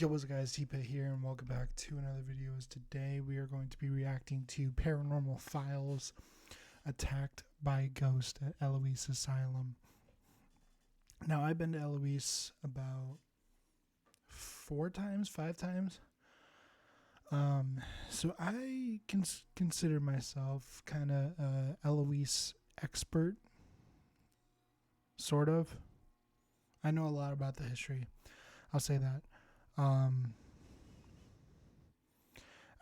Yo, what's up guys, T-Pit here and welcome back to another video. Today we are going to be reacting to Paranormal Files, Attacked by a Ghost at Eloise Asylum. Now I've been to Eloise about 5 times. So I can consider myself kind of a Eloise expert, sort of. I know a lot about the history, I'll say that. I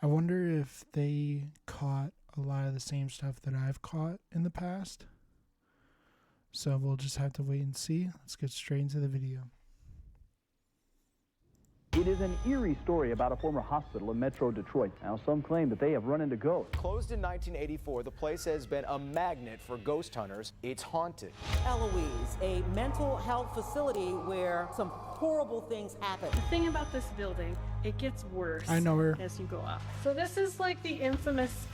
wonder if they caught a lot of the same stuff that I've caught in the past. So we'll just have to wait and see. Let's get straight into the video. It is an eerie story about a former hospital in Metro Detroit. Now, some claim that they have run into ghosts. Closed in 1984, the place has been a magnet for ghost hunters. It's haunted. Eloise, a mental health facility where some horrible things happen. The thing about this building, it gets worse. I know her. As you go up. So this is like the infamous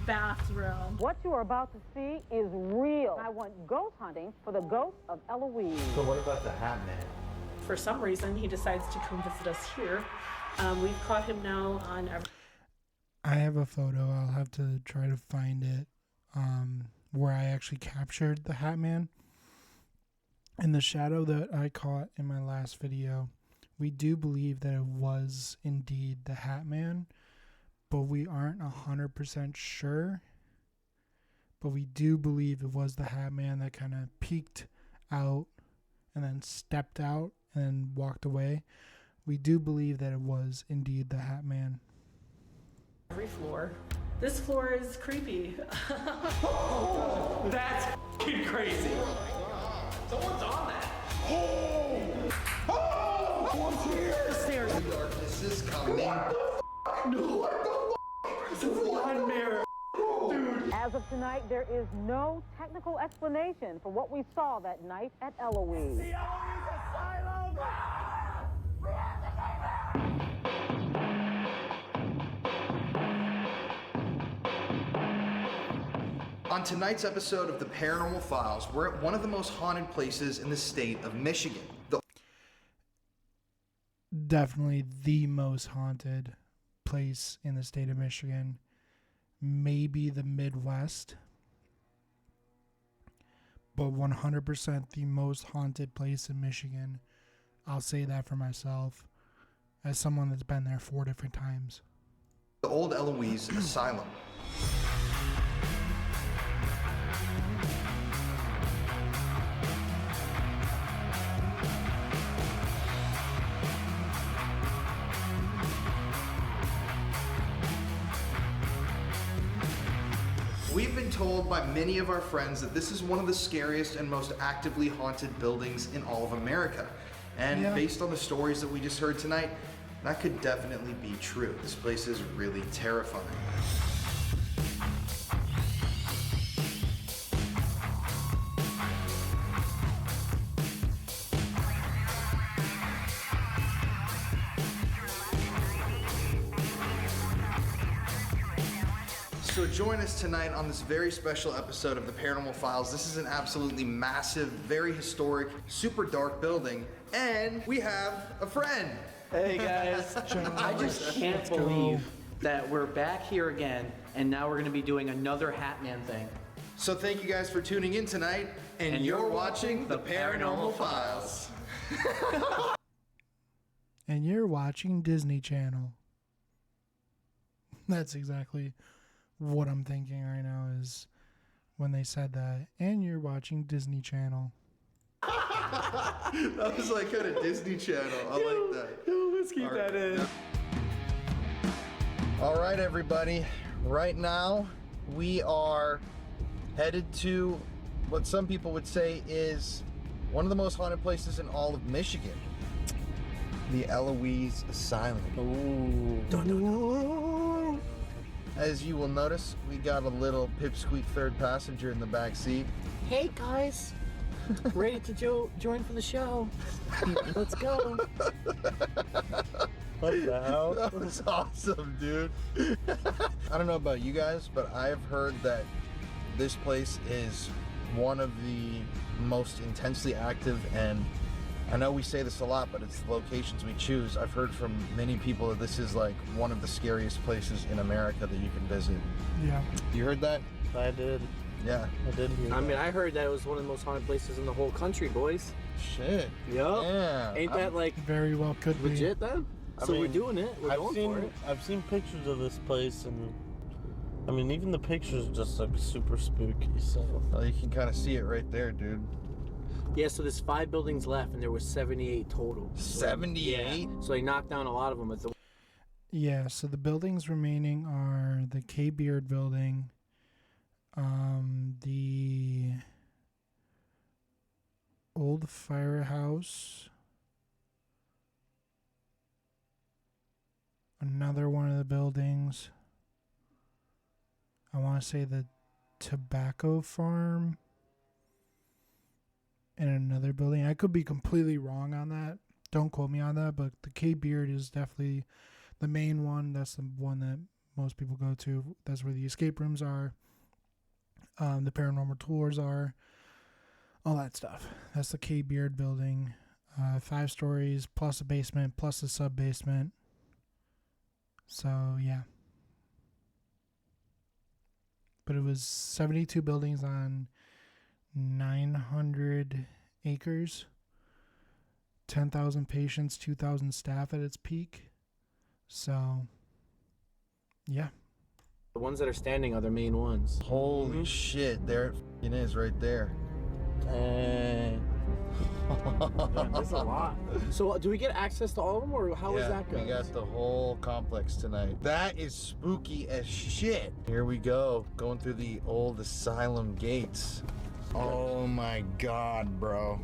bathroom. What you are about to see is real. I went ghost hunting for the ghost of Eloise. So what about the Hat Man? For some reason, he decides to come visit us here. We've caught him now on I have a photo. I'll have to try to find it where I actually captured the Hat Man. In the shadow that I caught in my last video, we do believe that it was indeed the Hat Man, but we aren't 100% sure. But we do believe it was the Hat Man that kind of peeked out and then stepped out and then walked away. We do believe that it was indeed the Hat Man. every floor. This floor is creepy. Oh, that's f***ing crazy. Someone's on that. Oh, someone's here. The stairs. The darkness is coming. What the f***? No, what the f***? It's a nightmare. Dude. As of tonight, there is no technical explanation for what we saw that night at Eloise. The Eloise Asylum. We have to get there. On tonight's episode of the Paranormal Files, we're at one of the most haunted places in the state of Michigan. Definitely the most haunted place in the state of Michigan. Maybe the Midwest, but 100% the most haunted place in Michigan. I'll say that for myself as someone that's been there 4 different times. The old Eloise Asylum. We've been told by many of our friends that this is one of the scariest and most actively haunted buildings in all of America. And based on the stories that we just heard tonight, that could definitely be true. This place is really terrifying. So join us tonight on this very special episode of the Paranormal Files. This is an absolutely massive, very historic, super dark building, and we have a friend. Hey guys, I just can't believe that we're back here again, and now we're going to be doing another Hat Man thing. So thank you guys for tuning in tonight, and you're watching the Paranormal Files. And you're watching Disney Channel. That's exactly what I'm thinking right now is when they said that. And you're watching Disney Channel. That was like kind of Disney Channel. I like that. Let's keep that in. All right, everybody. Right now, we are headed to what some people would say is one of the most haunted places in all of Michigan. The Eloise Asylum. Ooh. As you will notice, we got a little pipsqueak third passenger in the back seat. Hey guys, ready to join for the show? Let's go. What the hell? That was awesome, dude. I don't know about you guys, but I've heard that this place is one of the most intensely active and I know we say this a lot, but it's the locations we choose. I've heard from many people that this is like one of the scariest places in America that you can visit. Yeah. You heard that? I did. Yeah. I did hear that. I mean, I heard that it was one of the most haunted places in the whole country, boys. Shit. Yup. Yeah. Ain't that like very well could be legit then? So we're doing it. We're going for it. I've seen pictures of this place, and I mean, even the pictures just look super spooky. So well, you can kind of see it right there, dude. Yeah, so there's 5 buildings left, and there was 78 total. 78? Yeah. So they knocked down a lot of them. Yeah, so the buildings remaining are the K Beard building, the old firehouse, another one of the buildings, I want to say the tobacco farm, and another building. I could be completely wrong on that. Don't quote me on that, but the K Beard is definitely the main one. That's the one that most people go to. That's where the escape rooms are. The paranormal tours are. All that stuff. That's the K Beard building. 5 stories plus a basement plus a sub basement. So yeah. But it was 72 buildings on 900 acres. 10,000 patients, 2,000 staff at its peak. So, yeah. The ones that are standing are the main ones. Holy shit, there it is right there. Dang. That's a lot. So do we get access to all of them, or how is that going? We got the whole complex tonight. That is spooky as shit. Here we go, going through the old asylum gates. Oh my god, bro.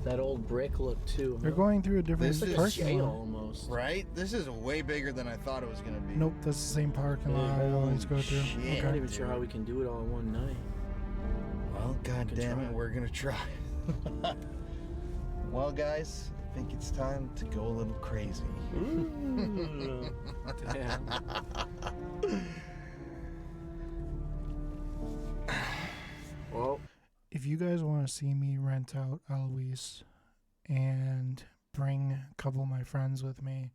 That old brick look too. They're going through a different parking lot. Almost. Right? This is way bigger than I thought it was going to be. Nope, that's the same parking lot I always go through. Shit. I'm not even sure how we can do it all in one night. Well, god damn it, we're going to try. Well, guys, I think it's time to go a little crazy. Damn. Well, if you guys want to see me rent out Eloise and bring a couple of my friends with me,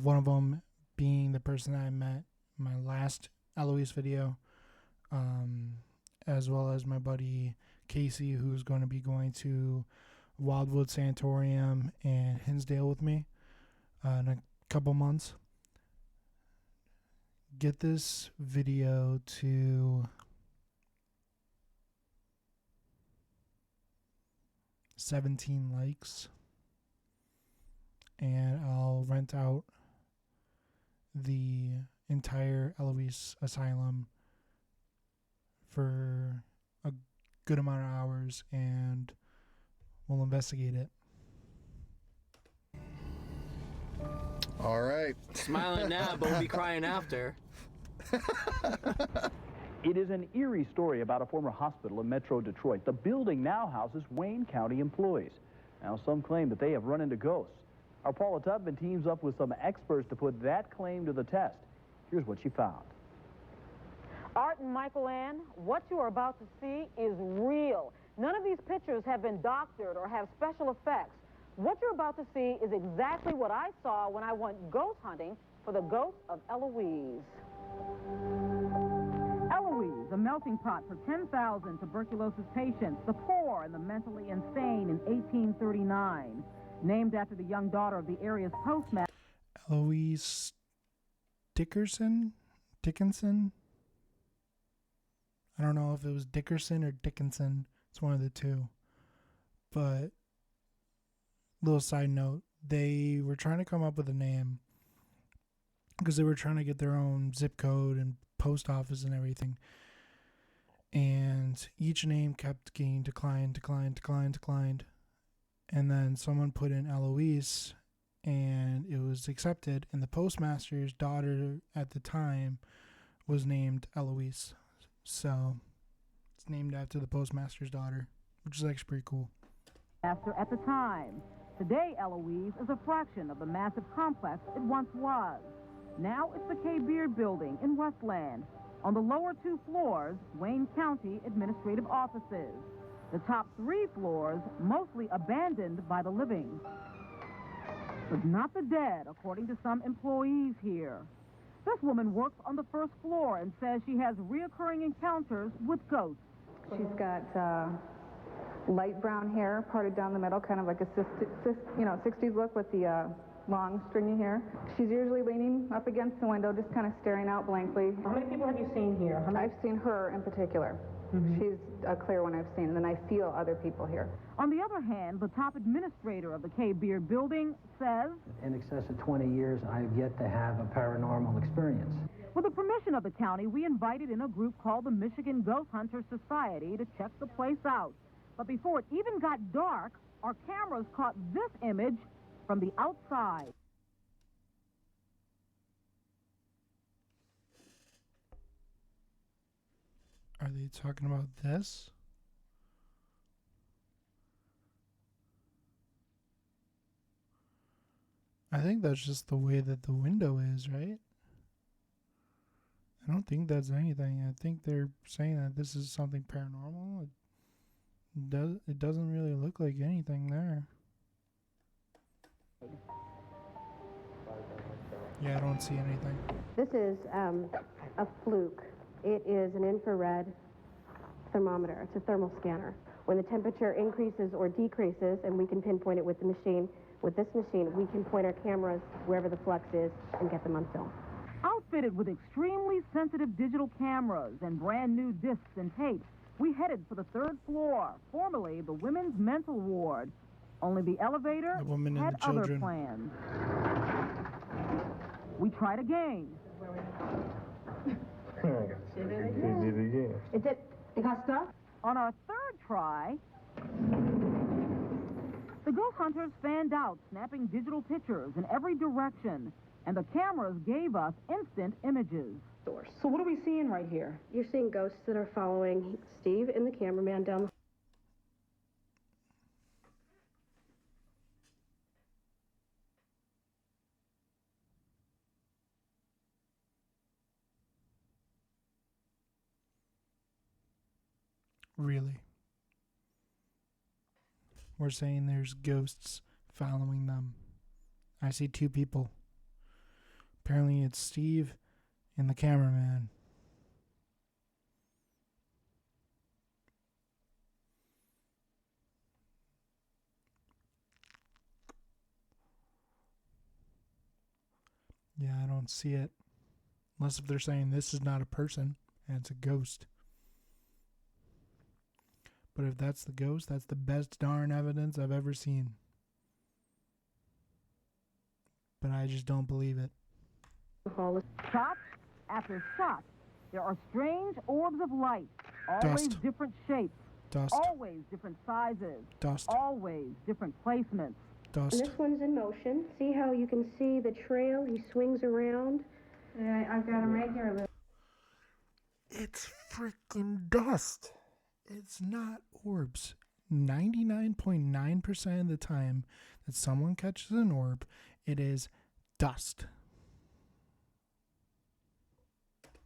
one of them being the person I met in my last Eloise video, as well as my buddy Casey, who's going to be going to Wildwood Sanatorium and Hinsdale with me in a couple months. Get this video to 17 likes, and I'll rent out the entire Eloise Asylum for a good amount of hours, and we'll investigate it. All right. Smiling now, but we'll be crying after. It is an eerie story about a former hospital in Metro Detroit. The building now houses Wayne County employees. Now, some claim that they have run into ghosts. Our Paula Tubman teams up with some experts to put that claim to the test. Here's what she found. Art and Michael Ann, what you are about to see is real. None of these pictures have been doctored or have special effects. What you're about to see is exactly what I saw when I went ghost hunting for the ghost of Eloise. Eloise, a melting pot for 10,000 tuberculosis patients, the poor and the mentally insane in 1839. Named after the young daughter of the area's postmaster. Eloise Dickinson? I don't know if it was Dickerson or Dickinson. It's one of the two. But, little side note, they were trying to come up with a name because they were trying to get their own zip code and post office and everything. And each name kept getting declined. And then someone put in Eloise, and it was accepted. And the postmaster's daughter at the time was named Eloise. So it's named after the postmaster's daughter, which is actually pretty cool. After at the time. Today, Eloise is a fraction of the massive complex it once was. Now it's the K. Beard Building in Westland. On the lower 2 floors, Wayne County administrative offices. The top 3 floors mostly abandoned by the living. But not the dead, according to some employees here. This woman works on the 1st floor and says she has reoccurring encounters with ghosts. She's got light brown hair parted down the middle, kind of like a 60s look with the long stringy hair. She's usually leaning up against the window, just kind of staring out blankly. How many people have you seen here? I've seen her in particular. She's a clear one I've seen, and then I feel other people here. On the other hand, the top administrator of the K. Beard building says, in excess of 20 years, I have yet to have a paranormal experience. with the permission of the county, we invited in a group called the Michigan Ghost Hunter Society to check the place out. But before it even got dark, our cameras caught this image from the outside. Are they talking about this? I think that's just the way that the window is, right? I don't think that's anything. I think they're saying that this is something paranormal. It doesn't really look like anything there. Yeah, I don't see anything. This is a fluke. It is an infrared thermometer. It's a thermal scanner. When the temperature increases or decreases, and we can pinpoint it with the machine, with this machine, we can point our cameras wherever the flux is and get them on film. Outfitted with extremely sensitive digital cameras and brand new discs and tapes, we headed for the 3rd floor, formerly the women's mental ward. Only the elevator had other plans. We tried again. It got stuck? On our 3rd try, the ghost hunters fanned out, snapping digital pictures in every direction, and the cameras gave us instant images. So what are we seeing right here? You're seeing ghosts that are following Steve and the cameraman down the... Really? We're saying there's ghosts following them. I see 2 people. Apparently it's Steve and the cameraman. Yeah, I don't see it. Unless if they're saying this is not a person and it's a ghost. But if that's the ghost, that's the best darn evidence I've ever seen. But I just don't believe it. Shot after shot, there are strange orbs of light, always Dust. different shapes, Dust. always different sizes, Dust. always different placements. Dust. This one's in motion. See how you can see the trail? He swings around. Yeah, I've got him right here. It's freaking dust. It's not orbs. 99.9% of the time that someone catches an orb, it is dust.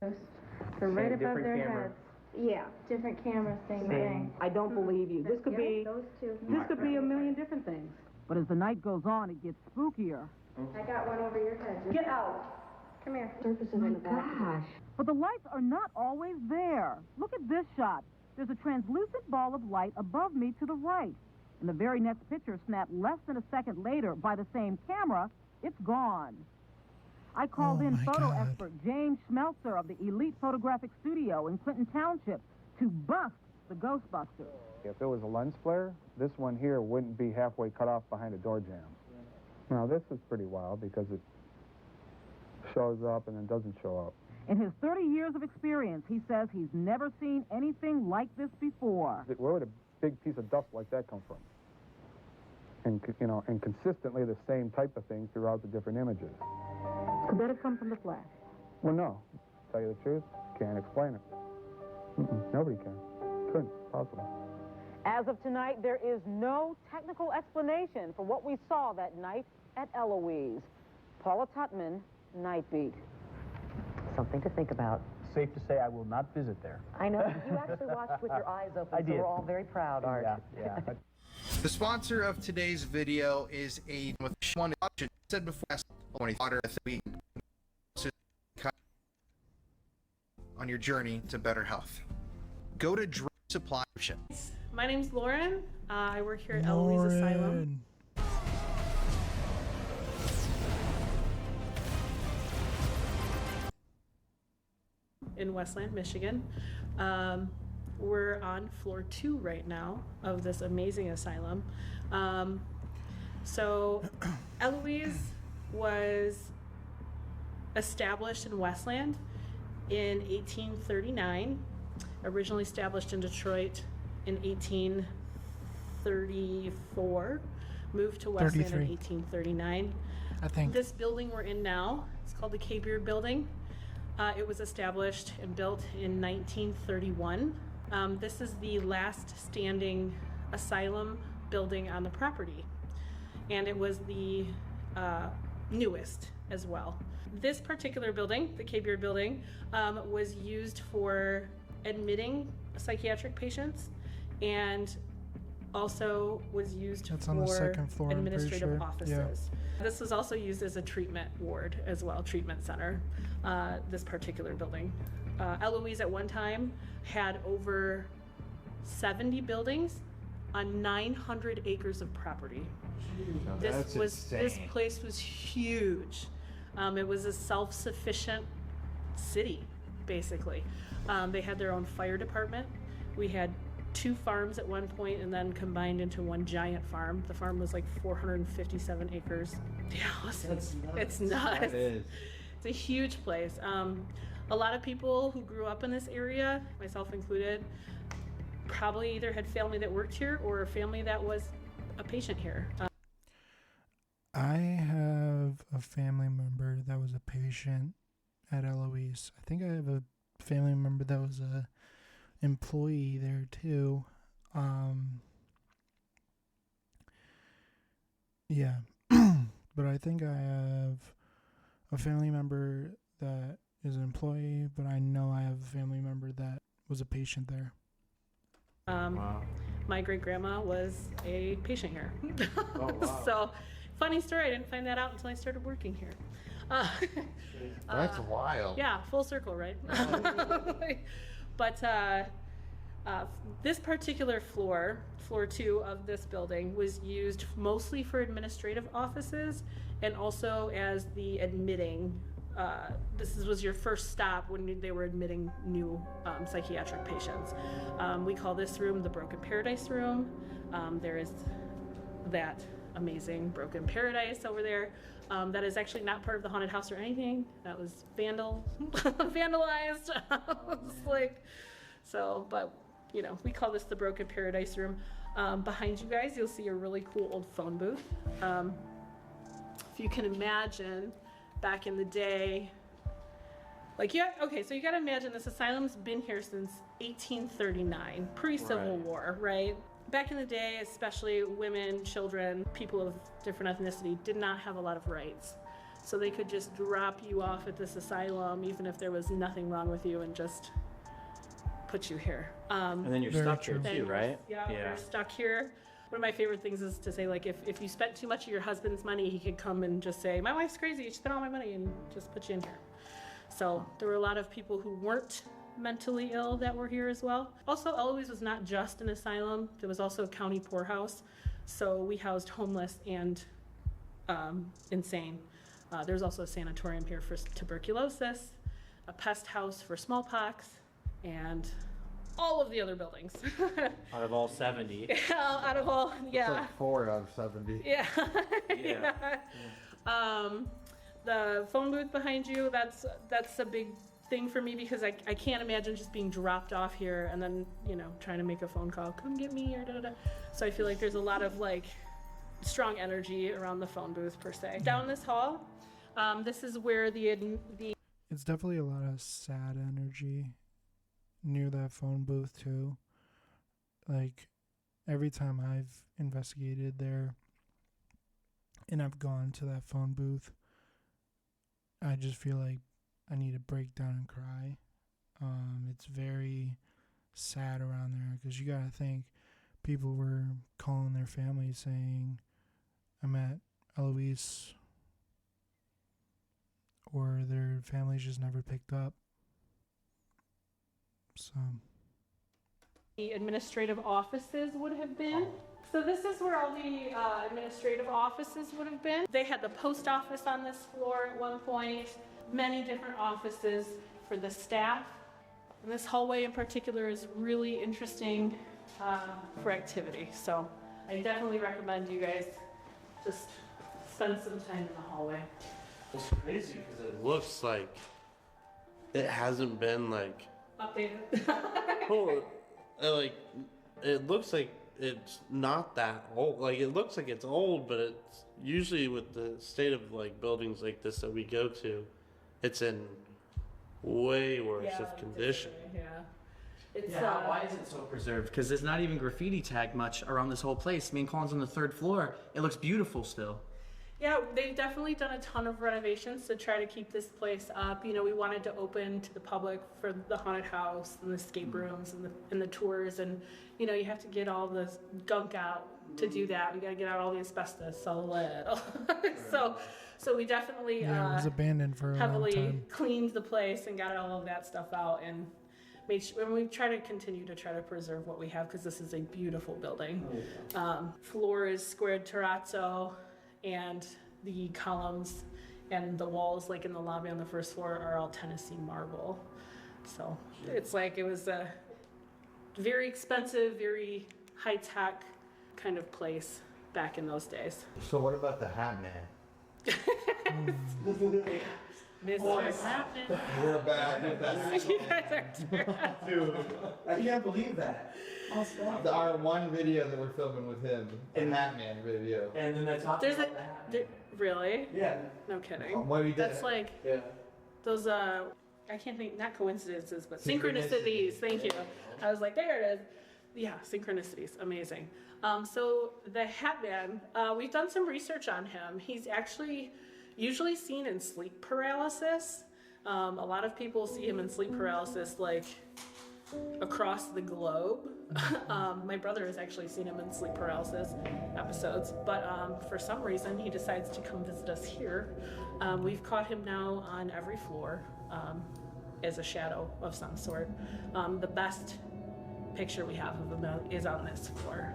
They're right above their heads. Yeah, different cameras, same thing. I don't believe you. This could be those two. this could be a million different things. But as the night goes on, it gets spookier. I got one over your head. Get out! Come here. Surfaces in the back. But the lights are not always there. Look at this shot. There's a translucent ball of light above me to the right. And the very next picture, snapped less than a second later by the same camera, it's gone. I called in photo expert James Schmelzer of the Elite Photographic Studio in Clinton Township to bust the Ghostbusters. If it was a lens flare, this one here wouldn't be halfway cut off behind a door jamb. Now this is pretty wild because it shows up and then doesn't show up. In his 30 years of experience, he says he's never seen anything like this before. Where would a big piece of dust like that come from? And, you know, and consistently the same type of thing throughout the different images. Could that have come from the flash? Well, no. To tell you the truth, can't explain it. Nobody can. Couldn't. Possible. As of tonight, there is no technical explanation for what we saw that night at Eloise. Paula Tutman, Night Beat. Something to think about. safe to say I will not visit there. I know. You actually watched with your eyes open, I so did. we're all very proud, Art. Yeah. The sponsor of today's video is a one said before water on your journey to better health. Go to Drug Supply Option. My name's Lauren. I work here at Eloise Asylum. In Westland, Michigan. We're on floor 2 right now of this amazing asylum. So Eloise was established in Westland in 1839, originally established in Detroit in 1834, moved to Westland in 1839. I think. This building we're in now, it's called the K-Beard Building. It was established and built in 1931. This is the last standing asylum building on the property, and it was the newest as well. This particular building, the K-Beard Building, was used for admitting psychiatric patients, and also was used That's for on the second floor, administrative I'm pretty sure. offices. Yeah. This was also used as a treatment ward as well, treatment center, this particular building. Eloise at one time had over 70 buildings on 900 acres of property. This place was huge. It was a self-sufficient city, basically. They had their own fire department. We had 2 farms at one point and then combined into one giant farm. The farm was like 457 acres. Yeah, listen, it's nuts. That is. It's a huge place. A lot of people who grew up in this area, myself included, probably either had family that worked here or a family that was a patient here. I have a family member that was a patient at Eloise. I think I have a family member that was a employee there too. Yeah. But I think I have a family member that is an employee, but I know I have a family member that was a patient there. Wow. My great-grandma was a patient here. Oh, wow. So, funny story, I didn't find that out until I started working here. That's wild. Yeah, full circle, right? But this particular floor, floor 2 of this building, was used mostly for administrative offices and also as the admitting. This was your first stop when they were admitting new psychiatric patients. We call this room the Broken Paradise Room. There is that amazing Broken Paradise over there. That is actually not part of the haunted house or anything. That was vandalized. But you know, we call this the Broken Paradise Room. Behind you guys, you'll see a really cool old phone booth. If you can imagine, back in the day, so you gotta imagine this asylum's been here since 1839, pre-Civil War, right? Back in the day, especially women, children, people of different ethnicity did not have a lot of rights. So they could just drop you off at this asylum, even if there was nothing wrong with you, and just put you here. And then you're stuck here too, right? Yeah, you're stuck here. One of my favorite things is to say, like, if you spent too much of your husband's money, he could come and just say, my wife's crazy, she spent all my money, and just put you in here. So there were a lot of people who weren't mentally ill that were here as well. Also, Eloise was not just an asylum. There was also a county poorhouse. So we housed homeless and insane. There's also a sanatorium here for tuberculosis, a pest house for smallpox, and all of the other buildings. Out of all 70. Out of all, yeah. It's like 4 out of 70. Yeah. The phone booth behind you, that's a big thing for me because I can't imagine just being dropped off here and then, you know, trying to make a phone call, come get me, or da-da-da. So I feel like there's a lot of, like, strong energy around the phone booth, per se. Down this hall, this is where the It's definitely a lot of sad energy near that phone booth too. Like, every time I've investigated there and I've gone to that phone booth, I just feel like I need to break down and cry. It's very sad around there because you gotta think people were calling their families saying, "I met Eloise," or their families just never picked up. So the administrative offices would have been. So this is where all the administrative offices would have been. They had the post office on this floor at one point, many different offices for the staff. And this hallway in particular is really interesting for activity. So I definitely recommend you guys just spend some time in the hallway. It's crazy because it looks like it hasn't been like updated. Like it looks like it's not that old. Like it looks like it's old, but it's usually with the state of like buildings like this that we go to, it's in way worse of condition. It's, why is it so preserved? Because there's not even graffiti tagged much around this whole place. Me and Colin's on the 3rd floor. It looks beautiful still. Yeah, they've definitely done a ton of renovations to try to keep this place up. You know, we wanted to open to the public for the haunted house and the escape rooms and the tours. And, you know, you have to get all the gunk out to do that. We got to get out all the asbestos, all the lead. So we definitely it was abandoned for a long heavily time. cleaned the place and got all of that stuff out and made sure, and we try to continue to try to preserve what we have because this is a beautiful building. Floor is squared terrazzo, and the columns and the walls, like in the lobby on the 1st floor, are all Tennessee marble. So it's like it was a very expensive, very high-tech kind of place back in those days. So what about the Hat Man? Mr. Happening. We're back. You guys are Dude, I can't believe that. Our one video that we're filming with him, the Hat Man video. And then that's There's a really? Yeah. No kidding. What we did. That's like those I can't think, not coincidences, but synchronicities. Thank you. I was like, there it is. Yeah, synchronicities. Amazing. So the Hat Man, we've done some research on him. He's actually usually seen in sleep paralysis. A lot of people see him in sleep paralysis like across the globe. My brother has actually seen him in sleep paralysis episodes, but for some reason he decides to come visit us here. We've caught him now on every floor as a shadow of some sort. The best picture we have of him is on this floor.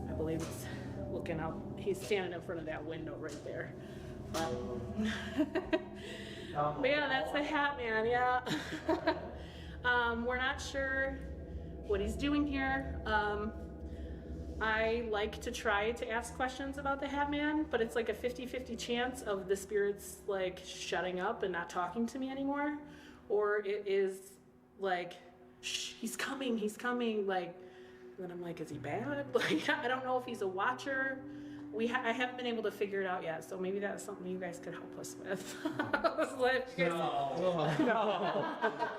I believe he's looking out. He's standing in front of that window right there. But yeah, that's the Hat Man. Yeah. We're not sure what he's doing here. I like to try to ask questions about the Hat Man, but it's like a 50-50 chance of the spirits like shutting up and not talking to me anymore, or it is like, shh, he's coming, like, and then I'm like, is he bad? Like, I don't know if he's a watcher. I haven't been able to figure it out yet, so maybe that's something you guys could help us with. No.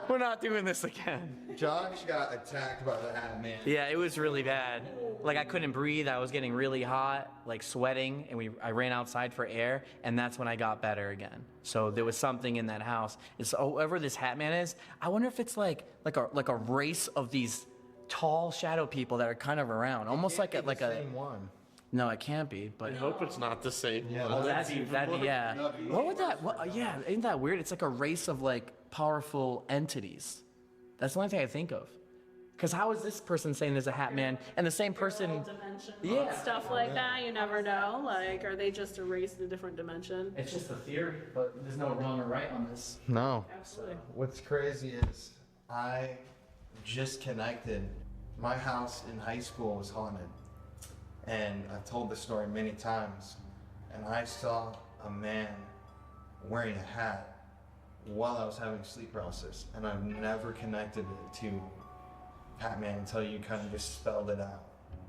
We're not doing this again. Josh got attacked by the Hat Man. Yeah, it was really bad. Like I couldn't breathe. I was getting really hot, like sweating, and I ran outside for air, and that's when I got better again. So there was something in that house. It's whoever this Hat Man is. I wonder if it's like a race of these tall shadow people that are kind of around, almost like a same one. No, it can't be. But I hope it's not the same. Yeah, one. that'd be yeah. What would that? Yeah, isn't that weird? It's like a race of like powerful entities. That's the only thing I think of. Because how is this person saying there's a Hat Man and the same person? Yeah, stuff like that. You never know. Like, are they just erased in a different dimension? It's just a theory, but there's no wrong or right on this. No. Absolutely. What's crazy is I just connected. My house in high school was haunted. And I've told this story many times. And I saw a man wearing a hat while I was having sleep paralysis. And I've never connected it to Hat Man until you kind of just spelled it out.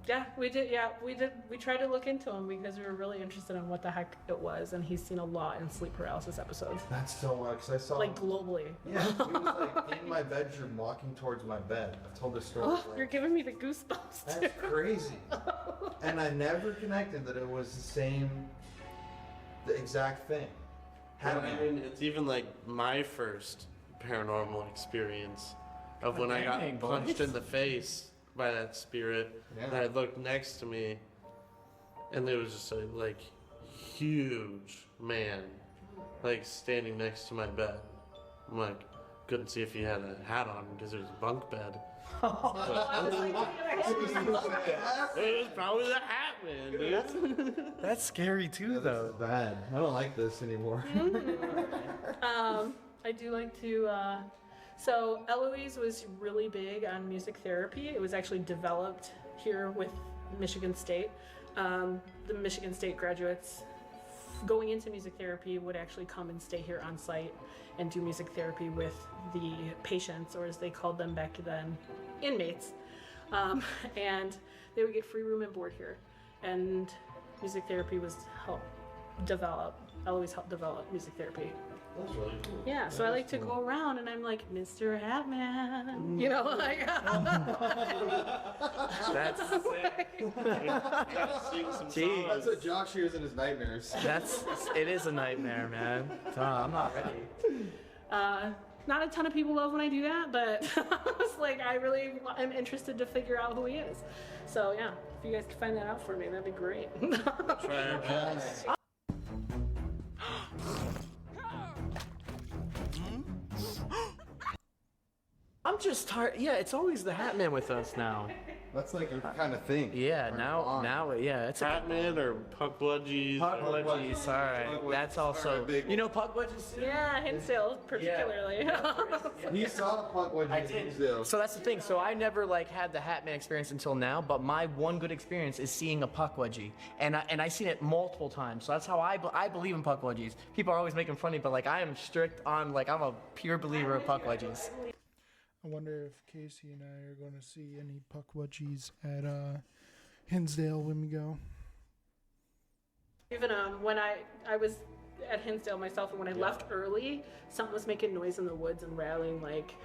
Yeah, we did. Yeah, we did. We tried to look into him because we were really interested in what the heck it was, and he's seen a lot in sleep paralysis episodes. That's so wild, because I saw like globally. Yeah, he was like in my bedroom walking towards my bed. I've told this story. Oh, you're giving me the goosebumps. That's crazy. And I never connected that it was the exact thing. I mean, it's even like my first paranormal experience of when I Dang, got boys. punched in the face by that spirit. Yeah. And I looked next to me, and there was just a like huge man, like standing next to my bed. I'm like, couldn't see if he had a hat on because it was a bunk bed. It was probably the hat man, dude. That's scary too, though. Bad. I don't like this anymore. I do like to, so Eloise was really big on music therapy. It was actually developed here with Michigan State. The Michigan State graduates going into music therapy would actually come and stay here on site and do music therapy with the patients, or as they called them back then, inmates. And they would get free room and board here. And music therapy was Eloise helped develop music therapy. That's really cool. Yeah, so I like to go around and I'm like, Mr. Hatman, you know, like. That's sick. Jeez. That's what Josh hears in his nightmares. It is a nightmare, man. I'm not ready. Not a ton of people love when I do that, but I was like, I really am interested to figure out who he is. So yeah, if you guys could find that out for me, that'd be great. Try our best. I'm just tired. Yeah, it's always the Hat Man with us now. That's like a kind of thing. Yeah, now, yeah, it's Hat Man or Puck Budgies. Puck Budgies, alright. That's also, you know Puck Budgies? Yeah, Hinsdale particularly. You saw the Puck Wedge. I did. So that's the thing. So I never like had the Hat Man experience until now, but my one good experience is seeing a Puck Wedgie, and I've seen it multiple times. So that's how I believe in Puck Wedgies. People are always making fun of me, but like I am strict on, like I'm a pure believer of Puck Wedgies. I wonder if Casey and I are going to see any puck wedgies at Hinsdale when we go. Even when I was at Hinsdale myself, and when I left early, something was making noise in the woods and rattling like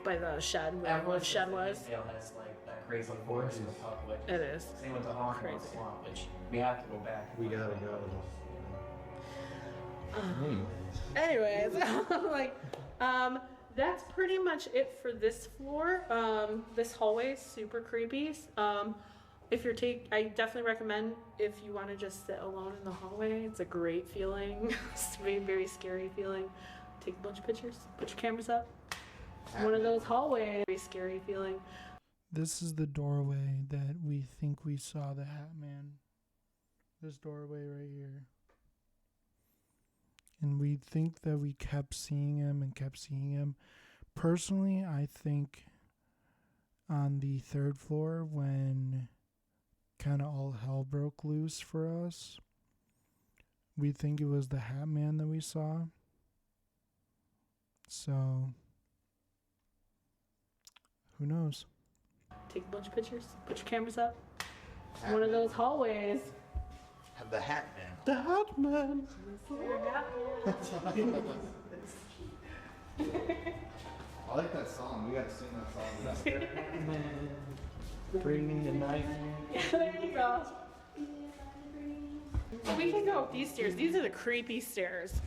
by the shed where the shed was. Hinsdale has like that crazy voice of Puck Wedgies. It is. Same with the Hawthorne Swamp, which we have to go back. We gotta go. Anyways, like, that's pretty much it for this floor. This hallway is super creepy. I definitely recommend if you want to just sit alone in the hallway. It's a great feeling. It's a very, very scary feeling. Take a bunch of pictures. Put your cameras up. One of those hallways. Very scary feeling. This is the doorway that we think we saw the Hat Man. This doorway right here. And we think that we kept seeing him and kept seeing him. Personally, I think on the third floor when kind of all hell broke loose for us, we think it was the Hat Man that we saw. So, who knows? Take a bunch of pictures. Put your cameras up. One of those hallways. Have the Hat Man. The Hat Man. I like that song. We gotta sing that song. Bring me the knife. Yeah, there you go. So we can go up these stairs. These are the creepy stairs.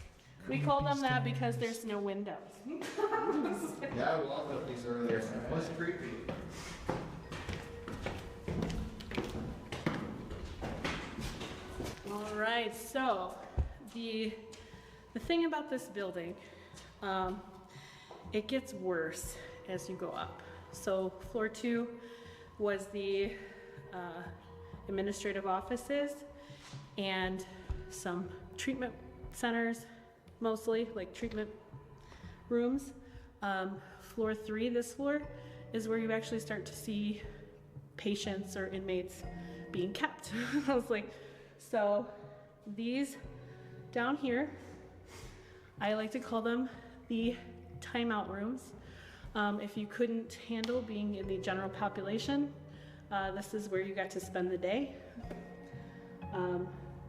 We call them that because there's no windows. Yeah, I walked up these earlier. It was creepy. All right, so the thing about this building, it gets worse as you go up. So floor 2 was the administrative offices and some treatment centers, mostly like treatment rooms. Floor 3, this floor, is where you actually start to see patients or inmates being kept. I was like, so these down here, I like to call them the timeout rooms. If you couldn't handle being in the general population, this is where you got to spend the day.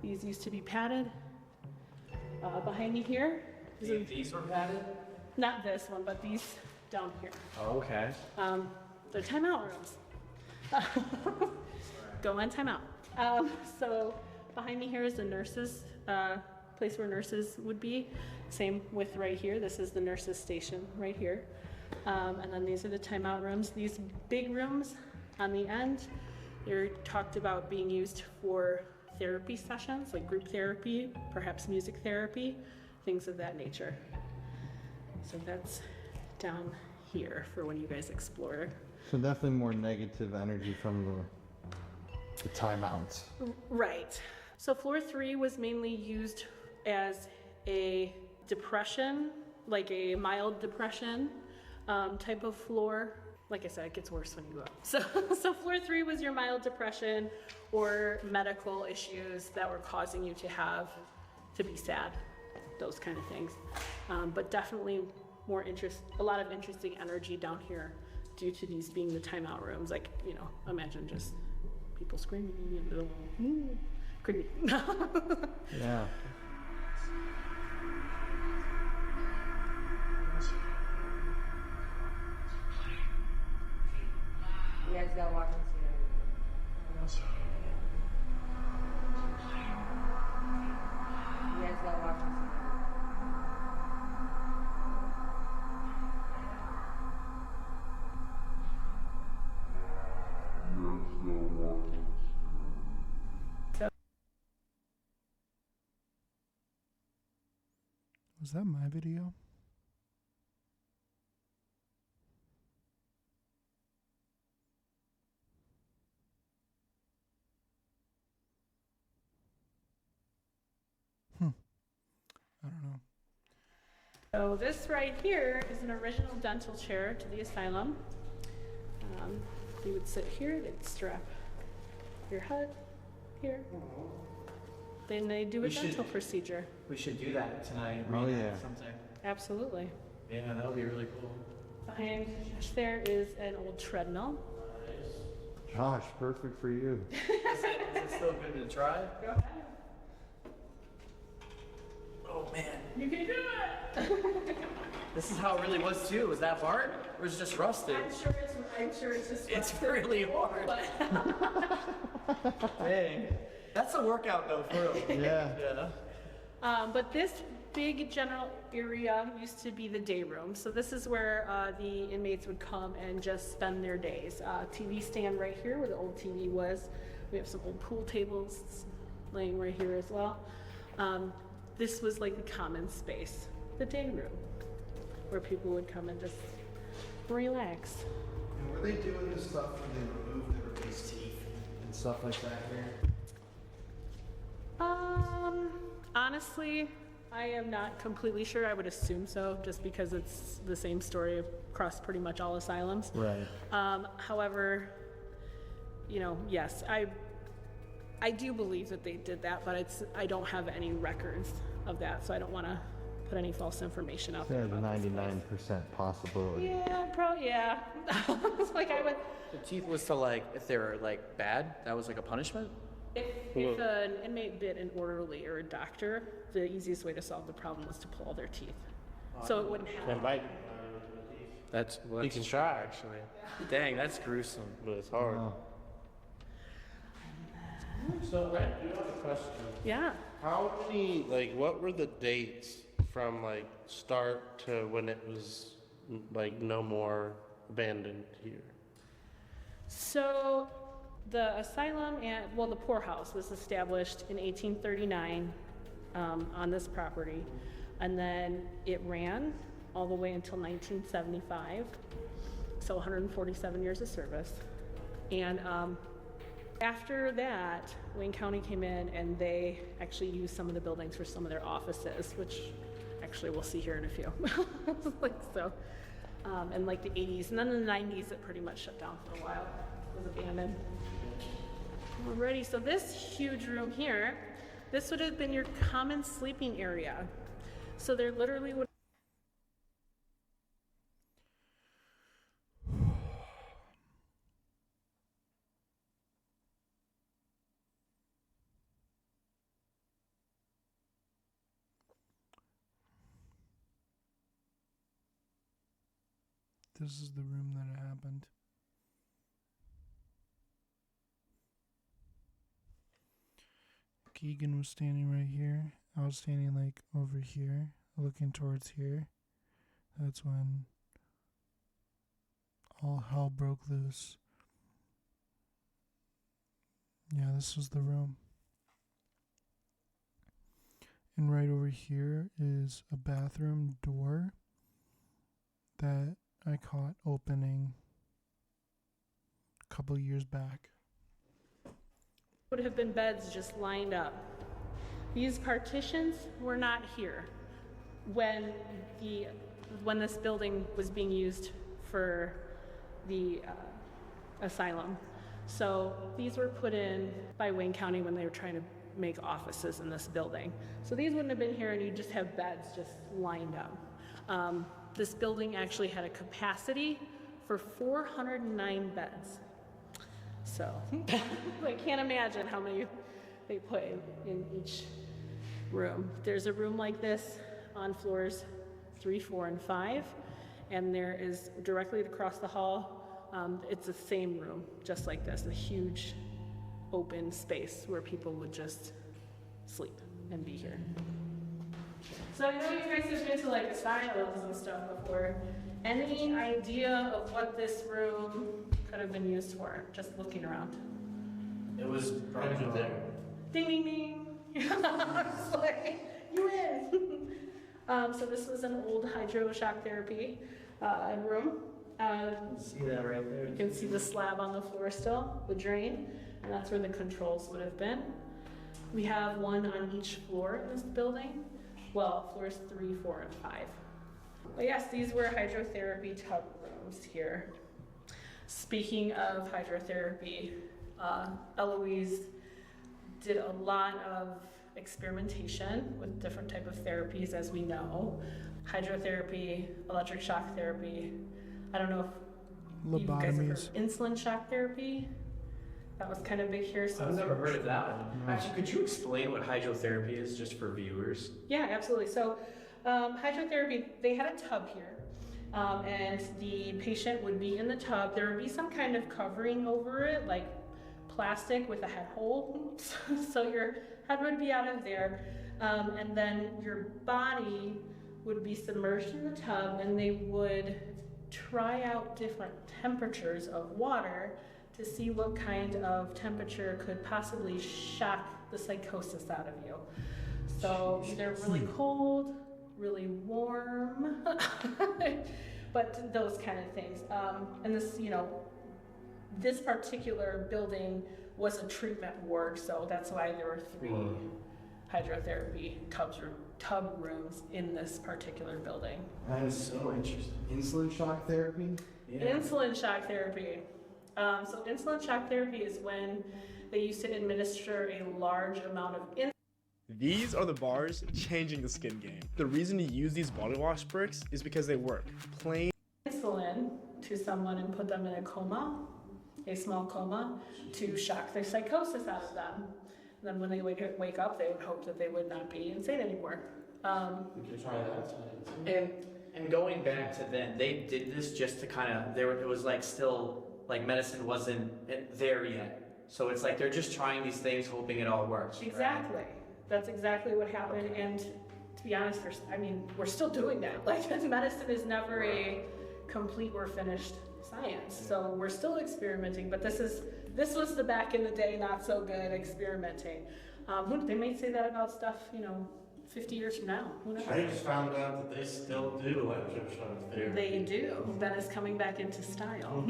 These used to be padded. Behind me here. These were padded? Not this one, but these down here. Oh, okay. They're timeout rooms. Go on timeout. So behind me here is the nurses, place where nurses would be. Same with right here. This is the nurses station right here. And then these are the timeout rooms. These big rooms on the end, they're talked about being used for therapy sessions, like group therapy, perhaps music therapy, things of that nature. So that's down here for when you guys explore. So definitely more negative energy from the timeouts. Right. So floor 3 was mainly used as a depression, like a mild depression type of floor. Like I said, it gets worse when you go up. So floor 3 was your mild depression or medical issues that were causing you to be sad, those kind of things. But definitely a lot of interesting energy down here due to these being the timeout rooms. Like, you know, imagine just people screaming and creepy. Yeah. You guys gotta walk and see everything. You guys gotta walk and see everything. Was that my video? I don't know. So this right here is an original dental chair to the asylum. You would sit here, they'd strap your head here. Then they do a dental procedure. We should do that tonight. Oh, yeah. Sometime. Absolutely. Yeah, that would be really cool. Behind there is an old treadmill. Josh, perfect for you. Is it still good to try? Go ahead. Oh man. You can do it! This is how it really was too. Was that part? Or is it just rusted? I'm sure it's just It's really hard. Dang. That's a workout though, for real. Yeah. But this big general area used to be the day room. So this is where the inmates would come and just spend their days. TV stand right here where the old TV was. We have some old pool tables laying right here as well. This was like the common space, the day room, where people would come and just relax. And were they doing this stuff when they removed everybody's teeth and stuff like that here? Honestly, I am not completely sure. I would assume so, just because it's the same story across pretty much all asylums. Right. However, you know, yes, I do believe that they did that, but I don't have any records of that, so I don't want to put any false information out there. There's a 99% possibility. Yeah. It's like I would. The teeth was to like, if they were like bad, that was like a punishment? If an inmate bit an orderly or a doctor, the easiest way to solve the problem was to pull all their teeth. So it wouldn't happen. That's you can try actually. Dang, that's gruesome. But it's hard. Oh. So I do have a question. Yeah. How many, like, what were the dates from like start to when it was like no more abandoned here? So the asylum the poorhouse was established in 1839 on this property, and then it ran all the way until 1975, so 147 years of service. And after that, Wayne County came in and they actually used some of the buildings for some of their offices, which actually we'll see here in a few. In like the 80s, and then in the 90s it pretty much shut down for a while. It was abandoned. Alrighty, so this huge room here, this would have been your common sleeping area. So there literally would. This is the room that it happened. Keegan was standing right here. I was standing like over here, looking towards here. That's when all hell broke loose. Yeah, this was the room. And right over here is a bathroom door that I caught opening a couple years back. Would have been beds just lined up. These partitions were not here when this building was being used for the asylum. So these were put in by Wayne County when they were trying to make offices in this building. So these wouldn't have been here, and you just have beds just lined up. This building actually had a capacity for 409 beds. So I can't imagine how many they put in each room. There's a room like this on floors 3, 4, and 5, and there is directly across the hall, it's the same room, just like this, a huge open space where people would just sleep and be here. So I know you guys have been to like asylums and stuff before. Any idea of what this room could have been used for, just looking around? It was probably there. Ding, ding, ding. It's like, you win. So this was an old hydroshock therapy room. See that right there? You can see the slab on the floor still, the drain, and that's where the controls would have been. We have one on each floor in this building. Well, floors 3, 4, and 5. But yes, these were hydrotherapy tub rooms here. Speaking of hydrotherapy, Eloise did a lot of experimentation with different type of therapies, as we know. Hydrotherapy, electric shock therapy. I don't know if you guys have heard of insulin shock therapy. That was kind of big here. So I've never heard of that one. Actually, could you explain what hydrotherapy is just for viewers? Yeah, absolutely. So hydrotherapy, they had a tub here. And the patient would be in the tub. There would be some kind of covering over it, like plastic with a head hole. So your head would be out of there. And then your body would be submerged in the tub, and they would try out different temperatures of water to see what kind of temperature could possibly shock the psychosis out of you. So either really cold, really warm, but those kind of things. And this, this particular building was a treatment ward, so that's why there were 3 hydrotherapy tub rooms in this particular building. That is so interesting. Insulin shock therapy? Yeah. Insulin shock therapy. So insulin shock therapy is when they used to administer a large amount of insulin. These are the bars changing the skin game. The reason to use these body wash bricks is because they work. Plain Insulin to someone and put them in a coma, a small coma, to shock their psychosis out of them. And then when they wake up, they would hope that they would not be insane anymore. We could try that. And going back to then, they did this just to kind of, it was like still, like medicine wasn't there yet. So it's like they're just trying these things, hoping it all works. Exactly. Right? That's exactly what happened. Okay. And to be honest, we're still doing that. Like, medicine is never a complete or finished science. So we're still experimenting, but this was the back in the day, not so good experimenting. They may say that about stuff, 50 years from now. Who knows? I just found out that they still do electroshock therapy. They do. That is coming back into style.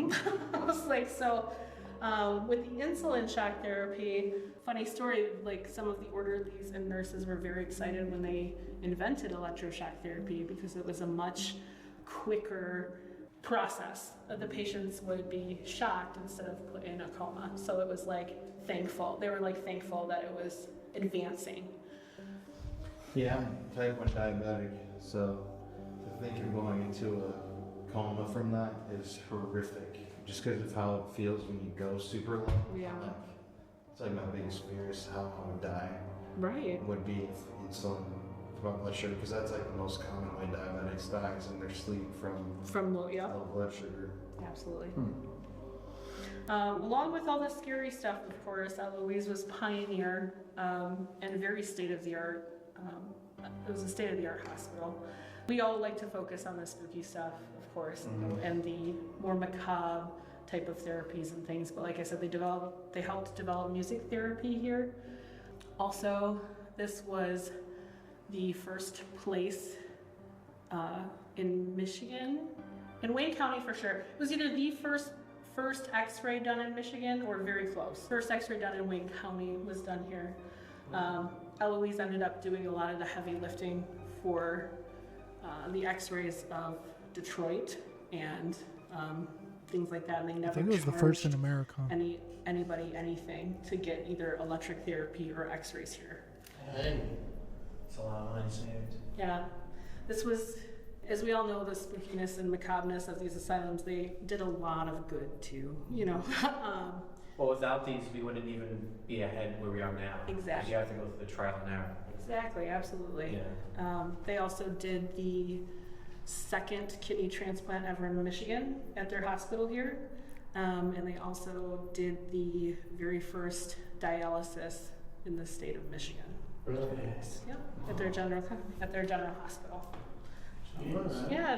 I was like, so with the insulin shock therapy, funny story, like some of the orderlies and nurses were very excited when they invented electroshock therapy because it was a much quicker process. The patients would be shocked instead of put in a coma. So it was like thankful. They were like thankful that it was advancing. Yeah, I'm type 1 diabetic, so to think you're going into a coma from that is horrific. Just because of how it feels when you go super low. Yeah. It's like my biggest fear is how I would die. Right. Would be insulin blood sugar, because that's like the most common way diabetics die is in their sleep from low blood sugar. Absolutely. Along with all the scary stuff, of course, Eloise was pioneer and very state-of-the-art. It was a state-of-the-art hospital. We all like to focus on the spooky stuff, of course, and the more macabre type of therapies and things. But like I said, they helped develop music therapy here. Also, this was the first place in Michigan, in Wayne County for sure. It was either the first x-ray done in Michigan or very close. First x-ray done in Wayne County was done here. Eloise ended up doing a lot of the heavy lifting for the x-rays of Detroit and things like that. And they never I think it was the first in America. Anybody anything to get either electric therapy or x-rays here. Hey, it's a lot of money saved. Yeah, this was, as we all know, the spookiness and macabreness of these asylums, they did a lot of good too, you know. Well, without these, we wouldn't even be ahead where we are now. Exactly. Because you have to go through the trial and error. Exactly, absolutely. Yeah. They also did the second kidney transplant ever in Michigan at their hospital here. And they also did the very first dialysis in the state of Michigan. Really? Yep, at their general hospital. Jeez. Yeah,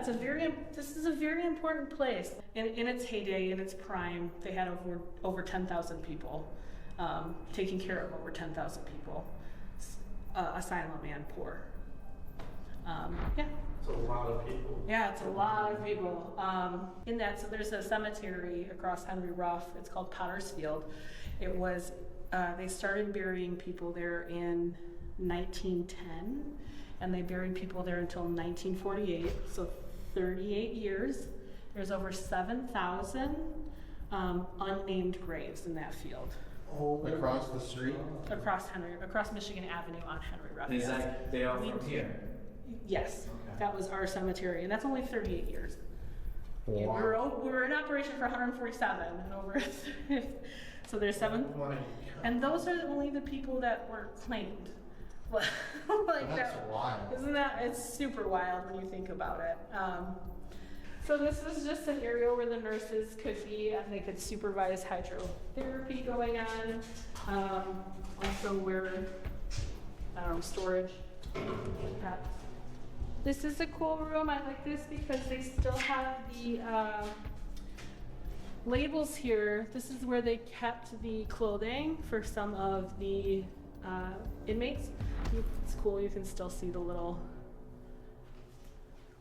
this is a very important place. In its heyday, in its prime, they had over 10,000 people, taking care of over 10,000 people, asylum and poor. Yeah. It's a lot of people. Yeah, it's a lot of people. In that, so there's a cemetery across Henry Ruff. It's called Potter's Field. It was, they started burying people there in 1910, and they buried people there until 1948, so 38 years. There's over 7,000 unnamed graves in that field. Across the street? Across Michigan Avenue on Henry Ruff. Is that, they are from here? Yes, okay. That was our cemetery, and that's only 38 years. Wow. We were in operation for 147, and over, so there's 7, and those are only the people that were claimed. Like that's wild. Isn't that? It's super wild when you think about it. So this is just an area where the nurses could be, and they could supervise hydrotherapy going on. Also where, storage. This is a cool room. I like this because they still have the labels here. This is where they kept the clothing for some of the inmates. It's cool, you can still see the little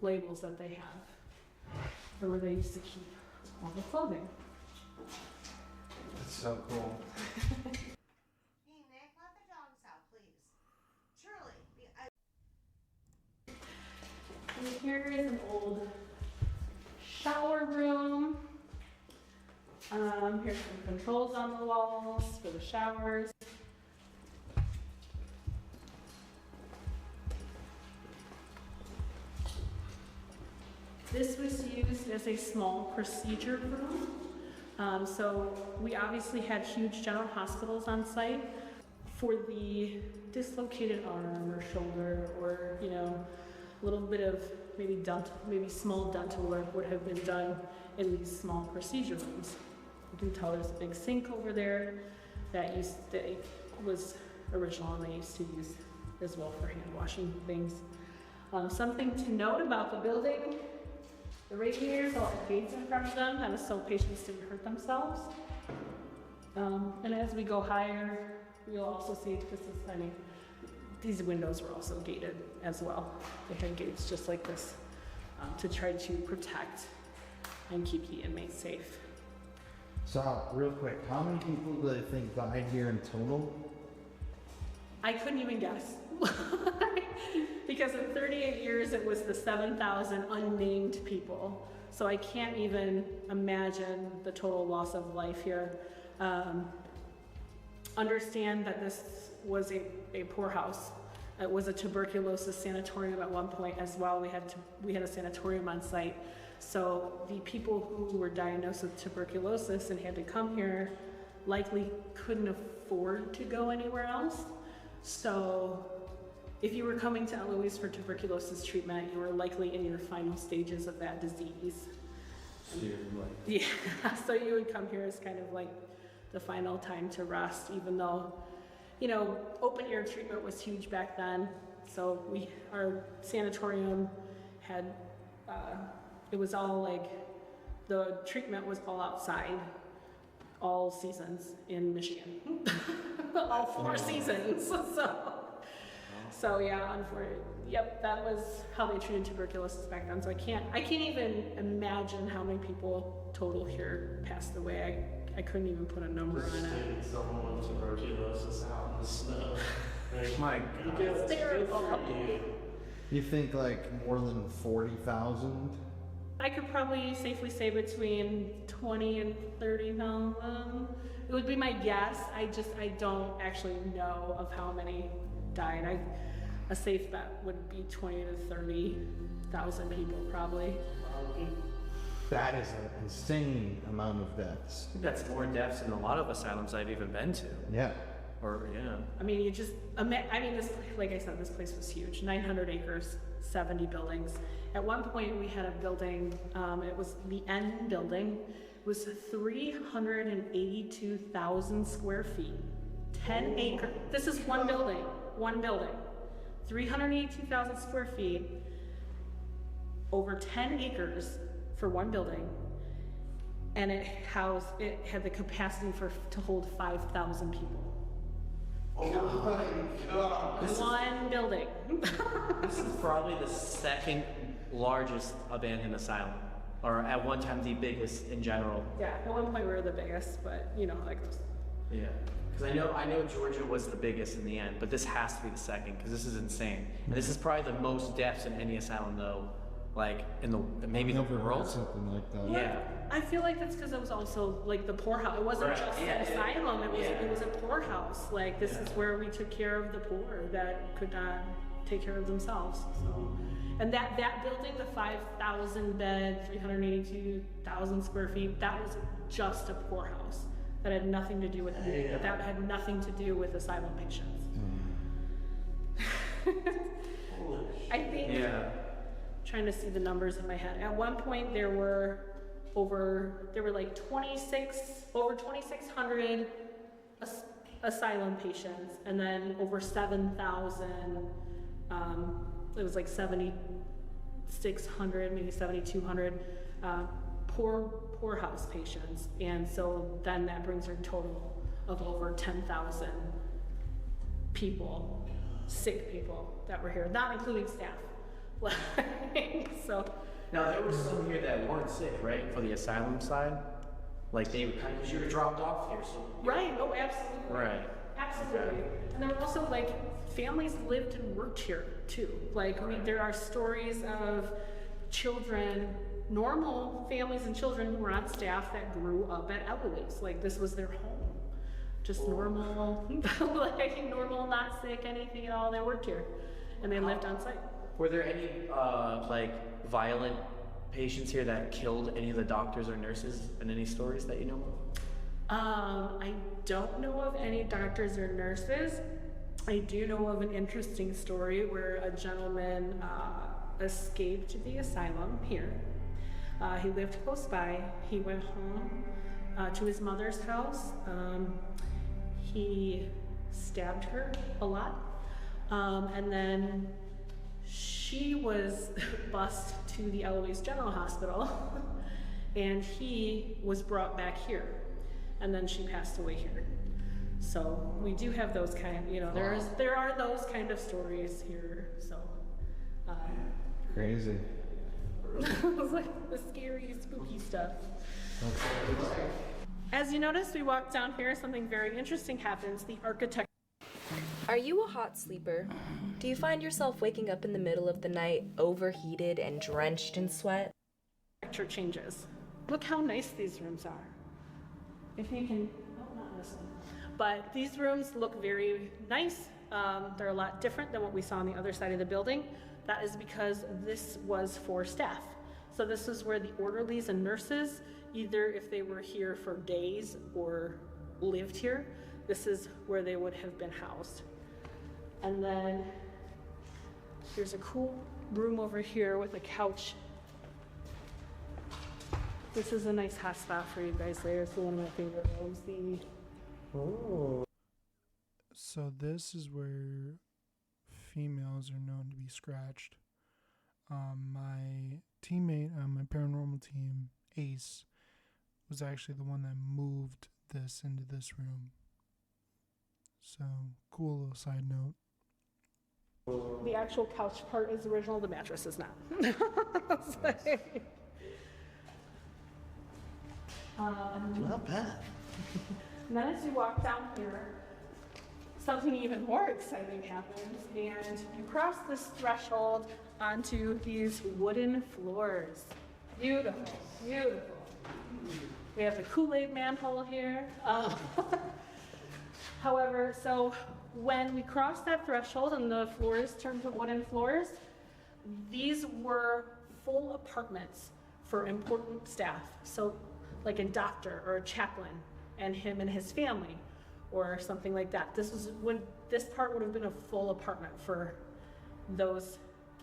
labels that they have for where they used to keep all the clothing. That's so cool. Hey, Nick, let the dogs out, please. Truly. And here is an old shower room. Here's some controls on the walls for the showers. This was used as a small procedure room. So we obviously had huge general hospitals on site. For the dislocated arm or shoulder, or a little bit of maybe small dental work would have been done in these small procedure rooms. You can tell there's a big sink over there that was original, and they used to use as well for hand washing things. Something to note about the building. The radiators all had gates in front of them, and so patients didn't hurt themselves. And as we go higher, you'll also see these windows were also gated as well. They had gates just like this to try to protect and keep the inmates safe. So, real quick, how many people do they think died here in total? I couldn't even guess. Because in 38 years, it was the 7,000 unnamed people. So I can't even imagine the total loss of life here. Understand that this was a poorhouse. It was a tuberculosis sanatorium at one point as well. We had a sanatorium on site. So the people who were diagnosed with tuberculosis and had to come here likely couldn't afford to go anywhere else. So if you were coming to Eloise for tuberculosis treatment, you were likely in your final stages of that disease. Yeah, so you would come here as kind of like the final time to rest, even though, open air treatment was huge back then. So our sanatorium had, it was all like, the treatment was all outside, all seasons in Michigan. All 4 seasons, so yeah, unfortunately, yep, that was how they treated tuberculosis back then. So I can't even imagine how many people total here passed away. I couldn't even put a number on it. Someone with tuberculosis out in the snow. My God. It's terrible. You think like more than 40,000? I could probably safely say between 20 and 30,000. It would be my guess. I don't actually know of how many died. A safe bet would be 20 to 30,000 people probably. That is an insane amount of deaths. I think that's more deaths than a lot of asylums I've even been to. Yeah. Or, yeah. I mean, this, like I said, this place was huge. 900 acres, 70 buildings. At one point, we had a building, it was the N building. It was 382,000 square feet, 10 acres. This is one building. 382,000 square feet, over 10 acres for one building, and it had the capacity to hold 5,000 people. Oh my God. One building. This is probably the second largest abandoned asylum, or at one time the biggest in general. Yeah, at one point we were the biggest, but you know how that goes. Yeah, because I know Georgia was the biggest in the end, but this has to be the second because this is insane. And this is probably the most deaths in any asylum, though, like in the maybe the world. Something like that. Yeah. I feel like that's because it was also like the poorhouse. It wasn't just an asylum. It was a poorhouse. Like this is where we took care of the poor that could not take care of themselves. So, and that building, the 5,000 bed, 382,000 square feet, that was just a poorhouse. That had nothing to do with that had nothing to do with asylum patients. I think. Yeah. Trying to see the numbers in my head. At one point, there were like over 2,600 asylum patients, and then over 7,000. It was like 7,600, maybe 7,200 poorhouse patients, and so then that brings our total of over 10,000 people, sick people that were here, not including staff. So now there were some here that weren't sick, right? For the asylum side, like they were kind of, you were dropped off here, so right. Oh, absolutely. Right. Absolutely. Okay. And there were also like families lived and worked here too. Like there are stories of children, normal families and children who were on staff that grew up at Eloise. Like this was their home, just normal, like normal, not sick, anything at all. They worked here, and they lived on site. Were there any like violent patients here that killed any of the doctors or nurses, and any stories that you know of? I don't know of any doctors or nurses. I do know of an interesting story where a gentleman escaped the asylum here. He lived close by. He went home to his mother's house. He stabbed her a lot, and then she was bused to the Eloise General Hospital, and he was brought back here, and then she passed away here. So we do have those kind, there are those kind of stories here. So crazy. It's like the scary, spooky stuff. As you notice, we walk down here, something very interesting happens. The architect. Are you a hot sleeper? Do you find yourself waking up in the middle of the night, overheated and drenched in sweat? Architecture changes. Look how nice these rooms are. If you can, not this one. But these rooms look very nice. They're a lot different than what we saw on the other side of the building. That is because this was for staff. So this is where the orderlies and nurses, either if they were here for days or lived here, this is where they would have been housed. And then there's a cool room over here with a couch. This is a nice hot spot for you guys later. It's one of my favorite rooms. So this is where females are known to be scratched. my teammate on my paranormal team, Ace, was actually the one that moved this into this room. So, cool little side note. The actual couch part is original, the mattress is not. Not bad. And then as you walk down here, something even more exciting happens, and you cross this threshold onto these wooden floors. Beautiful, beautiful. We have the Kool-Aid manhole here. However, so when we crossed that threshold and the floors turned to wooden floors, these were full apartments for important staff. So like a doctor or a chaplain and him and his family or something like that. This part would have been a full apartment for those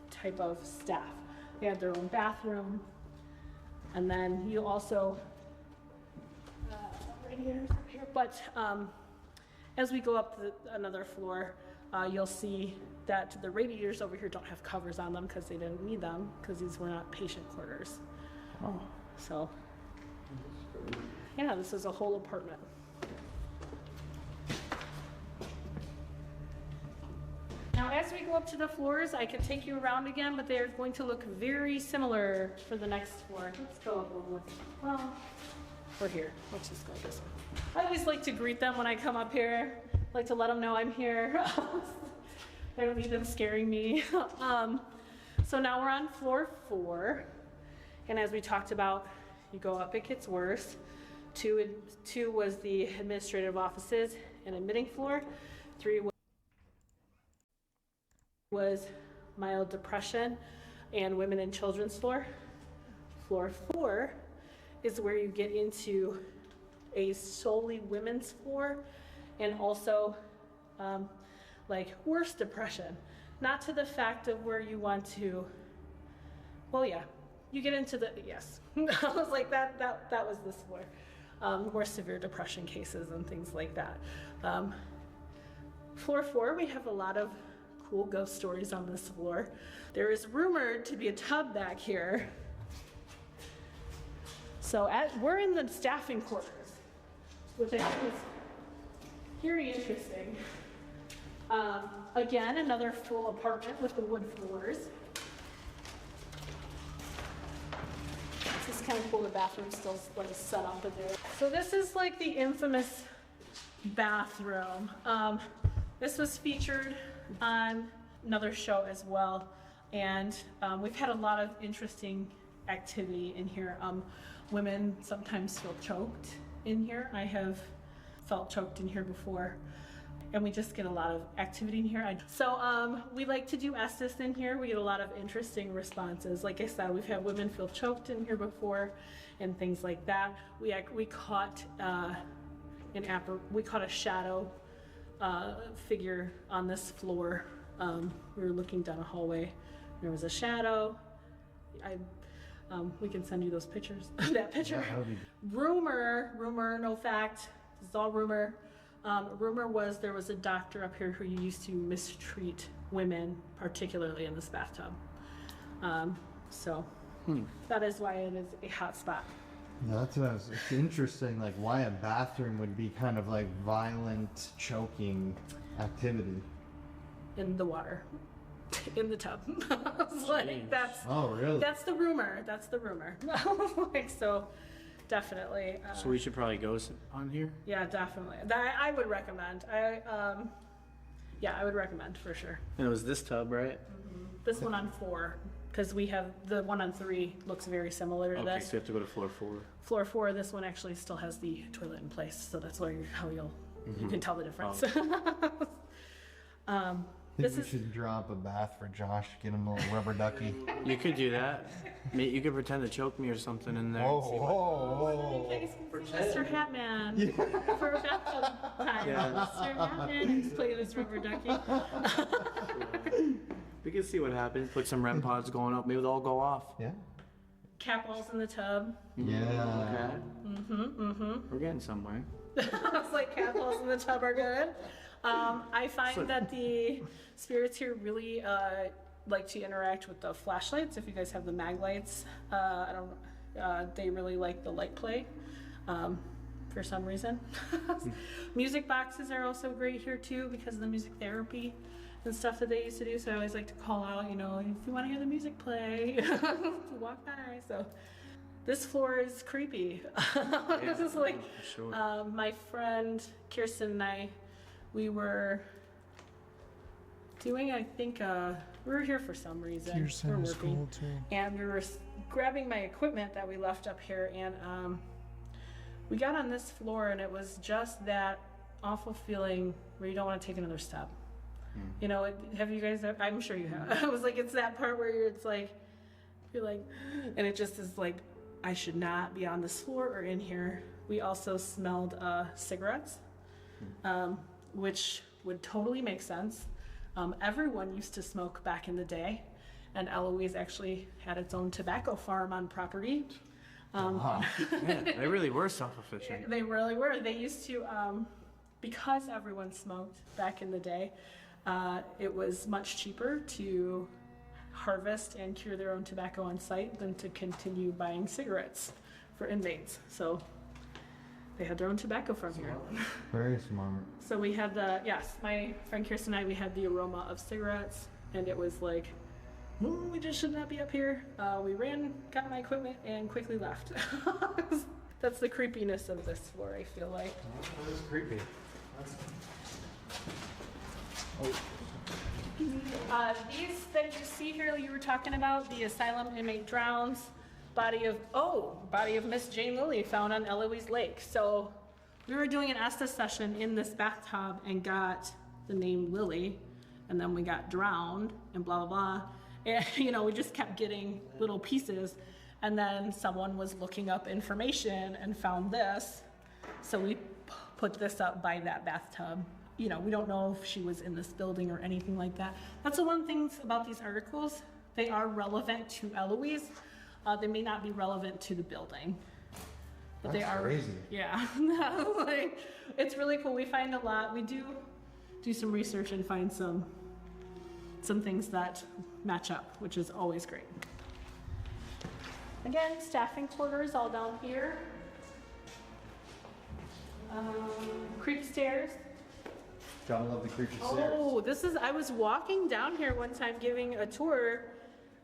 type of staff. They had their own bathroom. And then you also, radiators up here, but as we go up another floor, you'll see that the radiators over here don't have covers on them because they didn't need them because these were not patient quarters. Oh. So, yeah, this is a whole apartment. Now, as we go up to the floors, I can take you around again, but they're going to look very similar for the next floor. Let's go up a little bit. Well, we're here. Let's just go this way. I always like to greet them when I come up here. I like to let them know I'm here. I don't need them scaring me. So now we're on floor 4. And as we talked about, you go up, it gets worse. 2 was the administrative offices and admitting floor. 3 was mild depression and women and children's floor. Floor 4 is where you get into a solely women's floor and also like worse depression. Not to the fact of where you want to, well, yeah, you get into the, yes. I was like, that was this floor. More severe depression cases and things like that. Floor 4, we have a lot of cool ghost stories on this floor. There is rumored to be a tub back here. So we're in the staffing quarters, which I think is very interesting. Again, another full apartment with the wood floors. This is kind of cool, the bathroom's still like set up in there. So this is like the infamous bathroom. This was featured on another show as well, and we've had a lot of interesting activity in here. Women sometimes feel choked in here. I have felt choked in here before, and we just get a lot of activity in here. So we like to do Estes in here. We get a lot of interesting responses. Like I said, we've had women feel choked in here before and things like that. We caught we caught a shadow figure on this floor. We were looking down a hallway. There was a shadow. We can send you those pictures. That picture. Rumor, no fact. This is all rumor. Rumor was there was a doctor up here who used to mistreat women, particularly in this bathtub. So that is why it is a hot spot. Yeah, it's interesting, like why a bathroom would be kind of like violent choking activity. In the water. In the tub. I was like, oh, really? That's the rumor. That's the rumor. Like, so definitely. So we should probably go on here? Yeah, definitely. I would recommend. Yeah, I would recommend for sure. And it was this tub, right? Mm-hmm. This one on 4, because we have the one on 3 looks very similar to Okay, this. so you have to go to floor 4. Floor 4, this one actually still has the toilet in place, so that's how you can tell the difference. I think we should drop a bath for Josh, get him a little rubber ducky. You could do that. You could pretend to choke me or something in there. Oh. Mr. Hatman. For bathtub time. Yeah. Mr. Hatman is playing this rubber ducky. We can see what happens. Put some REM pods going up. Maybe they'll all go off. Yeah. Cat balls in the tub. Yeah. Okay. We're getting somewhere. I was like, cat balls in the tub are good. I find that the spirits here really like to interact with the flashlights. If you guys have the mag lights, they really like the light play for some reason. Music boxes are also great here too because of the music therapy and stuff that they used to do. So I always like to call out, you know, if you want to hear the music play, walk by. So this floor is creepy. This is like my friend Kirsten and I, we were doing, I think, we were here for some reason. Kirsten is cool too. And we were grabbing my equipment that we left up here, and we got on this floor, and it was just that awful feeling where you don't want to take another step. You know, have you guys, I'm sure you have. I was like, it's that part where it's like, you're like, and it just is like, I should not be on this floor or in here. We also smelled cigarettes, which would totally make sense. Everyone used to smoke back in the day, and Eloise actually had its own tobacco farm on property. Man, they really were self-sufficient. They really were. They used to, because everyone smoked back in the day, it was much cheaper to harvest and cure their own tobacco on site than to continue buying cigarettes for inmates. So they had their own tobacco farm here. Very smart. So we had my friend Kirsten and I, we had the aroma of cigarettes, and it was like, we just should not be up here. We ran, got my equipment, and quickly left. That's the creepiness of this floor, I feel like. That is creepy. These that you see here, you were talking about, the asylum inmate drowns, body of Miss Jane Lilly found on Eloise Lake. So we were doing an Estes session in this bathtub and got the name Lily, and then we got drowned and blah, blah, blah. And, you know, we just kept getting little pieces, and then someone was looking up information and found this. So we put this up by that bathtub. You know, we don't know if she was in this building or anything like that. That's the one thing about these articles. They are relevant to Eloise. They may not be relevant to the building. But they are crazy. Yeah. Like, it's really cool. We find a lot. We do some research and find some things that match up, which is always great. Again, staffing quarters all down here. Creep stairs. Gotta love the creepy stairs. Oh, I was walking down here one time giving a tour.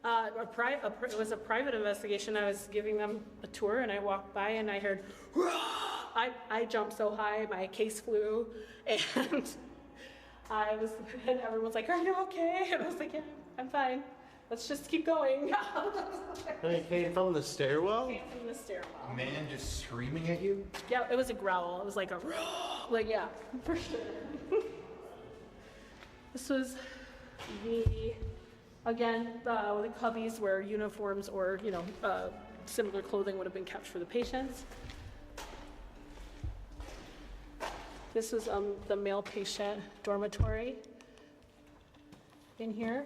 It was a private investigation. I was giving them a tour, and I walked by and I heard, I jumped so high, my case flew, and and everyone's like, are you okay? And I was like, yeah, I'm fine. Let's just keep going. And it came from the stairwell? Came from the stairwell. A man just screaming at you? Yeah, it was a growl. It was like a, like, yeah, for sure. This was the cubbies where uniforms or, you know, similar clothing would have been kept for the patients. This was the male patient dormitory in here.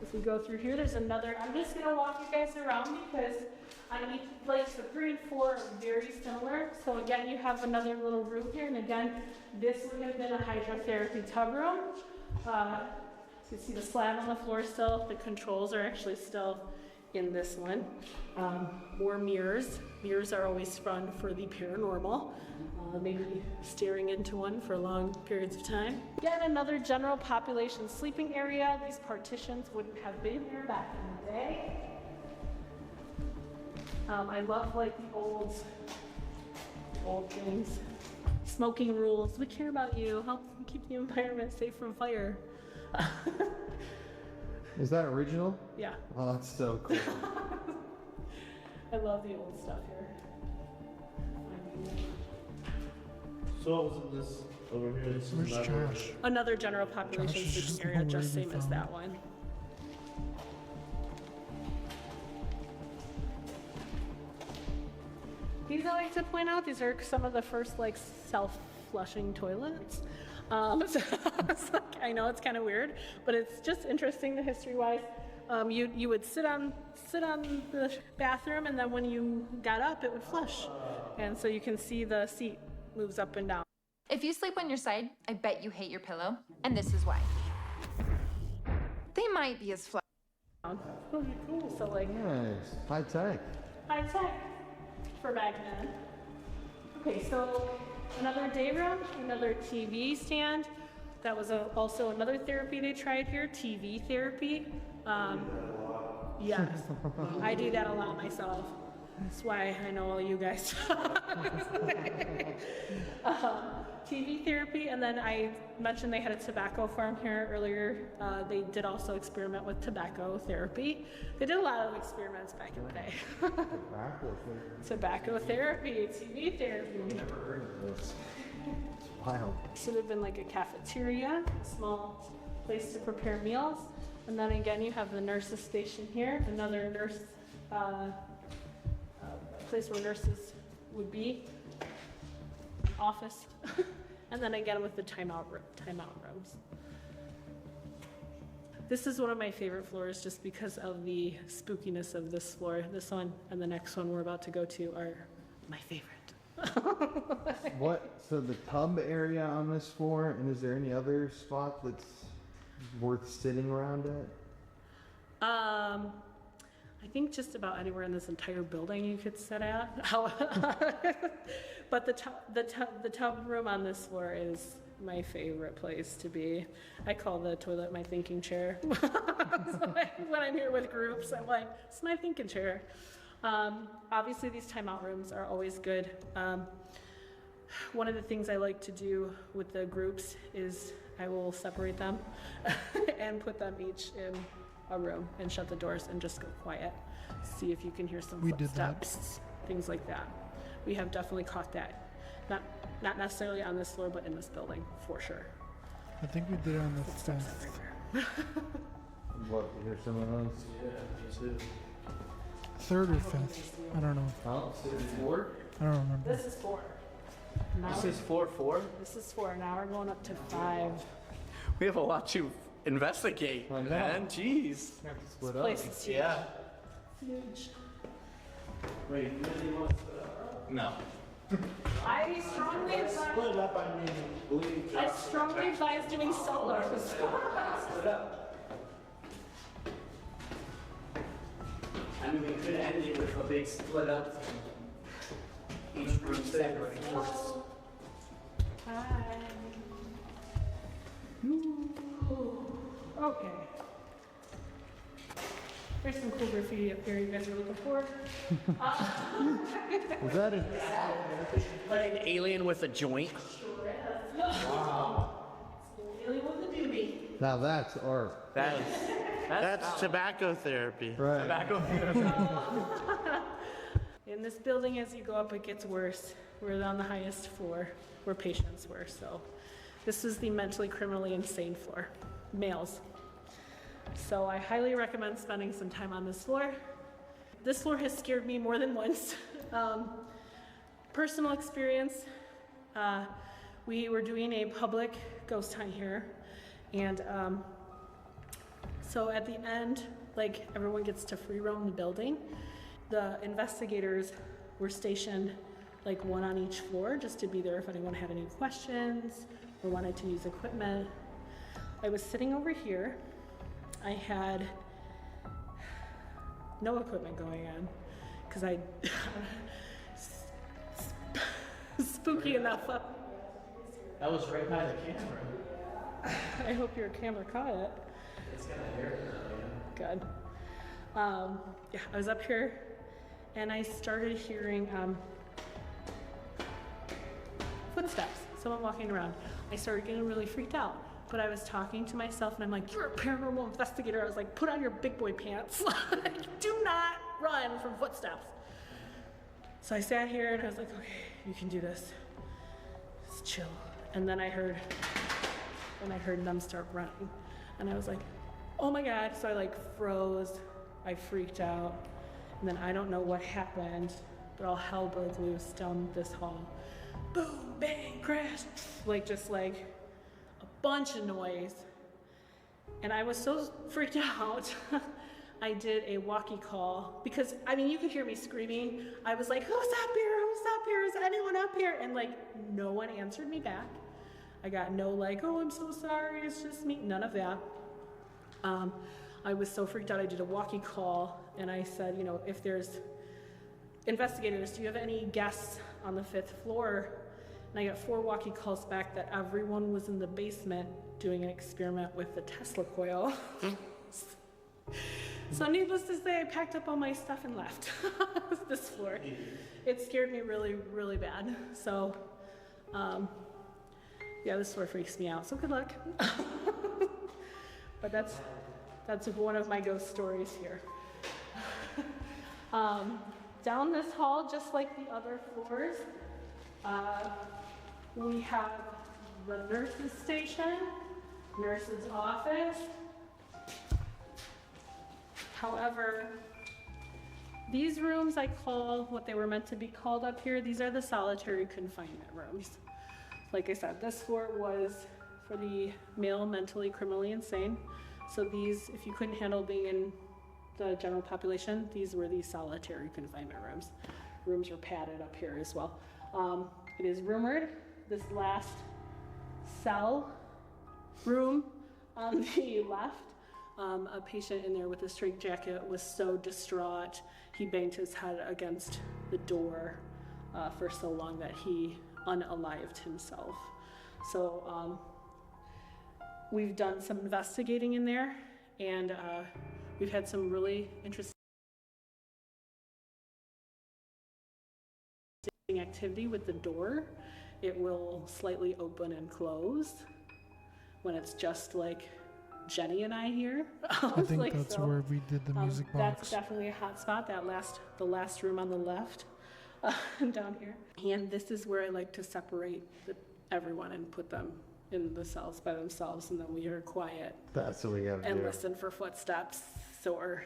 If we go through here, there's another. I'm just going to walk you guys around because on each place, the 3 and 4 are very similar. So again, you have another little room here, and again, this would have been a hydrotherapy tub room. You see the slab on the floor still. The controls are actually still in this one. More mirrors. Mirrors are always fun for the paranormal. Maybe staring into one for long periods of time. Again, another general population sleeping area. These partitions wouldn't have been here back in the day. I love like the old things. Smoking rules. We care about you. Help keep the environment safe from fire. Is that original? Yeah. Oh, that's so cool. I love the old stuff here. So what was in this over here? This Where's is Josh? Another general population sleeping area, just same as that one. These I like to point out, these are some of the first like self-flushing toilets. So it's like, I know it's kind of weird, but it's just interesting history-wise. You would sit on the bathroom, and then when you got up, it would flush, and so you can see the seat moves up and down. If you sleep on your side, I bet you hate your pillow, and this is why. They might be as flat. Really cool. So like Nice. High tech. high tech for back then. Okay, so another day room, another TV stand. That was also another therapy they tried here, TV therapy. Yes, I do that a lot myself. That's why I know all you guys. TV therapy, and then I mentioned they had a tobacco farm here earlier. They did also experiment with tobacco therapy. They did a lot of experiments back in the day. Tobacco therapy, TV therapy. Never heard of this. It's wild. Should have been like a cafeteria, a small place to prepare meals. And then again, you have the nurses station here, another nurse place where nurses would be, office. And then again with the timeout rooms. This is one of my favorite floors just because of the spookiness of this floor. This one and the next one we're about to go to are my favorite. What? So the tub area on this floor, and is there any other spot that's worth sitting around at? I think just about anywhere in this entire building you could sit at. But the tub room on this floor is my favorite place to be. I call the toilet my thinking chair. So when I'm here with groups, I'm like, it's my thinking chair. Obviously, these timeout rooms are always good. One of the things I like to do with the groups is I will separate them and put them each in a room and shut the doors and just go quiet. See if you can hear some footsteps, things like that. We have definitely caught that. Not necessarily on this floor, but in this building, for sure. I think we did it on the Footsteps fifth. I'd love to hear some of those. Yeah, me too. Third or fifth? I don't know. Oh, so it's 4? I don't remember. This is 4. This is 4-4? This is 4. Now we're going up to 5. We have a lot to investigate, man. Jeez. Split This place is huge. Yeah. Huge. Wait, you really want to split up? No. I strongly advise doing solos. Split up. I mean, we could end it with a big split up. Each room separate. Hi. Okay. There's some cool graffiti up here you guys are looking for. Was that it? Like an alien with a joint. Wow. Alien with a doobie. Now that's art. That's tobacco therapy. Right. Tobacco therapy. In this building, as you go up, it gets worse. We're on the highest floor where patients were, so this is the mentally criminally insane floor, males. So I highly recommend spending some time on this floor. This floor has scared me more than once. Personal experience, we were doing a public ghost hunt here, and so at the end, like, everyone gets to free roam the building. The investigators were stationed like one on each floor just to be there if anyone had any questions or wanted to use equipment. I was sitting over here. I had no equipment going on because I spooky enough up. That was right by the camera. I hope your camera caught it. It's got a hair. Good. Yeah, I was up here and I started hearing footsteps, someone walking around. I started getting really freaked out, but I was talking to myself and I'm like, you're a paranormal investigator. I was like, put on your big boy pants. Do not run from footsteps. So I sat here and I was like, okay, you can do this. Just chill. And then I heard them start running. And I was like, oh my God. So I like froze. I freaked out. And then I don't know what happened, but all hell broke loose down this hall. Boom, bang, crash. Like, just like a bunch of noise. And I was so freaked out. I did a walkie call because, I mean, you could hear me screaming. I was like, who's up here? Who's up here? Is anyone up here? And like, no one answered me back. I got no like, oh, I'm so sorry, it's just me, none of that. I was so freaked out, I did a walkie call, and I said, you know, if there's investigators, do you have any guests on the 5th floor? And I got 4 walkie calls back that everyone was in the basement doing an experiment with the Tesla coil. So needless to say, I packed up all my stuff and left this floor. It scared me really, really bad. So, yeah, this floor freaks me out, so good luck. But that's one of my ghost stories here. Down this hall, just like the other floors, we have the nurse's station, nurse's office. However, these rooms I call what they were meant to be called up here. These are the solitary confinement rooms. Like I said, this floor was for the male mentally criminally insane. So these, if you couldn't handle being in the general population, these were the solitary confinement rooms. Rooms were padded up here as well. It is rumored this last cell room on the left, a patient in there with a straitjacket was so distraught, he banged his head against the door for so long that he unalived himself. So we've done some investigating in there, and we've had some really interesting activity with the door. It will slightly open and close when it's just like Jenny and I here. I think like, that's where we did the music box. That's definitely a hot spot, the last room on the left down here. And this is where I like to separate everyone and put them in the cells by themselves, and then we are quiet. That's what we have to do. And listen for footsteps or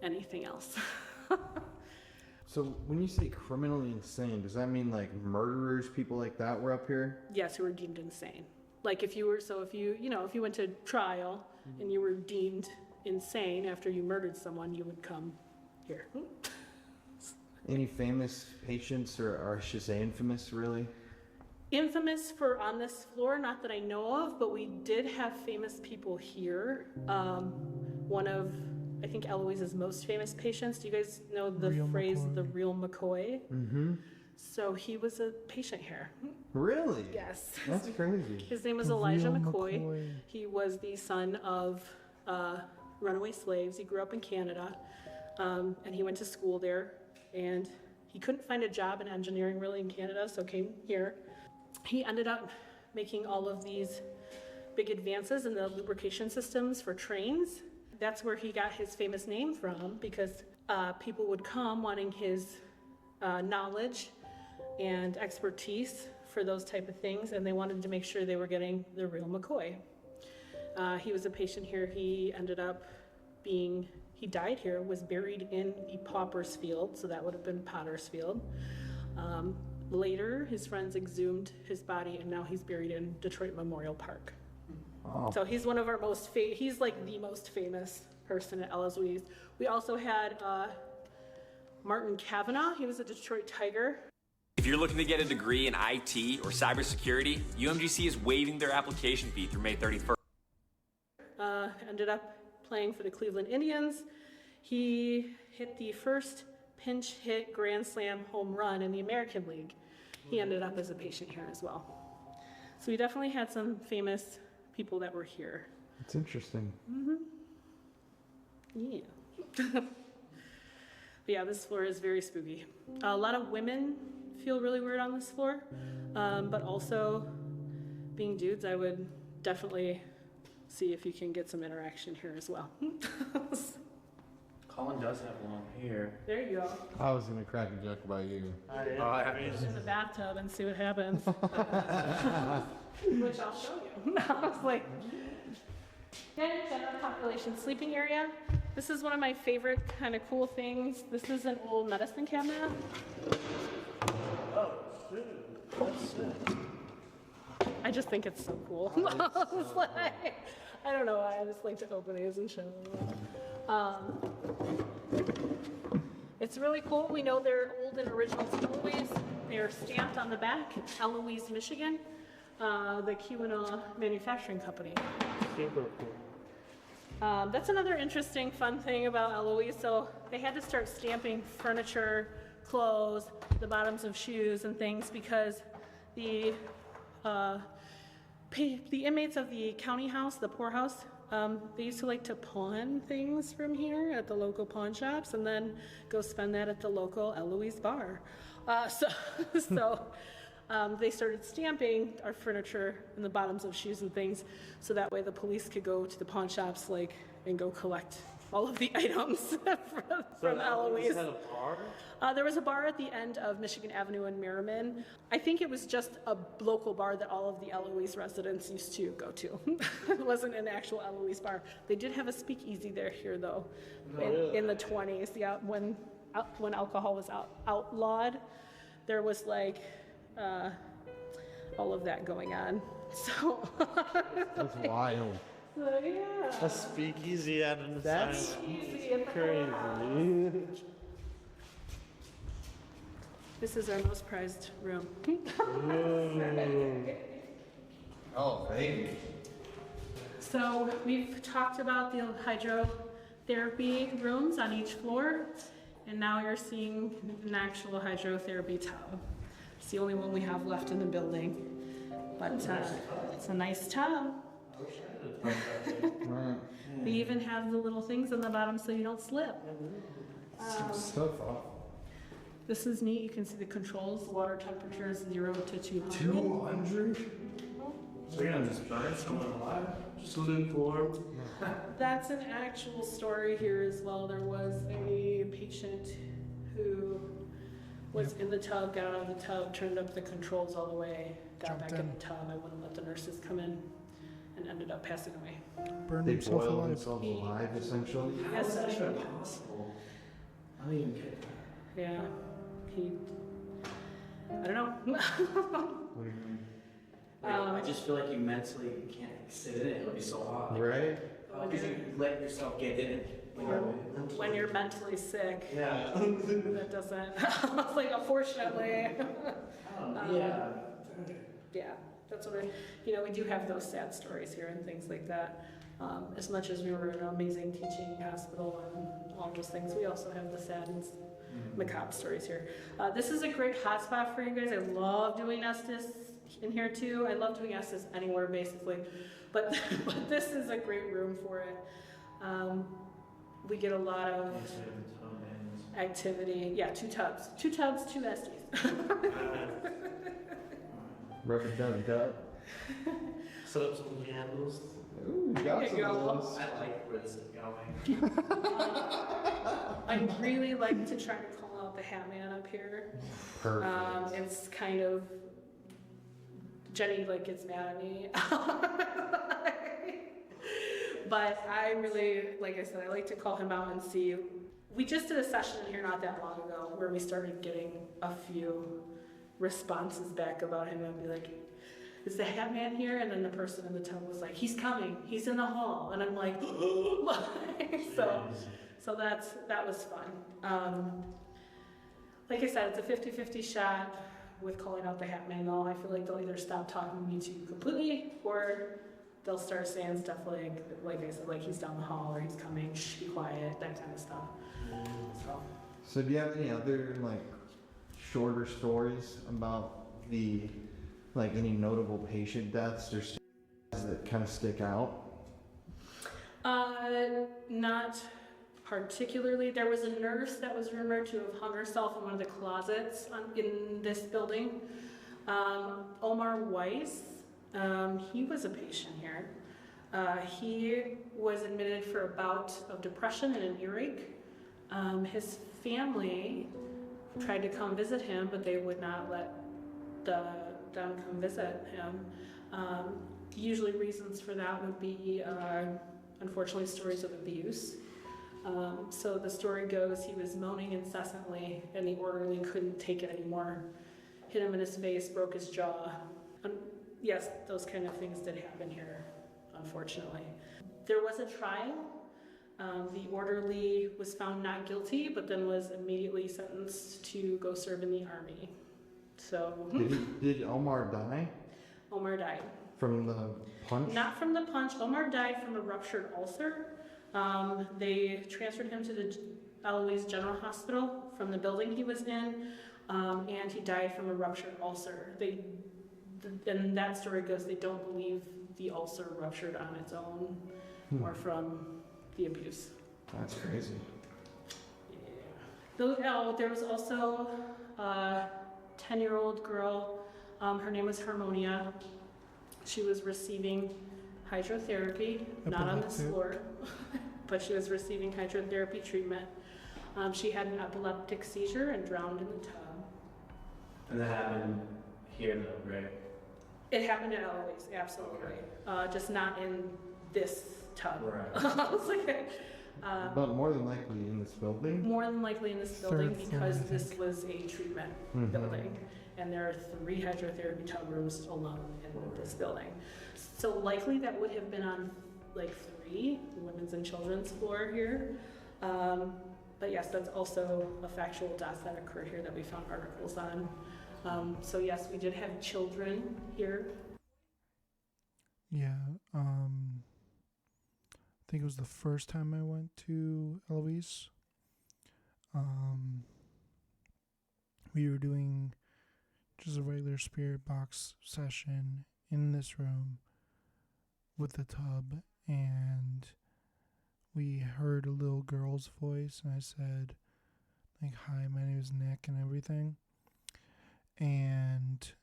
anything else. So when you say criminally insane, does that mean like murderers, people like that were up here? Yes, who were deemed insane. Like if you went to trial and you were deemed insane after you murdered someone, you would come here. Any famous patients, or I should say infamous, really? Infamous for on this floor, not that I know of, but we did have famous people here. One of, I think, Eloise's most famous patients. Do you guys know the phrase, the real McCoy? Mm-hmm. So he was a patient here. Really? Yes. That's crazy. His name was Elijah McCoy. He was the son of runaway slaves. He grew up in Canada, and he went to school there, and he couldn't find a job in engineering really in Canada, so came here. He ended up making all of these big advances in the lubrication systems for trains. That's where he got his famous name from, because people would come wanting his knowledge and expertise for those type of things, and they wanted to make sure they were getting the real McCoy. He was a patient here. He ended up he died here, was buried in the Pauper's Field, so that would have been Potter's Field. Later, his friends exhumed his body, and now he's buried in Detroit Memorial Park. Wow. So he's one of our he's like the most famous person at Eloise. We also had Martin Kavanaugh. He was a Detroit Tiger. If you're looking to get a degree in IT or cybersecurity, UMGC is waiving their application fee through May 31st. Ended up playing for the Cleveland Indians. He hit the first pinch hit grand slam home run in the American League. He ended up as a patient here as well. So we definitely had some famous people that were here. It's interesting. Mm-hmm. Yeah. But yeah, this floor is very spooky. A lot of women feel really weird on this floor, but also being dudes, I would definitely see if you can get some interaction here as well. Colin does have long hair. There you go. I was going to crack a joke about you. Put in the bathtub and see what happens. Which I'll show you. I was like, general population sleeping area. This is one of my favorite kind of cool things. This is an old medicine cabinet. Oh, shit. That's sick. I just think it's so cool. I don't know why, I just like to open these and show them. It's really cool. We know they're old and original stories. They're stamped on the back, Eloise, Michigan. the Keweenaw Manufacturing Company. Super cool. That's another interesting, fun thing about Eloise. So they had to start stamping furniture, clothes, the bottoms of shoes and things because the inmates of the county house, the poorhouse, they used to like to pawn things from here at the local pawn shops and then go spend that at the local Eloise bar. So they started stamping our furniture and the bottoms of shoes and things so that way the police could go to the pawn shops and go collect all of the items from Eloise. Had a bar? There was a bar at the end of Michigan Avenue in Merriman. I think it was just a local bar that all of the Eloise residents used to go to. It wasn't an actual Eloise bar. They did have a speakeasy there here though, in the 20s. Yeah, when alcohol was outlawed, there was like all of that going on. So that's wild. So, yeah. A speakeasy at an That's crazy. This is our most prized room. Oh, baby. So we've talked about the hydrotherapy rooms on each floor, and now you're seeing an actual hydrotherapy tub. It's the only one we have left in the building, but it's a nice tub. We even have the little things on the bottom so you don't slip. Some stuff off. This is neat. You can see the controls. The water temperature is 0 to 200. 200? So you're gonna just burn someone alive? Just lukewarm? That's an actual story here as well. There was a patient who was in the tub, got out of the tub, turned up the controls all the way, got back in the tub, and wouldn't let the nurses come in, and ended up passing away. Burned They himself boiled alive. themselves alive, essentially. Yes, That's sir. impossible. I don't even get that. Yeah, I don't know. I just feel like you mentally can't sit in it. It'll be so hot. Right? How could you let yourself get in it? When you're mentally sick. Yeah. That doesn't, like, unfortunately. Yeah. Yeah, that's what we do have those sad stories here and things like that. As much as we were an amazing teaching hospital and all those things, we also have the sad and macabre stories here. This is a great hotspot for you guys. I love doing Estes in here too. I love doing Estes anywhere basically, but this is a great room for it. We get a lot of activity. Yeah, 2 tubs, 2 Estes. Rubber dub. Set up some candles. Ooh, got some of those. I like where this is going. I really like to try to call out the Hat Man up here. Perfect. It's kind of, Jenny gets mad at me. But I really, like I said, I like to call him out and see. We just did a session in here not that long ago where we started getting a few responses back about him and be like, is the Hat Man here? And then the person in the tub was like, he's coming, he's in the hall. And I'm like, so that was fun. Like I said, it's a 50-50 shot with calling out the Hat Man though. I feel like they'll either stop talking to me to you completely or they'll start saying stuff like I said, like he's down the hall or he's coming, shh, be quiet, that kind of stuff. So do you have any other shorter stories about any notable patient deaths or stories that kind of stick out? Not particularly. There was a nurse that was rumored to have hung herself in one of the closets in this building. Omar Weiss, he was a patient here. He was admitted for a bout of depression and an earache. His family tried to come visit him, but they would not let them come visit him. Usually reasons for that would be, unfortunately, stories of abuse. So the story goes he was moaning incessantly and the orderly couldn't take it anymore. Hit him in his face, broke his jaw. Yes, those kind of things did happen here, unfortunately. There was a trial. The orderly was found not guilty, but then was immediately sentenced to go serve in the army. So Did Omar die? Omar died. From the punch? Not from the punch. Omar died from a ruptured ulcer. They transferred him to the Eloise General Hospital from the building he was in, and he died from a ruptured ulcer. And that story goes, they don't believe the ulcer ruptured on its own or from the abuse. That's crazy. There was also a 10-year-old girl. Her name was Harmonia. She was receiving hydrotherapy, not on this floor, but she was receiving hydrotherapy treatment. She had an epileptic seizure and drowned in the tub. And that happened here, though, right? It happened at Eloise, absolutely. Just not in this tub. Right. I was like, But more than likely in this building? more than likely in this building Third floor, because I this think. was a treatment Mhm. building. And there are 3 hydrotherapy tub rooms alone in this building. So likely that would have been on like 3, the women's and children's floor here. But yes, that's also a factual death that occurred here that we found articles on. So yes, we did have children here. Yeah. I think it was the first time I went to Eloise. We were doing just a regular spirit box session in this room with the tub, and we heard a little girl's voice, and I said, like, hi, my name is Nick and everything. And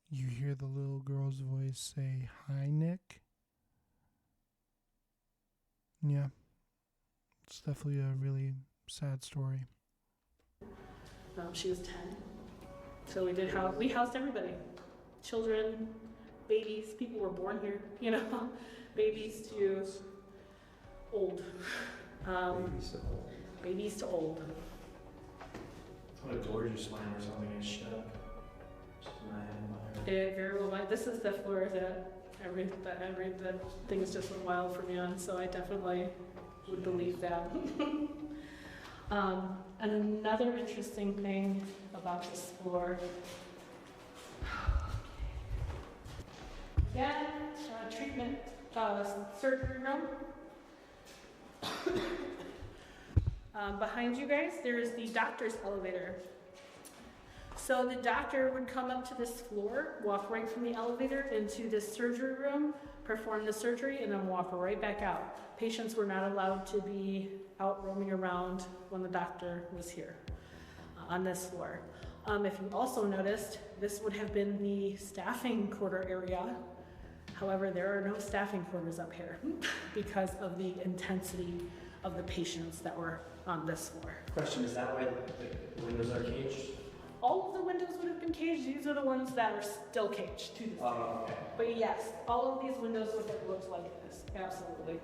you hear the little girl's voice say, hi, Nick. Yeah. It's definitely a really sad story. She was 10. So we housed everybody. Children, babies, people were born here, you know, babies to old. Babies to old. What a door just slammed or something and shook. Just in my head. It very well might. This is the floor that the things just went wild for me on, so I definitely would believe that. And another interesting thing about this floor, again, treatment, surgery room. Behind you guys, there is the doctor's elevator. So the doctor would come up to this floor, walk right from the elevator into this surgery room, perform the surgery, and then walk right back out. Patients were not allowed to be out roaming around when the doctor was here on this floor. If you also noticed, this would have been the staffing quarter area. However, there are no staffing quarters up here because of the intensity of the patients that were on this floor. Question, is that why the windows are caged? All of the windows would have been caged. These are the ones that are still caged to this day. Okay. But yes, all of these windows would have looked like this, absolutely.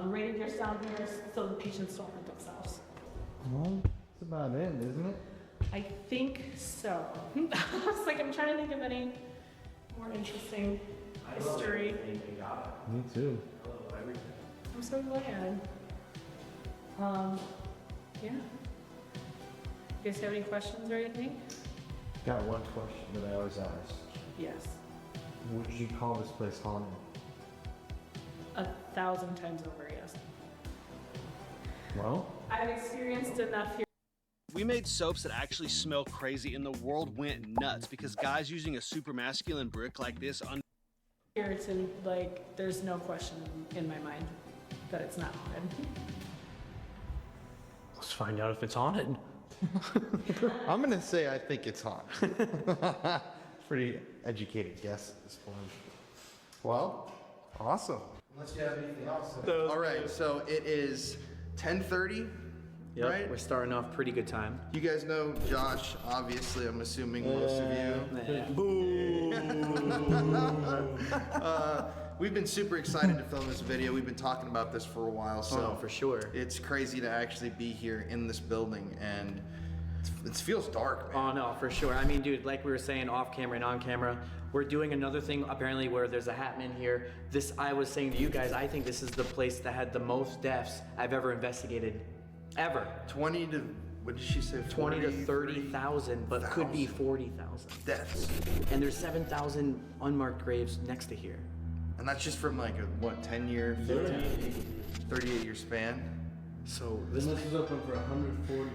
Rated your sound mirrors so the patients don't hurt themselves. Well, that's about it, isn't it? I think so. I was like, I'm trying to think of any more interesting history. Me too. I'm so glad. Yeah. You guys have any questions or anything? Got one question that I always ask. Yes. Would you call this place haunted? 1,000 times over, yes. Well, I've experienced enough here. We made soaps that actually smell crazy, and the world went nuts because guys using a super masculine brick like this Here it's in, like, there's no question in my mind that it's not haunted. Let's find out if it's haunted. I'm gonna say I think it's haunted. Pretty educated guess at this point. Well, awesome. Unless you have anything else. All right, so it is 10:30. Yep, right? we're starting off pretty good time. You guys know Josh, obviously, I'm assuming most of you. We've been super excited to film this video. We've been talking about this for a while, so Oh, for sure. it's crazy to actually be here in this building, and it feels dark, man. Oh no, for sure. I mean, dude, like we were saying off camera and on camera, we're doing another thing apparently where there's a Hatman here. I was saying to you guys, I think this is the place that had the most deaths I've ever investigated. Ever. 20 to what did she say? 20 to 30,000, but could be 40,000 deaths. And there's 7,000 unmarked graves next to here. And that's just from like a, what, 10-year, 38-year span? So This is open for 140.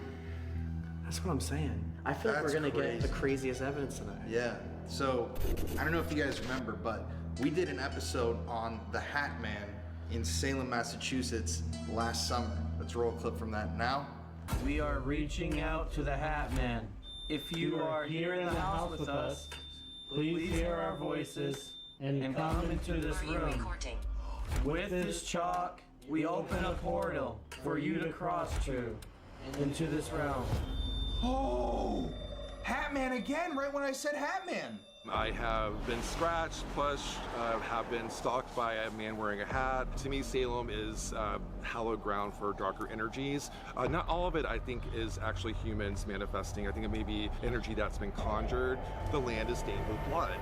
That's what I'm saying. I feel like we're gonna get the craziest evidence tonight. Yeah. So I don't know if you guys remember, but we did an episode on the Hat Man in Salem, Massachusetts last summer. Let's roll a clip from that now. We are reaching out to the Hat Man. If you are here in the house with us, please hear our voices and come into this room. With this chalk, we open a portal for you to cross to into this realm. Oh! Hat Man again, right when I said Hat Man. I have been scratched, plus have been stalked by a man wearing a hat. To me, Salem is hallowed ground for darker energies. Not all of it, I think, is actually humans manifesting. I think it may be energy that's been conjured. The land is stained with blood.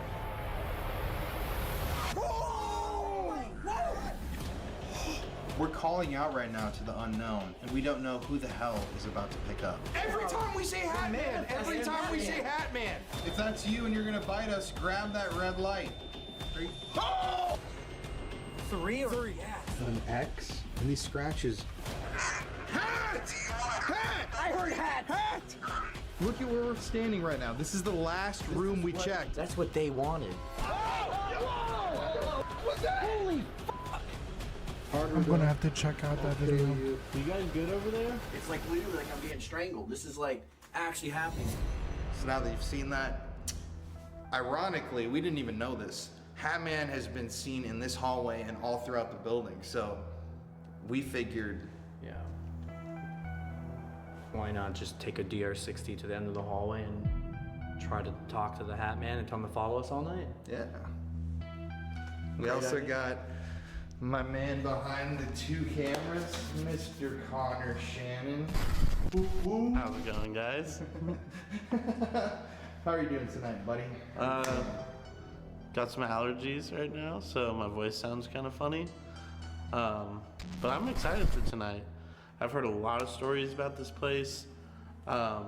We're calling out right now to the unknown, and we don't know who the hell is about to pick up. Every time we say Hat Man! Every time we say Hat Man! If that's you and you're gonna bite us, grab that red light. 3. Oh! 3 or 3, yeah. An X, and these scratches. Hat! Hat! I heard hat! Hat! Look at where we're standing right now. This is the last room we checked. That's what they wanted. Oh! What's that? Holy I'm gonna have to check out that video. You guys good over there? It's like literally like I'm getting strangled. This is like actually happening. So now that you've seen that, ironically, we didn't even know this. Hat Man has been seen in this hallway and all throughout the building. So we figured, yeah, why not just take a DR60 to the end of the hallway and try to talk to the Hat Man and tell him to follow us all night? yeah. We also got my man behind the 2 cameras, Mr. Connor Shannon. How's it going, guys? How are you doing tonight, buddy? Got some allergies right now, so my voice sounds kind of funny. But I'm excited for tonight. I've heard a lot of stories about this place. I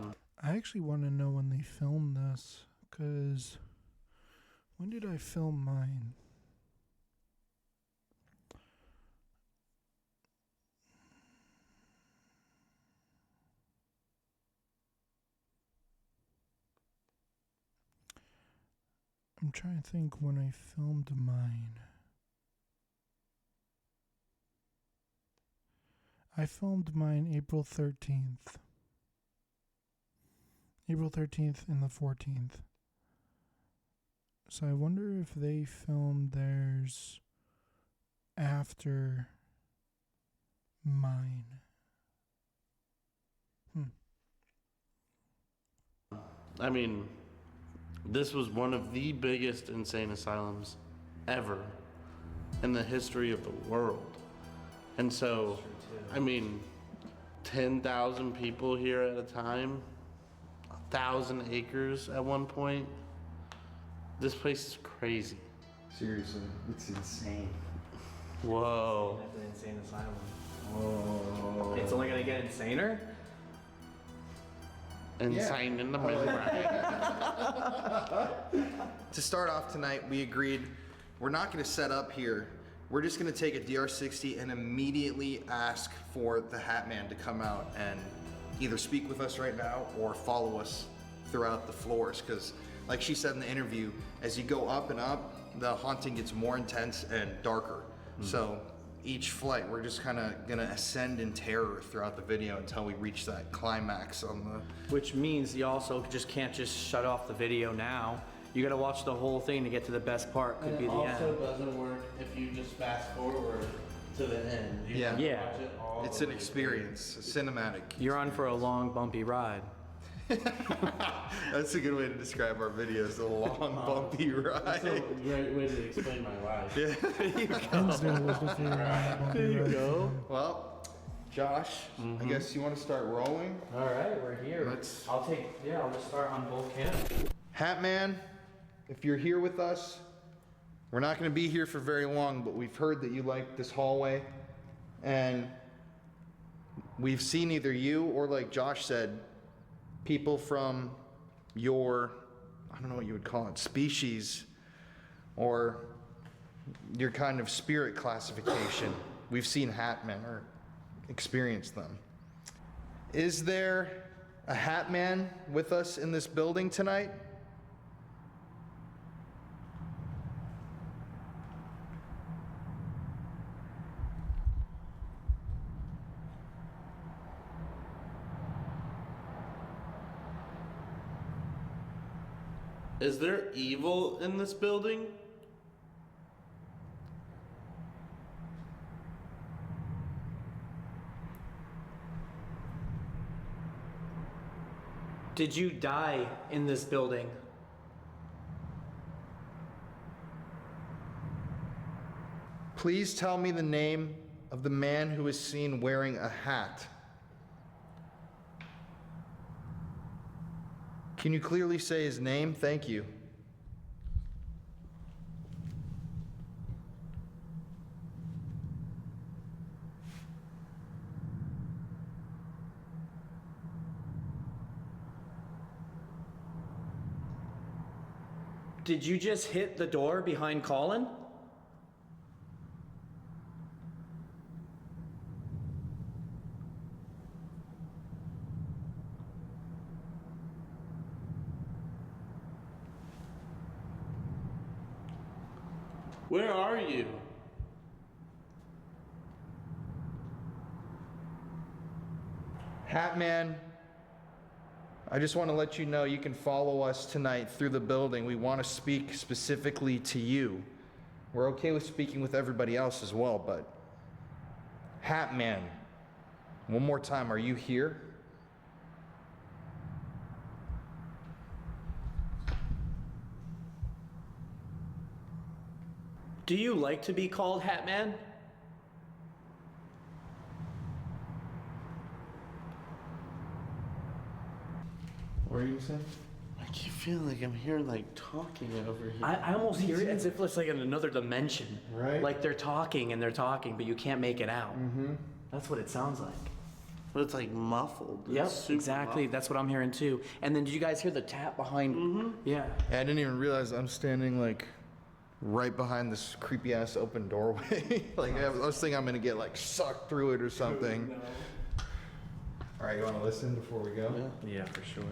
actually want to know when they filmed this, because when did I film mine? I'm trying to think when I filmed mine. I filmed mine April 13th. April 13th and the 14th. So I wonder if they filmed theirs after mine. I mean, this was one of the biggest insane asylums ever in the history of the world. And so, I mean, 10,000 people here at a time, 1,000 acres at one point. This place is crazy. Seriously, it's insane. Whoa. That's an insane asylum. Whoa. It's only gonna get insaner? Insane in the middle, right? To start off tonight, we agreed we're not going to set up here. We're just going to take a DR60 and immediately ask for the Hat Man to come out and either speak with us right now or follow us throughout the floors. Because, like she said in the interview, as you go up and up, the haunting gets more intense and darker. So each flight, we're just kind of going to ascend in terror throughout the video until we reach that climax on the... Which means you also just can't just shut off the video now. You gotta watch the whole thing to get to the best part. Could And be it the also end. doesn't work if you just fast forward to the end. You have to Yeah. watch it all It's the an way experience, a cinematic. You're on for a long, bumpy ride. That's a good way to describe our videos, a long, bumpy ride. That's a great way to explain my life. Yeah, there you go. There you go. Well, Josh, I guess you want to start rolling? All right, we're here. Let's... I'll just start on both cams. Hat Man, if you're here with us, we're not going to be here for very long, but we've heard that you like this hallway, and we've seen either you or, like Josh said, people from your, I don't know what you would call it, species, or your kind of spirit classification. We've seen hat men or experienced them. Is there a hat man with us in this building tonight? Is there evil in this building? Did you die in this building? Please tell me the name of the man who is seen wearing a hat. Can you clearly say his name? Thank you. Did you just hit the door behind Colin? Where are you? Hat man, I just want to let you know you can follow us tonight through the building. We want to speak specifically to you. We're okay with speaking with everybody else as well, but Hat man, one more time, are you here? Do you like to be called Hat Man? What are you saying? I keep feeling like I'm hearing like talking over here. I almost hear it as if it's like in another dimension. Right. Like they're talking and they're talking, but you can't make it out. Mm-hmm. That's what it sounds like. But it's like muffled. It's Yep, super exactly. muffled. That's what I'm hearing too. And then did you guys hear the tap behind? Mm-hmm. Yeah. I didn't even realize I'm standing like right behind this creepy ass open doorway. Like I was thinking I'm gonna get like sucked through it or something. All right, you want to listen before we go? Yeah, for sure.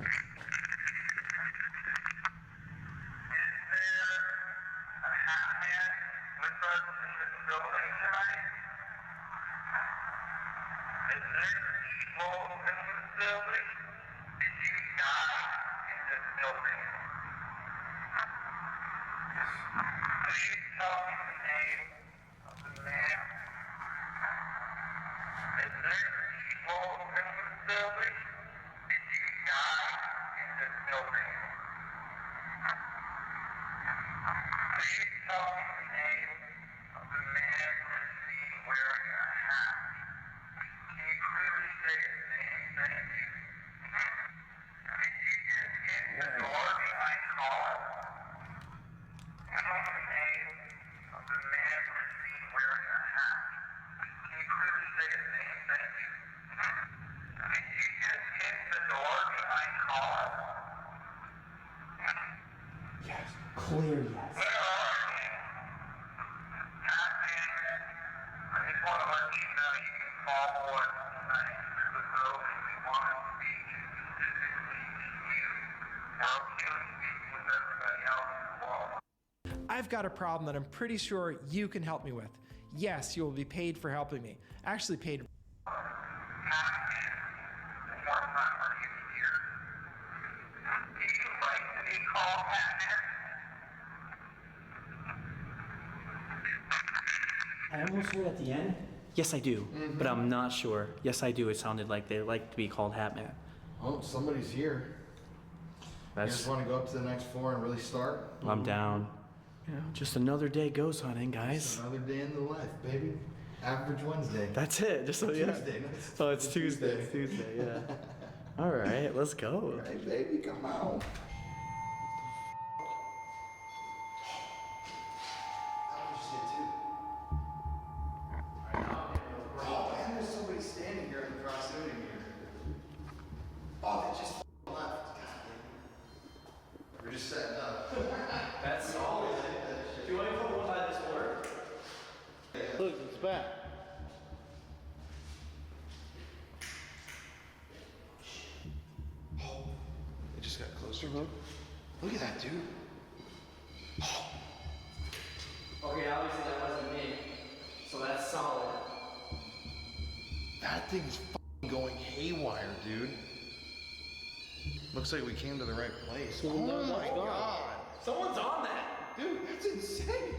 Clear, yes. I've got a problem that I'm pretty sure you can help me with. Yes, you will be paid for helping me. Actually paid. I almost heard at the end. Yes, I do, but I'm not sure. Yes, I do. It sounded like they like to be called Hat Man. Oh, somebody's here. You just want to go up to the next floor and really start? I'm down. You know, just another day ghost hunting, guys. Just another day in the life, baby. Average Wednesday. That's it. Just yeah. Tuesday. No, Oh, it's Tuesday. It's Tuesday. Yeah. All right, let's go. Hey, baby, come on. Oh, and there's somebody standing here in the proximity here. Oh, they just left. back. It just got closer. Look at that, dude. Okay, obviously that wasn't me. So that's solid. That thing's f***ing going haywire, dude. Looks like we came to the right place. Oh my god. Someone's on that. Dude, that's insane.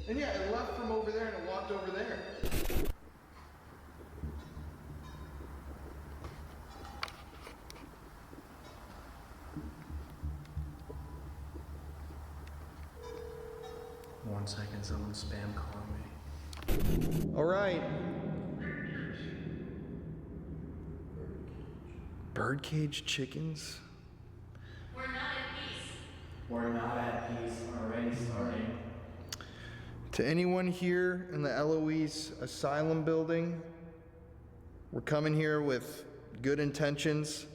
And yeah, it left from over there and it walked over there. One second, someone's spam calling me. All right. Birdcage chickens? We're not at peace. We're not at peace. Already starting. To anyone here in the Eloise Asylum building, we're coming here with good intentions,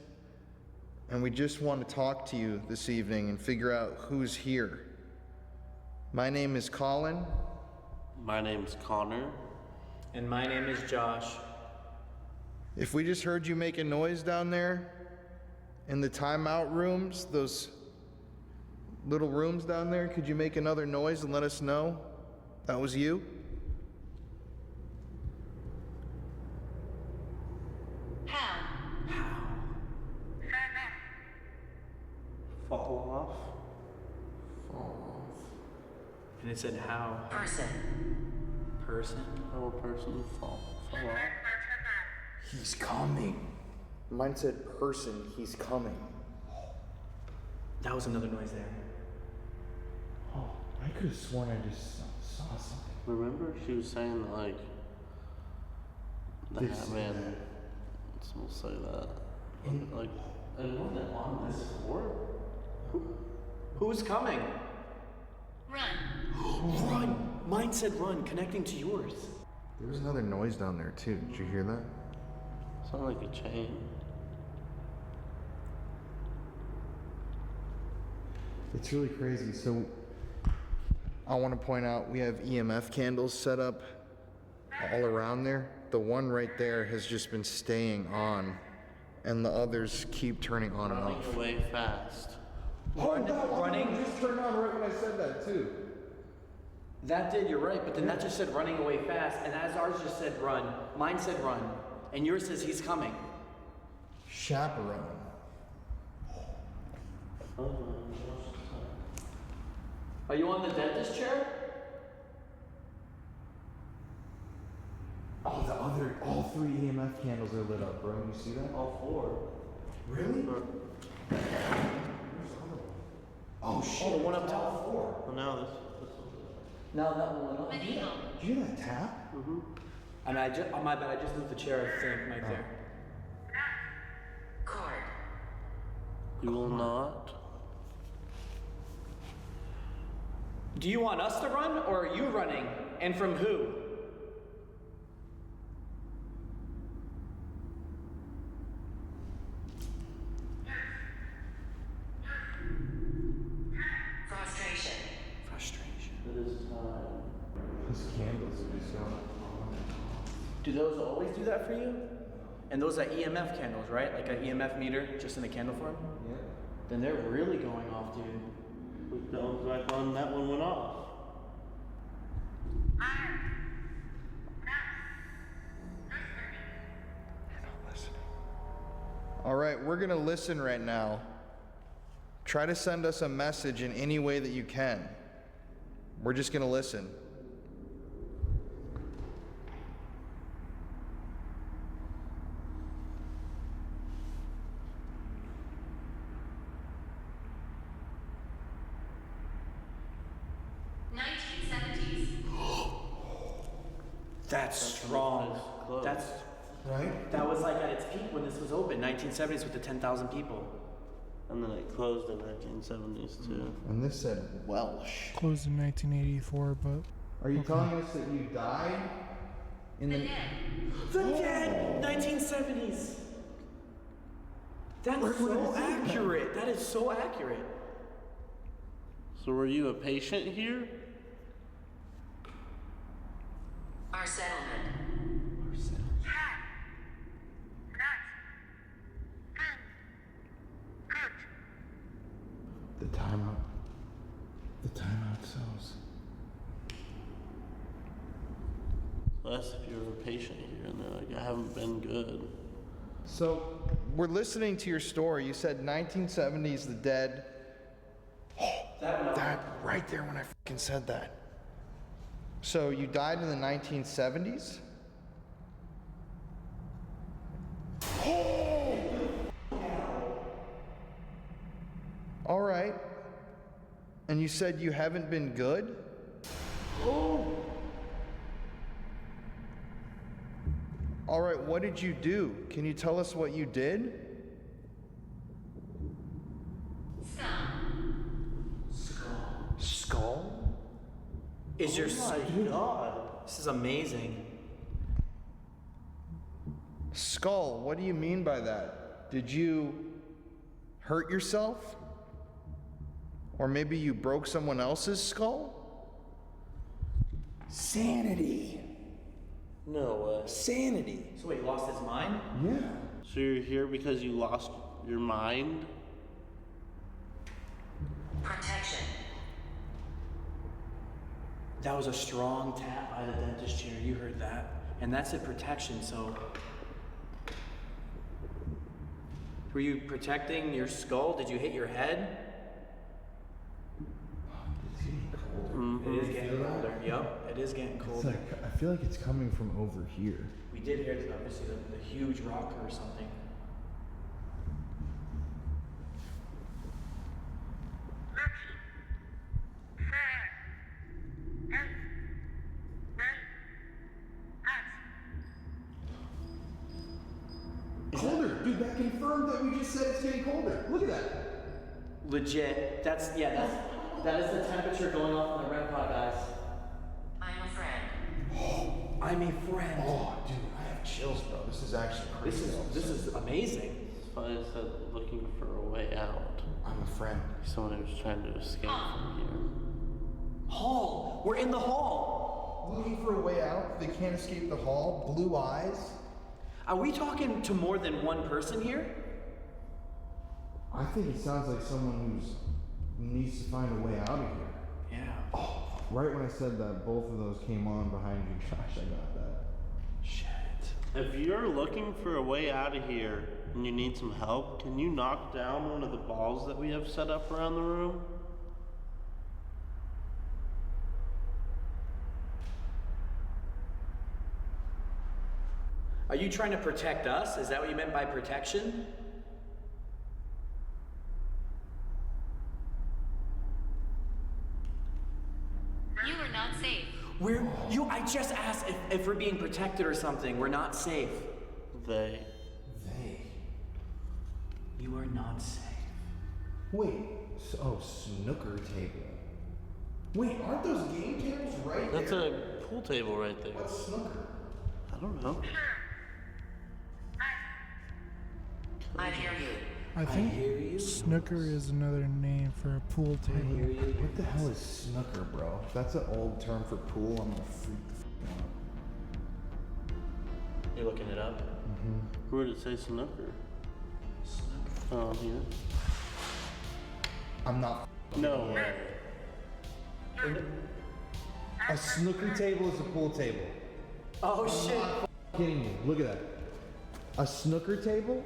and we just want to talk to you this evening and figure out who's here. My name is Colin. My name's Connor. And my name is Josh. If we just heard you make a noise down there in the timeout rooms, those little rooms down there, could you make another noise and let us know that was you? How? Fall off. And it said how? Person. Person? How a person fall off. He's coming. Mine said person, he's coming. That was another noise there. Oh, I could have sworn I just saw something. Remember she was saying like the They said Hatman that. will say that. Like and wasn't it on this floor? Who's coming? Run. Run! Mine said run, connecting to yours. There was another noise down there too. Did you hear that? Sounded like a chain. It's really crazy. So I want to point out we have EMF candles set up all around there. The one right there has just been staying on, and the others keep turning on and Running off. away fast. Running? Just turned on right when I said that too. That did, you're right, but then that just said running away fast, and as ours just said run, mine said run, and yours says he's coming. Chaperone. Are you on the dentist chair? Oh, all three EMF candles are lit up, bro. You see that? All four. Really? Oh shit! Oh, the one up top. Well, now this Now that one went up. Did you hear that tap? Mm-hmm. And my bad, I just moved the chair, I think, right there. Card. You will not. Do you want us to run, or are you running? And from who? Frustration. Frustration. It is time. Those candles are just going on. Do those always do that for you? And those are EMF candles, right? Like an EMF meter, just in the candle form? Yeah. Then they're really going off, dude. That one's back on. That one went off. All right, we're gonna listen right now. Try to send us a message in any way that you can. We're just gonna listen. That's strong. That's right. That was like at its peak when this was open, 1970s with the 10,000 people. And then it closed in 1970s too. And this said Welsh. Closed in 1984, but. Are you telling us that you died in the? The dead 1970s. That's so accurate. That is so accurate. So were you a patient here? Our settlement. The timeout. The timeout cells. That's if you're a patient here and they're like, I haven't been good. So, we're listening to your story. You said 1970s, the dead. That right there when I fucking said that. So, you died in the 1970s? All right. And you said you haven't been good? All right, what did you do? Can you tell us what you did? Skull? Is your God. This is amazing. Skull, what do you mean by that? Did you hurt yourself? Or maybe you broke someone else's skull? Sanity. No way. Sanity. So wait, he lost his mind? Yeah. So you're here because you lost your mind? Protection. That was a strong tap by the dentist chair. You heard that. And that's a protection, so. Were you protecting your skull? Did you hit your head? It is getting colder. Yep, it is getting colder. It's like, I feel like it's coming from over here. We did hear obviously the huge rocker or something. Colder! Dude, that confirmed that we just said it's getting colder. Look at that. Legit. That is the temperature going off in the REM pod, guys. I'm a friend. I'm a friend. Oh, dude, I have chills, bro. This is actually crazy. This is amazing. That's why I said looking for a way out. I'm a friend. Someone who's trying to escape from here. Hall! We're in the hall! Looking for a way out? They can't escape the hall? Blue eyes? Are we talking to more than one person here? I think it sounds like someone who needs to find a way out of here. Yeah. Oh, right when I said that, both of those came on behind you, Josh. I got that. Shit. If you're looking for a way out of here and you need some help, can you knock down one of the balls that we have set up around the room? Are you trying to protect us? Is that what you meant by protection? You are not safe. I just asked if we're being protected or something. We're not safe. They. You are not safe. Wait, snooker table. Wait, aren't those game tables right That's there? a pool table right there. What's snooker? I don't know. I hear you. I think snooker is another name for a pool table. What the hell is snooker, bro? If that's an old term for pool, I'm gonna freak the f out. You're looking it up? Mm-hmm. Where did it say snooker? Oh, here. I'm not. No way. A snooker table is a pool table. Oh shit. Not kidding you. Look at that. A snooker table?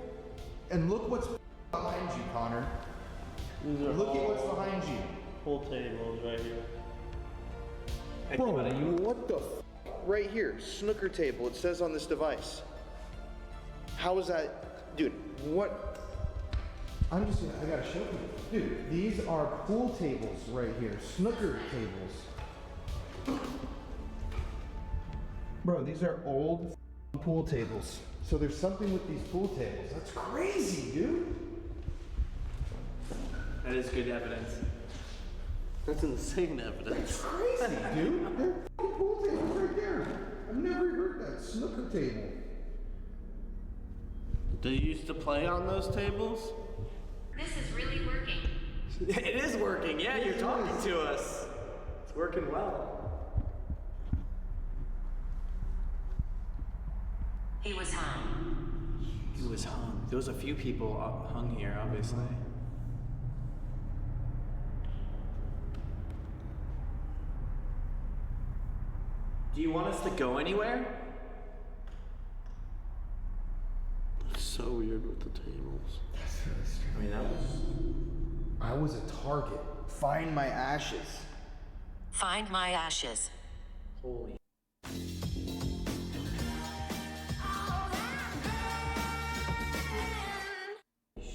And look what's behind you, Connor. Look at what's behind you. Pool tables right here. Bro, what the f? Right here, snooker table. It says on this device. How is that, dude? What? I gotta show you. Dude, these are pool tables right here. Snooker tables. Bro, these are old pool tables. So there's something with these pool tables. That's crazy, dude. That is good evidence. That's insane evidence. That's crazy, dude. They're pool tables right there. I've never heard that. Snooker table. They used to play on those tables? This is really working. It is working, yeah, you're talking to us. It's working well. He was hung. He was hung. There was a few people hung here, obviously. Do you want us to go anywhere? It's so weird with the tables. That's really strange. I mean, that was... I was a target. Find my ashes. Find my ashes. Holy...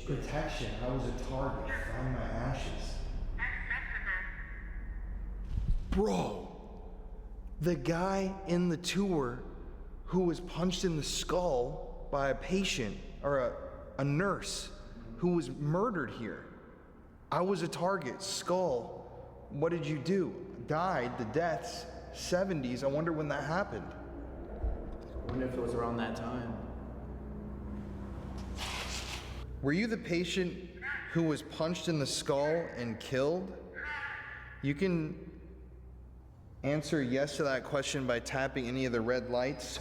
Protection. I was a target. Find my ashes. Bro, the guy in the tour who was punched in the skull by a patient or a nurse who was murdered here. I was a target. Skull. What did you do? Died. The deaths. 70s. I wonder when that happened. I wonder if it was around that time. Were you the patient who was punched in the skull and killed? You can answer yes to that question by tapping any of the red lights.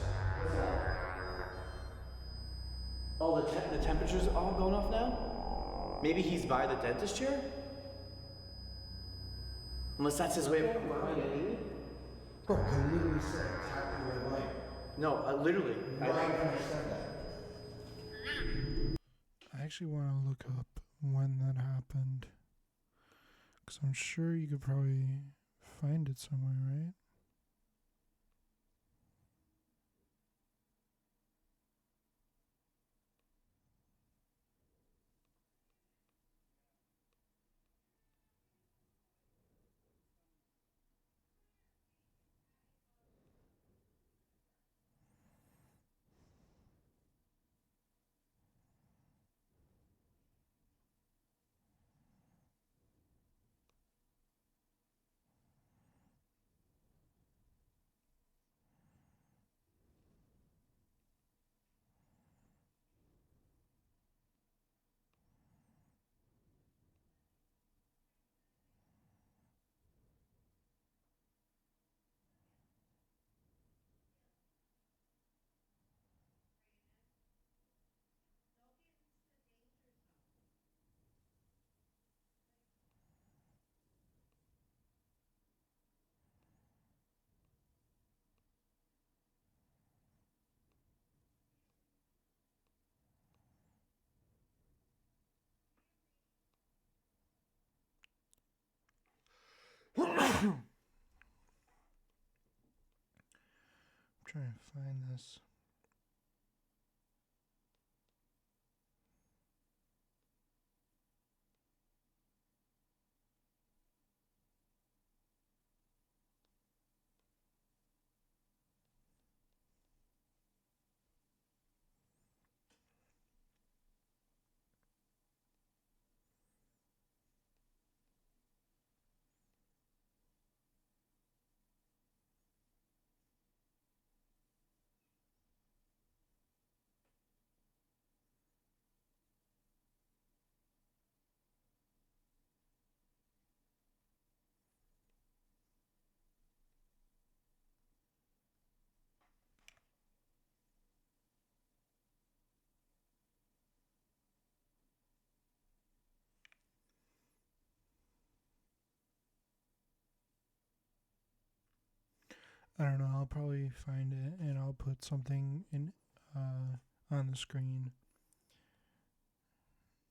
Oh, the temperature's all going off now? Maybe he's by the dentist chair? Unless that's his way of... Bro, I literally said tap the red light. No, literally. Why have I said that? I actually want to look up when that happened. Because I'm sure you could probably find it somewhere, right? I'm trying to find this. I don't know. I'll probably find it and I'll put something in on the screen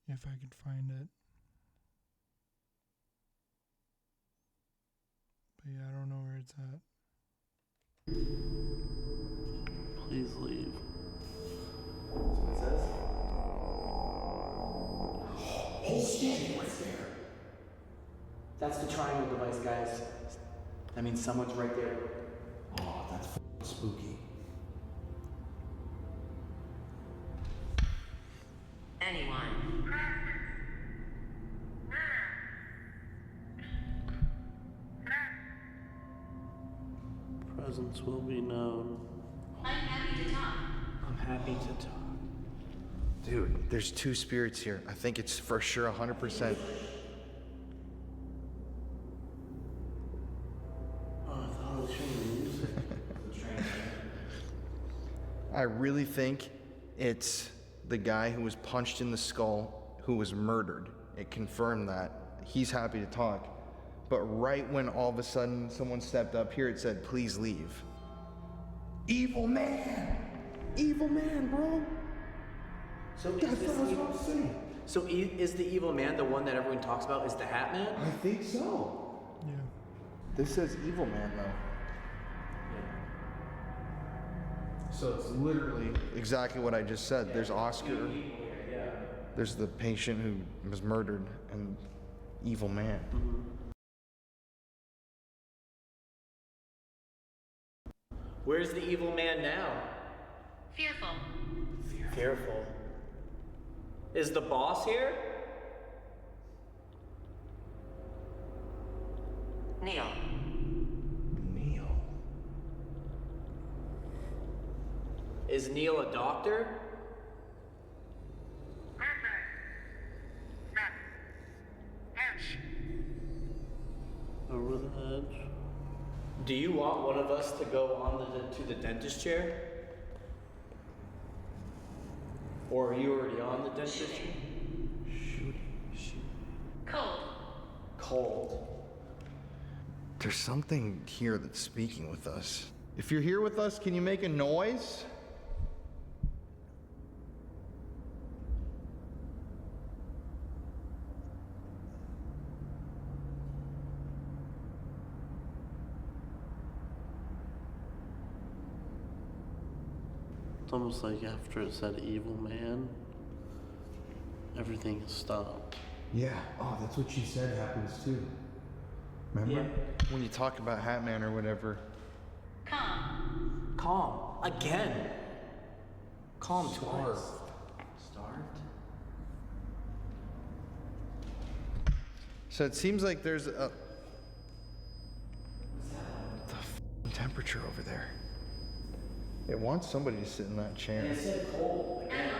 if I can find it. But yeah, I don't know where it's at. Please leave. That's what it says. He's standing right there. That's the triangle device, guys. That means someone's right there. Oh, that's spooky. Anyone. Presence will be known. I'm happy to talk. I'm happy to talk. Dude, there's two spirits here. I think it's for sure 100%. I really think it's the guy who was punched in the skull who was murdered. It confirmed that. He's happy to talk. But right when all of a sudden someone stepped up here, it said, please leave. Evil man! Evil man, bro! So That's what I was about to say. So is the evil man the one that everyone talks about is the Hat Man? I think so. Yeah. This says evil man, though. So it's literally exactly what I just said. There's Oscar. There's the patient who was murdered, and evil man. Where's the evil man now? Fearful. Fearful. Is the boss here? Neil. Neil. Is Neil a doctor? Over the hedge. Do you want one of us to go on to the dentist chair? Or are you already on the dentist chair? Cold. Cold. There's something here that's speaking with us. If you're here with us, can you make a noise? It's almost like after it said evil man, everything stopped. Yeah. Oh, that's what she said happens too. Remember? When you talk about Hat Man or whatever. Calm. Calm. Again. Calm twice. Starved? So it seems like there's a... The temperature over there. It wants somebody to sit in that chair. It said cold again.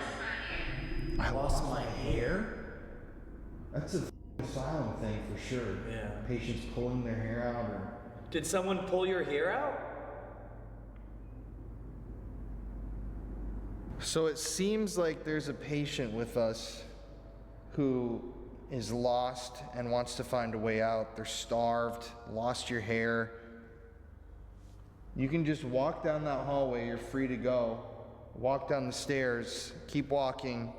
I lost my hair? That's a asylum thing for sure. Yeah. Patients pulling their hair out or... Did someone pull your hair out? So it seems like there's a patient with us who is lost and wants to find a way out. They're starved, lost your hair. You can just walk down that hallway, you're free to go. Walk down the stairs, keep walking,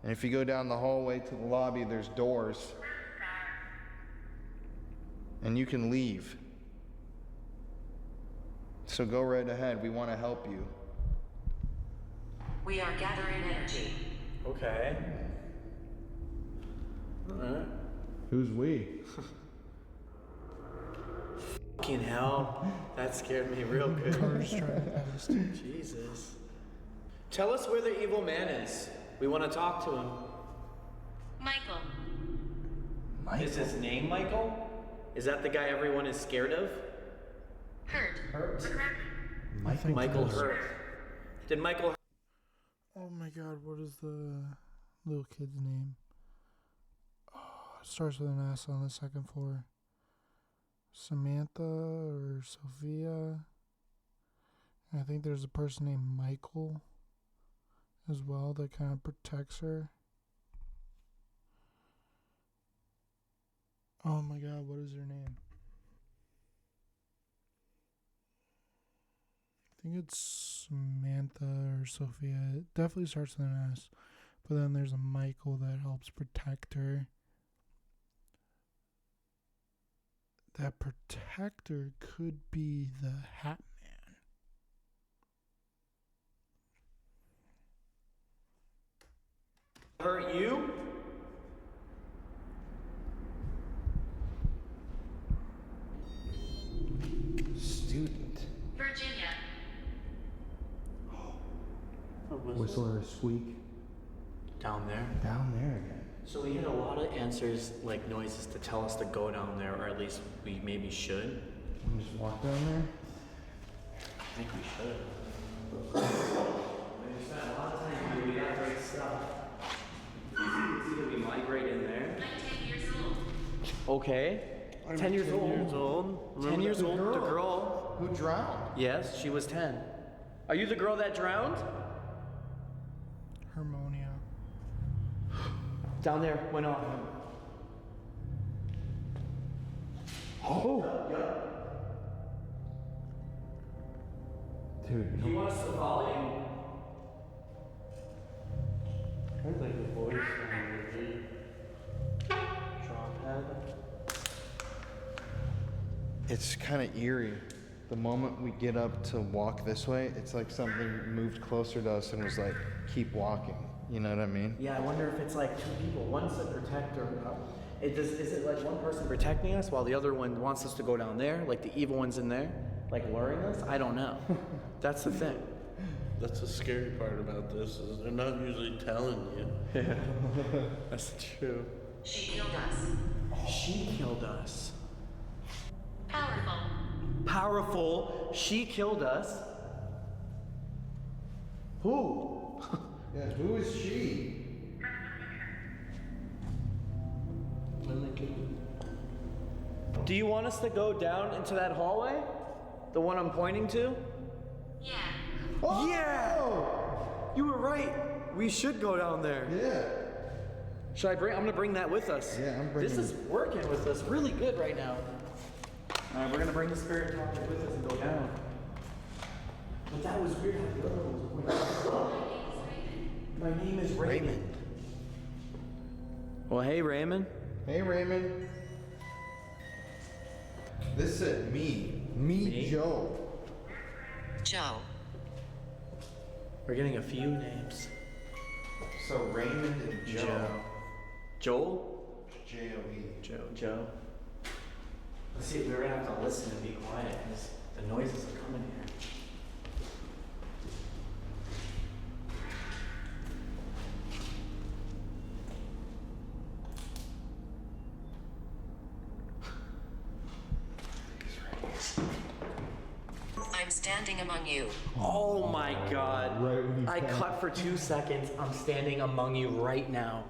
and if you go down the hallway to the lobby, there's doors. And you can leave. So go right ahead, we want to help you. We are gathering energy. Okay. Alright. Who's we? Fucking hell. That scared me real good. Cars driving past. Jesus. Tell us where the evil man is. We want to talk to him. Michael. Is his name Michael? Is that the guy everyone is scared of? Hurt. Hurt? Michael Michael does. Hurt. Did Michael... Oh my god, what is the little kid's name? Oh, it starts with an S on the second floor. Samantha or Sophia. I think there's a person named Michael as well that kind of protects her. Oh my god, what is her name? I think it's Samantha or Sophia. It definitely starts with an S. But then there's a Michael that helps protect her. That protector could be the Hat Man. Hurt you? Student. Virginia. Whistle or a squeak? Down there? Down there again. So we had a lot of answers, like noises, to tell us to go down there, or at least we maybe should. Can we just walk down there? I think we should. We spent a lot of time here. We got great stuff. It's either we migrate in there. I'm 10 years old. Okay. 10 years old. 10 years old. The girl. Who drowned? Yes, she was 10. Are you the girl that drowned? Harmonia. Down there, went off. Oh! Dude, Do you want us to follow you? There's like a voice on the drop head. it's kind of eerie. The moment we get up to walk this way, it's like something moved closer to us and was like, keep walking. You know what I mean? Yeah, I wonder if it's like two people. One's to protect or is it like one person protecting us while the other one wants us to go down there? Like the evil one's in there? Like luring us? I don't know. That's the thing. That's the scary part about this, is they're not usually telling you. Yeah. That's true. She killed us. She killed us. Powerful. Powerful. She killed us. Who? Yeah, who is she? Do you want us to go down into that hallway? The one I'm pointing to? Yeah. Oh! Yeah! You were right. We should go down there. Yeah. Should I bring? I'm gonna bring that with us. Yeah, I'm bringing. This is working with us really good right now. All right, we're gonna bring the spirit object with us and go down. But that was weird how the other one was My name is Raymond. Well, hey, Raymond. Hey, Raymond. This said me. Me, Joe. Joe. We're getting a few names. So Raymond and Joe. Joel? J-O-E. Joe. Let's see, we're gonna have to listen and be quiet because the noises are coming here. I'm standing among you. Oh my God. Right when you I cut. cut for 2 seconds. I'm standing among you right now.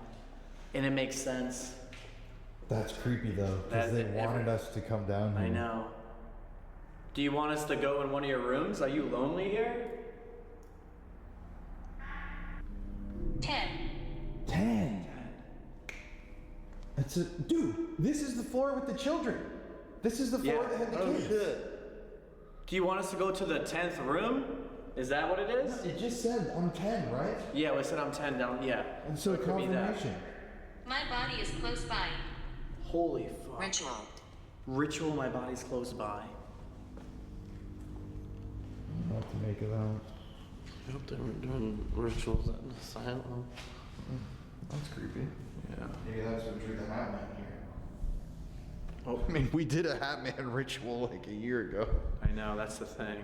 And it makes sense. That's creepy though, because they wanted us to come down here. I know. Do you want us to go in one of your rooms? Are you lonely here? 10. 10. That's a dude. This is the floor with the children. This is the floor that had the kids. Shit. Do you want us to go to the 10th room? Is that what it is? It just said I'm 10, right? Yeah, we said I'm 10 down. Yeah. And so it could be that. confirmation. My body is close by. Holy fuck. Ritual. Ritual, my body's close by. I'll have to make it out. I hope they weren't doing rituals at an asylum. That's creepy. Yeah. Maybe that's what drew the Hat Man here. Oh, I mean, we did a Hat Man ritual like a year ago. I know, that's the thing.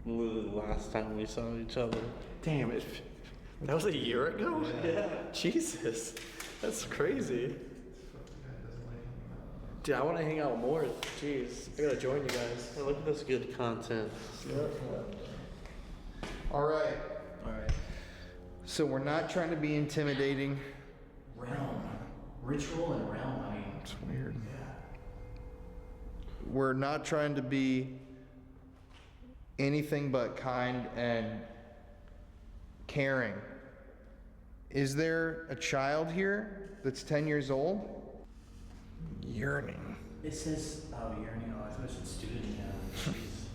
Literally the last time we saw each other. Damn it. That was a year ago? Yeah. Jesus. That's crazy. Dude, I want to hang out more. Jeez. I gotta join you guys. Hey, look at this good content. All right. Alright. So we're not trying to be intimidating. Realm. Ritual and realm, I mean. It's weird. Yeah. We're not trying to be anything but kind and caring. Is there a child here that's 10 years old? Yearning. It says, oh, yearning. Oh, I thought it said student. Yeah. Jeez.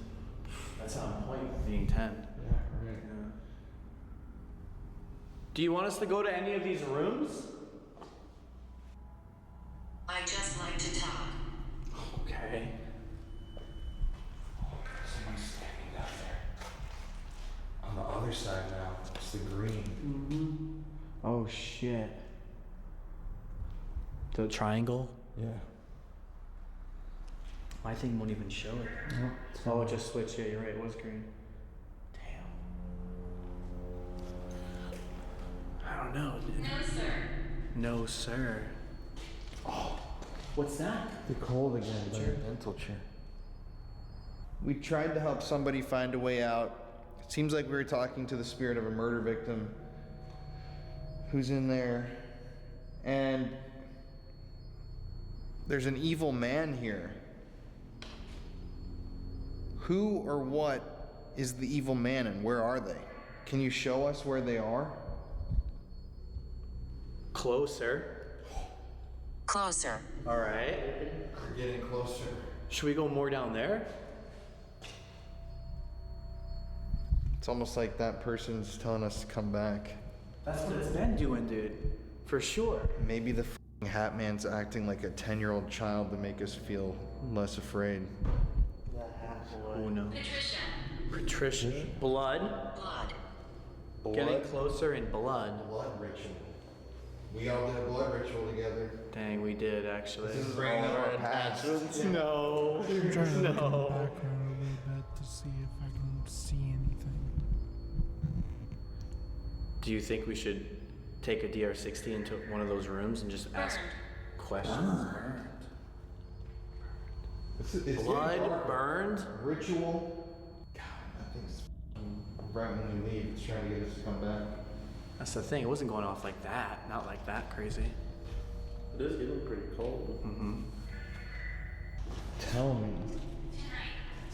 That's on point, being 10. Yeah, right. Yeah. Do you want us to go to any of these rooms? I just like to talk. Okay. Someone's standing down there. On the other side now. It's the green. Mm-hmm. Oh, shit. The triangle? Yeah. My thing won't even show it. Oh, it just switched. Yeah, you're right. It was green. Damn. I don't know. No, sir. No, sir. Oh, what's that? The cold again. Chair. Dental chair. We tried to help somebody find a way out. It seems like we were talking to the spirit of a murder victim who's in there. And there's an evil man here. Who or what is the evil man and where are they? Can you show us where they are? Closer. Closer. All right. We're getting closer. Should we go more down there? It's almost like that person's telling us to come back. That's what it's been doing, dude. For sure. Maybe the f***ing Hat Man's acting like a 10-year-old child to make us feel less afraid. Oh no. Patricia. Patricia. Blood. Blood. Getting closer in blood. Blood ritual. We all did a blood ritual together. Dang, we did actually. This is bringing up our past. No. I'm trying to look in the No. background a little bit to see if I can see anything. Do you think we should take a DR60 into one of those rooms and just ask questions? It's Blood burned? Ritual. God, that thing's right when we leave. It's trying to get us to come back. That's the thing. It wasn't going off like that. Not like that crazy. It is getting pretty cold. Mm-hmm. Tell me.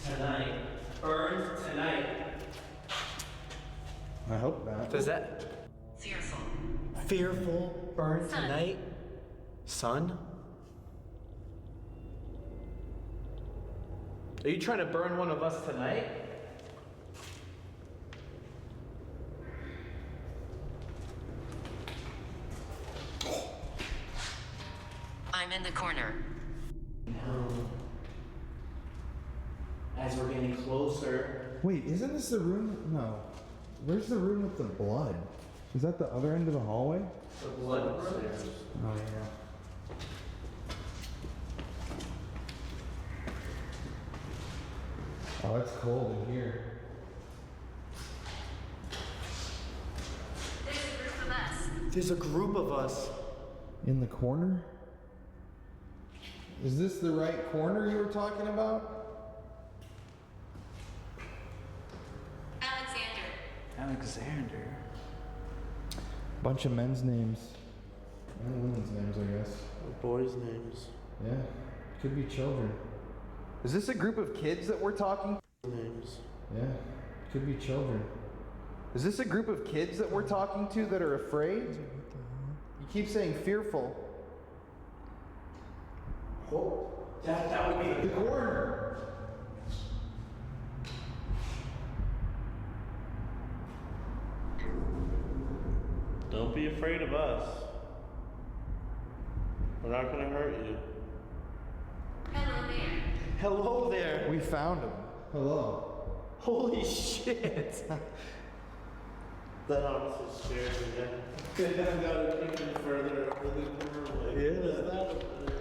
Tonight. Burned tonight. I hope not. Does that... Fearful. Fearful burned Sun. tonight? Sun? Are you trying to burn one of us tonight? I'm in the corner. As we're getting closer. Wait, isn't this the room? No. Where's the room with the blood? Is that the other end of the hallway? The blood upstairs. Oh, yeah. Oh, it's cold in here. There's a group of us. There's a group of us. In the corner? Is this the right corner you were talking about? Alexander. Bunch of men's names. And women's names, I guess. Boys' names. Yeah. Could be children. Is this a group of kids that we're talking? Names. Yeah. Could be children. Is this a group of kids that we're talking to that are afraid? You keep saying fearful. Oh, that would be the corner. Don't be afraid of us. We're not gonna hurt you. Hello there. Hello there. We found him. Hello. Holy shit. That honestly scared me. Then I gotta take him further over the doorway. What is that over there?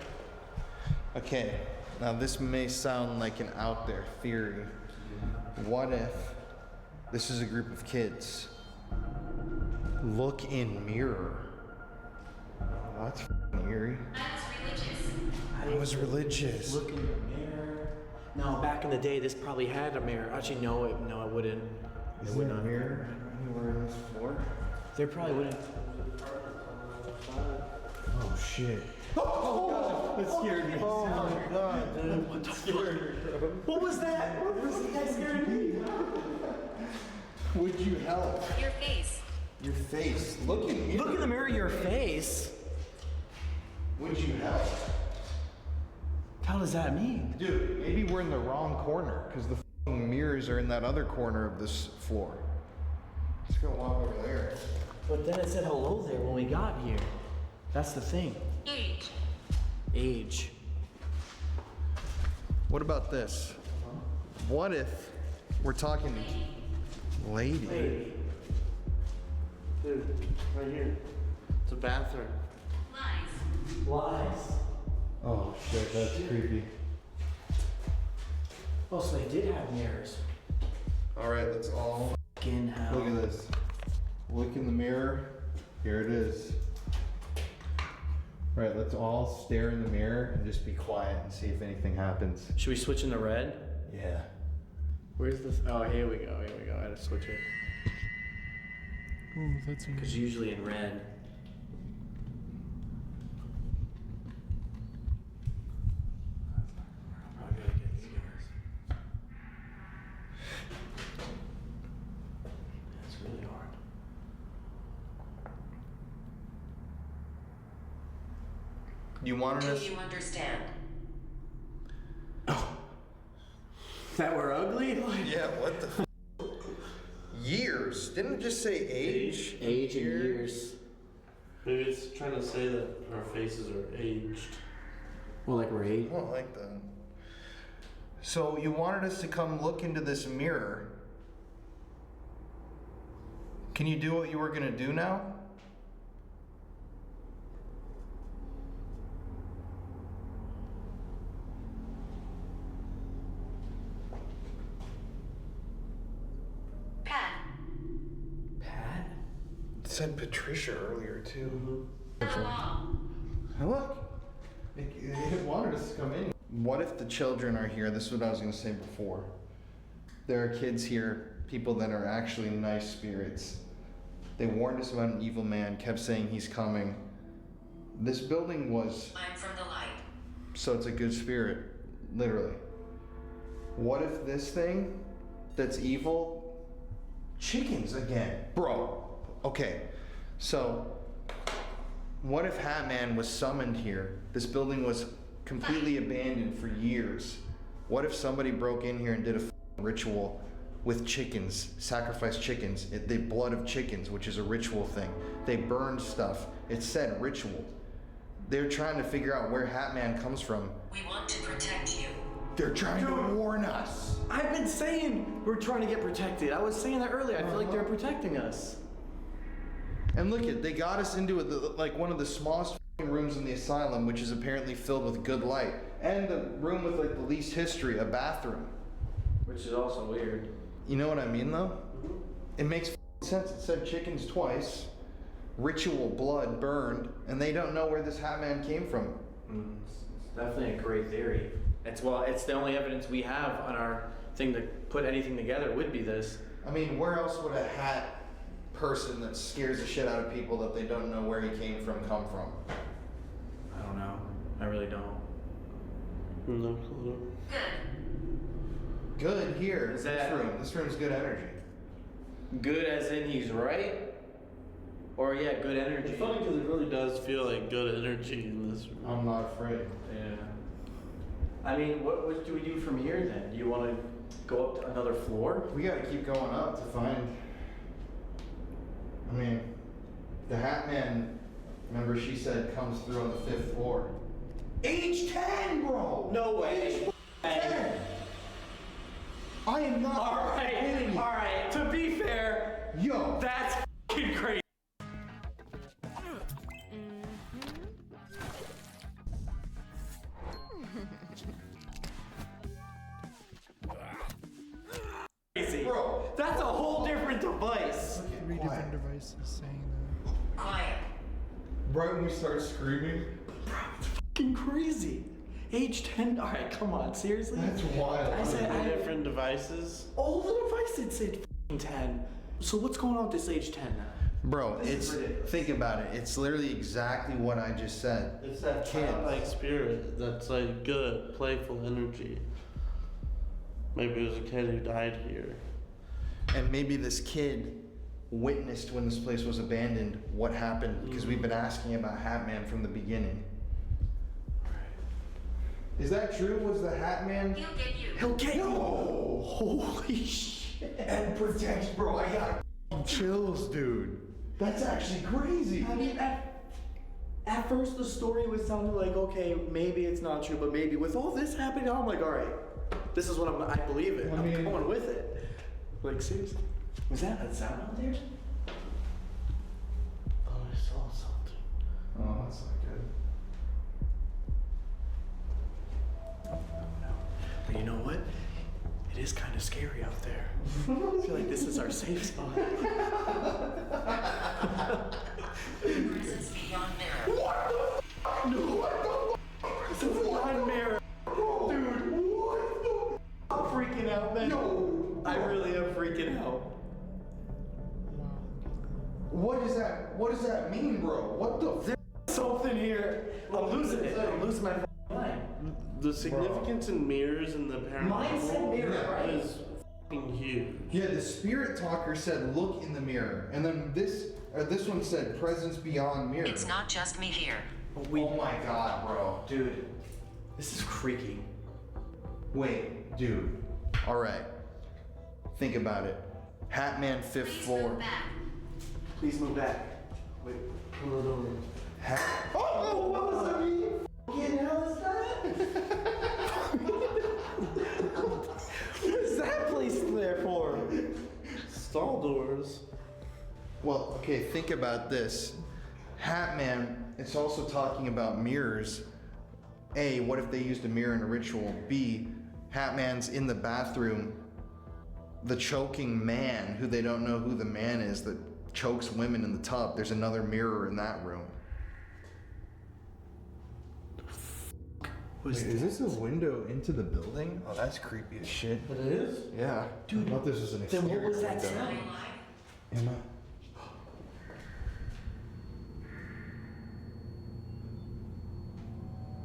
Okay, now this may sound like an out there theory. What if this is a group of kids? Look in mirror. Oh, that's f***ing eerie. I was religious. Look in the mirror. No, back in the day, this probably had a mirror. Actually, no, it wouldn't. Is there a mirror anywhere on this floor? There probably wouldn't. Oh shit. Oh, that scared me. Oh my god, dude. What the fuck? What was that? What was that scared me? Would you help? Your face. Your face. Look in here. Look in the mirror of your face. Would you help? What the hell does that mean? Dude, maybe we're in the wrong corner because the f***ing mirrors are in that other corner of this floor. Let's go walk over there. But then it said hello there when we got here. That's the thing. Age. Age. What about this? What if we're talking to lady? Dude, right here. It's a bathroom. Lies. Oh shit, that's creepy. Oh, so they did have mirrors. Alright, let's all Fucking hell. look at this. Look in the mirror. Here it is. Right, let's all stare in the mirror and just be quiet and see if anything happens. Should we switch into red? Yeah. Where's this? Oh, here we go. Here we go. I had to switch it. Ooh, that's Because usually in red. You wanted us. Do you understand? That we're ugly? Yeah, what the Years? Didn't it just say age? Age and years. Maybe it's trying to say that our faces are aged. Well, like we're aged. I don't like that. So you wanted us to come look into this mirror. Can you do what you were gonna do now? Pat. Pat? It said Patricia earlier too. Hello. Look, it wanted us to come in. What if the children are here? This is what I was gonna say before. There are kids here, people that are actually nice spirits. They warned us about an evil man, kept saying he's coming. This building was... I'm from the light. So it's a good spirit, literally. What if this thing that's evil... Chickens again. Bro, okay. So, what if Hat Man was summoned here? This building was completely abandoned for years. What if somebody broke in here and did a ritual with chickens, sacrificed chickens, the blood of chickens, which is a ritual thing. They burned stuff. It said ritual. They're trying to figure out where Hat Man comes from. We want to protect you. They're trying to warn us. I've been saying we're trying to get protected. I was saying that earlier. I feel like they're protecting us. And look at, they got us into like one of the smallest rooms in the asylum, which is apparently filled with good light. And the room with like the least history, a bathroom. Which is also weird. You know what I mean though? It makes sense. It said chickens twice, ritual blood burned, and they don't know where this Hat Man came from. It's definitely a great theory. It's the only evidence we have on our thing to put anything together would be this. I mean, where else would a hat person that scares the shit out of people that they don't know where he came from come from? I don't know. I really don't. No clue. Good here. Is that- This room's good energy. Good as in he's right? Or yeah, good energy. It's funny because it really does feel like good energy in this room. I'm not afraid. Yeah. I mean, what do we do from here then? Do you want to go up to another floor? We gotta keep going up to find... I mean, the Hat Man, remember she said comes through on the 5th floor. Age 10, bro! No way. 10! I am not kidding you. Alright, to be fair, yo, that's f***ing crazy. Bro, that's a whole different device. 3 different devices saying that. Quiet. right when we start screaming. It's f***ing crazy. Age 10. Alright, come on, seriously? That's wild. I said different devices. All the devices said f***ing 10. So what's going on with this age 10 now? Bro, think about it. It's literally exactly what I just said. It's that childlike spirit that's like good, playful energy. Maybe it was a kid who died here. And maybe this kid witnessed when this place was abandoned what happened, because we've been asking about Hat Man from the beginning. Is that true? Was the Hat Man? He'll get you. He'll get you. No! Holy shit. And protect, bro. I got chills, dude. That's actually crazy. I mean, at first the story was sounding like, okay, maybe it's not true, but maybe with all this happening, I'm like, all right, this is what I believe it. I'm going with it. Like, seriously. Was that a sound out there? Oh, I saw something. Oh, that's not good. No. But you know what? It is kind of scary out there. I feel like this is our safe spot. Presence beyond mirror. What the f? No. What the f? Beyond mirror. Dude, what the I'm freaking out, man. No. I really am freaking out. What does that mean, bro? What the f? There's something here. I'm losing it. I'm losing my mind. The significance in mirrors in the Mindset paranormal mirror, right? is f***ing huge. Yeah, the spirit talker said, look in the mirror. And then this one said, presence beyond mirror. It's not just me here. Oh my god, bro. Dude, this is creaky. Wait, dude. Alright. Think about it. Hatman 5th floor. Please move back. Wait, pull it over. Oh, what was that mean? Fucking hell is that? What is that place there for? Stall doors. Well, okay, think about this. Hatman, it's also talking about mirrors. A, what if they used a mirror in a ritual? B, Hatman's in the bathroom. The choking man, who they don't know who the man is, that chokes women in the tub. There's another mirror in that room. Wait, is this a window into the building? Oh, that's creepy as shit. It is? Yeah. Dude, I thought this was an then exterior what was that window. sound? Emma?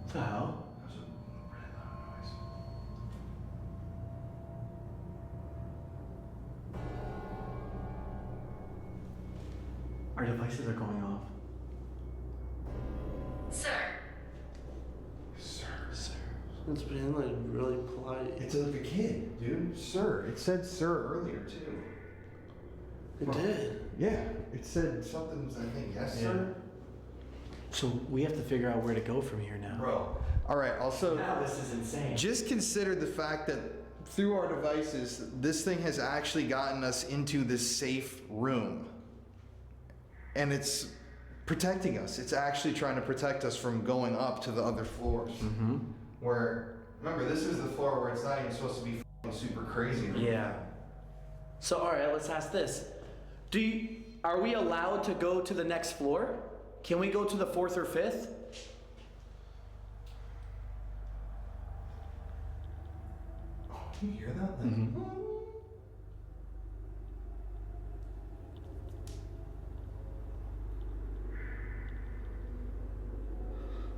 What the hell? Our devices are going off. Sir. Sir. It's being like really polite. It's like a kid, dude. Sir. It said sir earlier, too. It did? Yeah. It said something, I think, yes, sir. So we have to figure out where to go from here now. Bro. All right, also, Now this is insane. just consider the fact that through our devices, this thing has actually gotten us into this safe room. And it's protecting us. It's actually trying to protect us from going up to the other floors. Mm-hmm. Where, remember, this is the floor where it's not even supposed to be super crazy. Yeah. So all right, let's ask this. Are we allowed to go to the next floor? Can we go to the 4th or 5th? Oh, you hear that? Mm-hmm.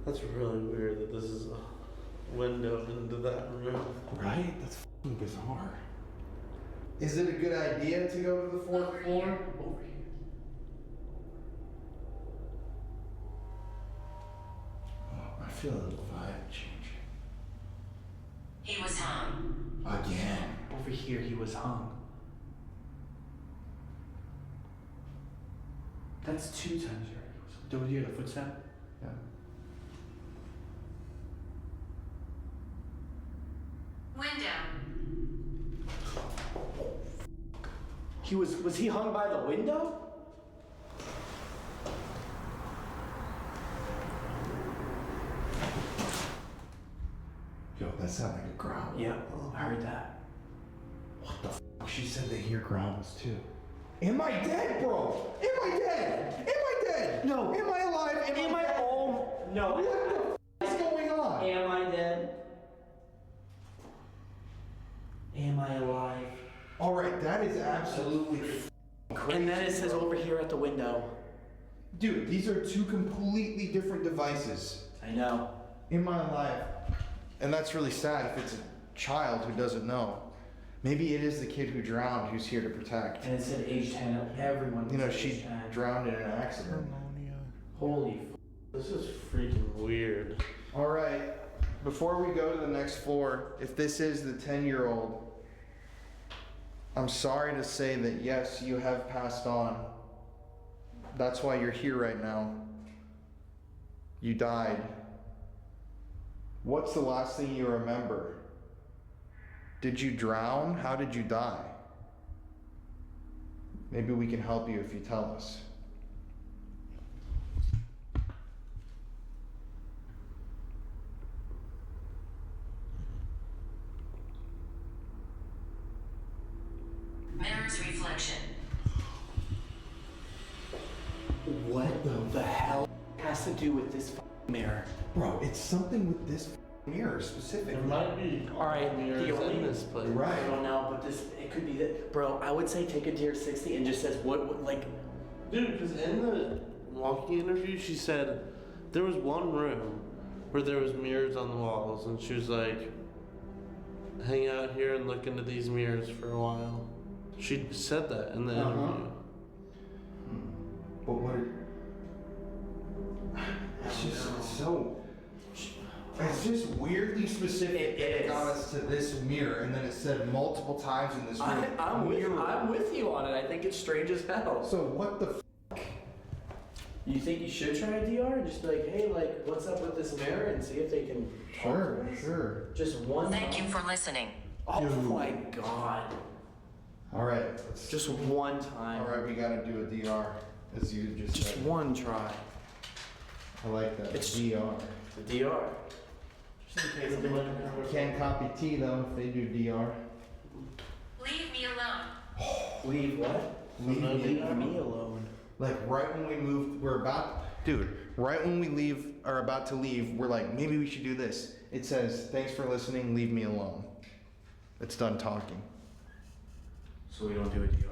That's really weird that this is a window into that room. Right? That's fucking bizarre. Is it a good idea to go to the 4th floor? Over here. Oh, I feel a little vibe change. He was hung. Again. Over here, he was hung. That's 2 times already. Do we hear the footstep? Yeah. Window. Was he hung by the window? Yo, that sounded like a growl. Yeah, I heard that. What the fuck? She said they hear growls too. Am I dead, bro? Am I dead? Am I dead? No. Am I alive? Am I? Oh no. What the f is going on? Am I dead? Am I alive? All right, that is absolutely crazy. And then it says over here at the window. Dude, these are 2 completely different devices. I know. Am I alive? And that's really sad if it's a child who doesn't know. Maybe it is the kid who drowned who's here to protect. And it said age 10. Everyone. You know, said age she 10. drowned in an accident. Holy. This is freaking weird. All right, before we go to the next floor, if this is the 10-year-old, I'm sorry to say that yes, you have passed on. That's why you're here right now. You died. What's the last thing you remember? Did you drown? How did you die? Maybe we can help you if you tell us. Mirror's reflection. What the hell has to do with this mirror? Bro, it's something with this mirror specifically. There might be All right, mirrors the only in this place. Right. I don't know, but it could be that. Bro, I would say take a Dear 60 and just says what like. Dude, because in the walking interview, she said there was one room where there was mirrors on the walls, and she was like, hang out here and look into these mirrors for a while. She said that in the interview. But what? It's just specific got us to this mirror, and then it said multiple times in this room. I'm with you on it. I think it's strange as hell. So what the You think you should try a DR? Just be like, hey, like, what's up with this mirror, and see if they can talk to us? Sure. Just one Thank time. you for listening. Oh my god. All right. Just one time. All right, we gotta do a DR, as you just Just said. one try. I like that. It's DR. The DR. Just in case Can't copy T though if they do DR. Leave me alone. Leave what? Leave me alone. Like right when we moved, right when we are about to leave, we're like, maybe we should do this. It says, thanks for listening, leave me alone. It's done talking. So we don't do a DR?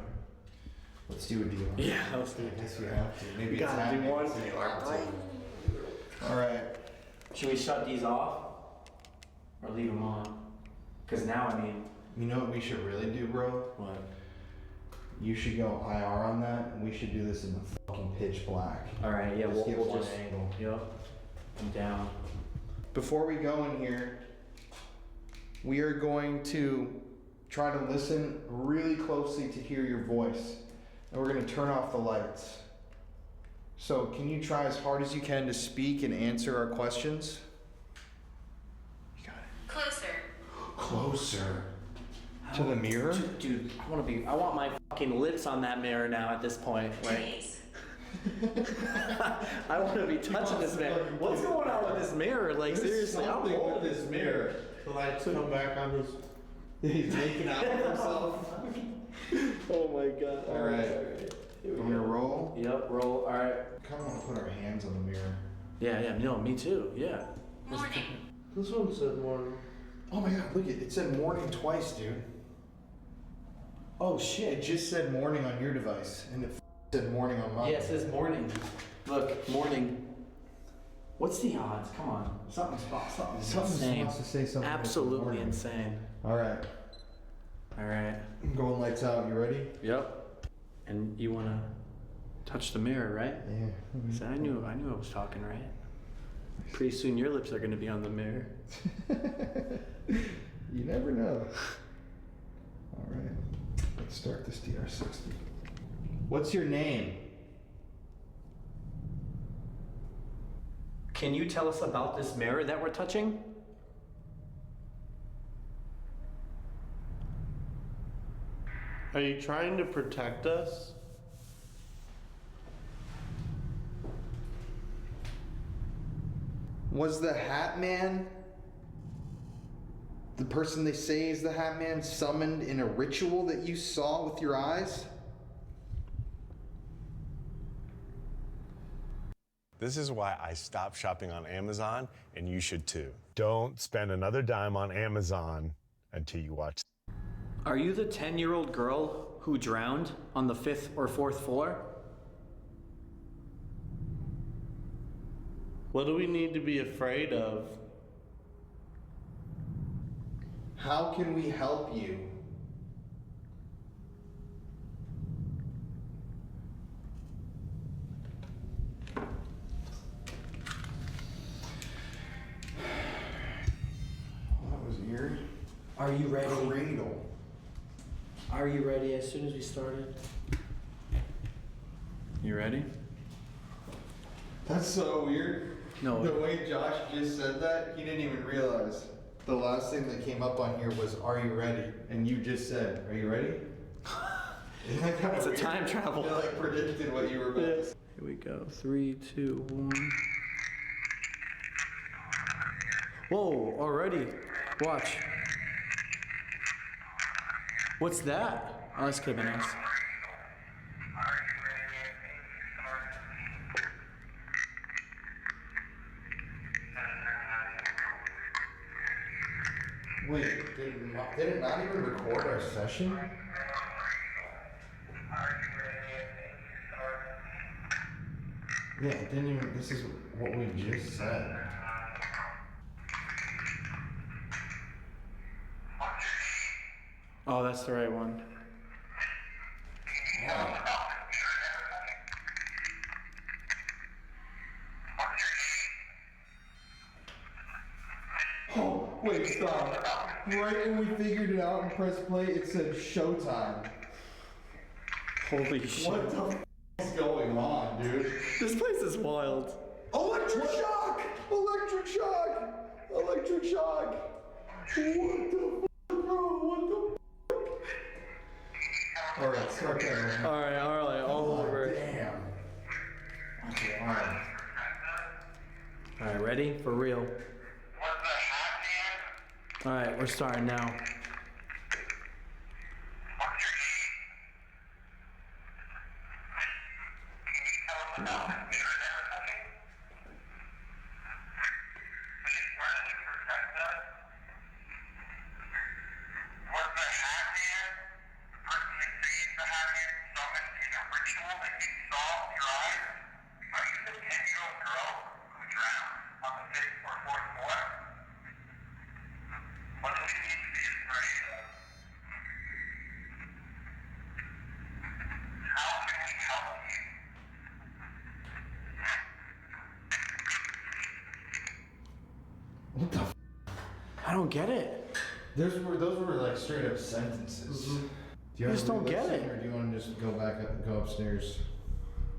Let's do a DR. Yeah, let's do it. I guess we have to. Maybe We it's gotta happening. do one. All right. Should we shut these off? Or leave them on? Because now, I mean... You know what we should really do, bro? What? You should go IR on that, and we should do this in the fucking pitch black. Alright, yeah, Let's get we'll one just... angle. Yep. I'm down. Before we go in here, we are going to try to listen really closely to hear your voice. And we're going to turn off the lights. So can you try as hard as you can to speak and answer our questions? You got it. Closer. Closer. To the mirror? Dude, I want my fucking lips on that mirror now at this point. Like, I want to be touching this mirror. What's going on with this mirror? Like, seriously, I'm with this mirror. The lights come back on his. He's making out with himself. Oh my god. All right. Here we Want me to go. roll? Yep, roll. All right. I kind of want to put our hands on the mirror. Yeah, no, me too. Yeah. Morning. This one said morning. Oh my god, look it said morning twice, dude. Oh shit. It just said morning on your device, and it said morning on mine. Yeah, it says morning. Look, morning. What's the odds? Come on. Something's insane. Wants to say something. Absolutely insane. All right. All right. I'm going lights out. You ready? Yep. And you want to touch the mirror, right? Yeah. So I knew I was talking right. Pretty soon your lips are going to be on the mirror. You never know. All right. Let's start this DR60. What's your name? Can you tell us about this mirror that we're touching? Are you trying to protect us? Was the Hat Man, the person they say is the Hat Man, summoned in a ritual that you saw with your eyes? This is why I stopped shopping on Amazon, and you should too. Don't spend another dime on Amazon until you watch. Are you the 10-year-old girl who drowned on the 5th or 4th floor? What do we need to be afraid of? How can we help you? That was weird. Are you ready? Cradle. Are you ready as soon as we started? You ready? That's so weird. No. The way Josh just said that, he didn't even realize. The last thing that came up on here was, "Are you ready?" And you just said, "Are you ready?" Isn't that kind It's of a time travel. It like predicted what you were about to say. Here we go. 3, 2, 1. Whoa, already. Watch. What's that? Oh, this could have been us. Wait, did it not even record our session? Yeah, it didn't even, this is what we just said. Oh, that's the right one. Wait, stop. Right when we figured it out and pressed play, it said showtime. Holy shit. What the f is going on, dude? This place is wild. Electric shock! Electric shock! Electric shock! What the f, bro? What the f? Alright, start that. Alright, all over. Damn. Okay, alright. Alright, ready? For real. Alright, we're starting now. What the f? I don't get it. Those were like straight up sentences. Mm-hmm. Do you I just don't get it. Or do you want to just go back up and go upstairs?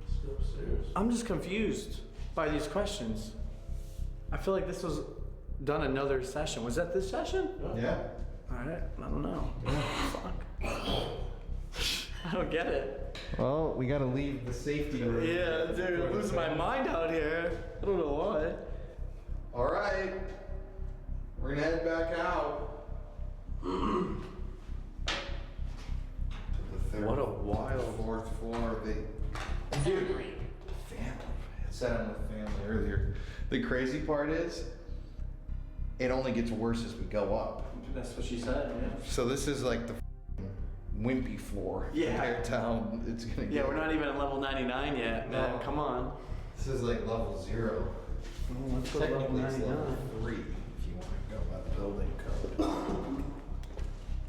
Let's go upstairs. I'm just confused by these questions. I feel like this was done another session. Was that this session? Yeah. Alright, I don't know. Fuck. I don't get it. Well, we gotta leave the safety room. Yeah, dude, I'm losing my mind out here. I don't know why. Alright. We're gonna head back out. To the third, What a wild fourth floor. Dude, family. I said I'm with family earlier. The crazy part is, it only gets worse as we go up. That's what she said, yeah. So this is like the wimpy floor. Yeah. Compared to how it's gonna get. Yeah, we're not even at level 99 yet. No. Man, come on. This is like level 0. Let's go to level Technically, it's 99. level 3 if you want to go by the building code.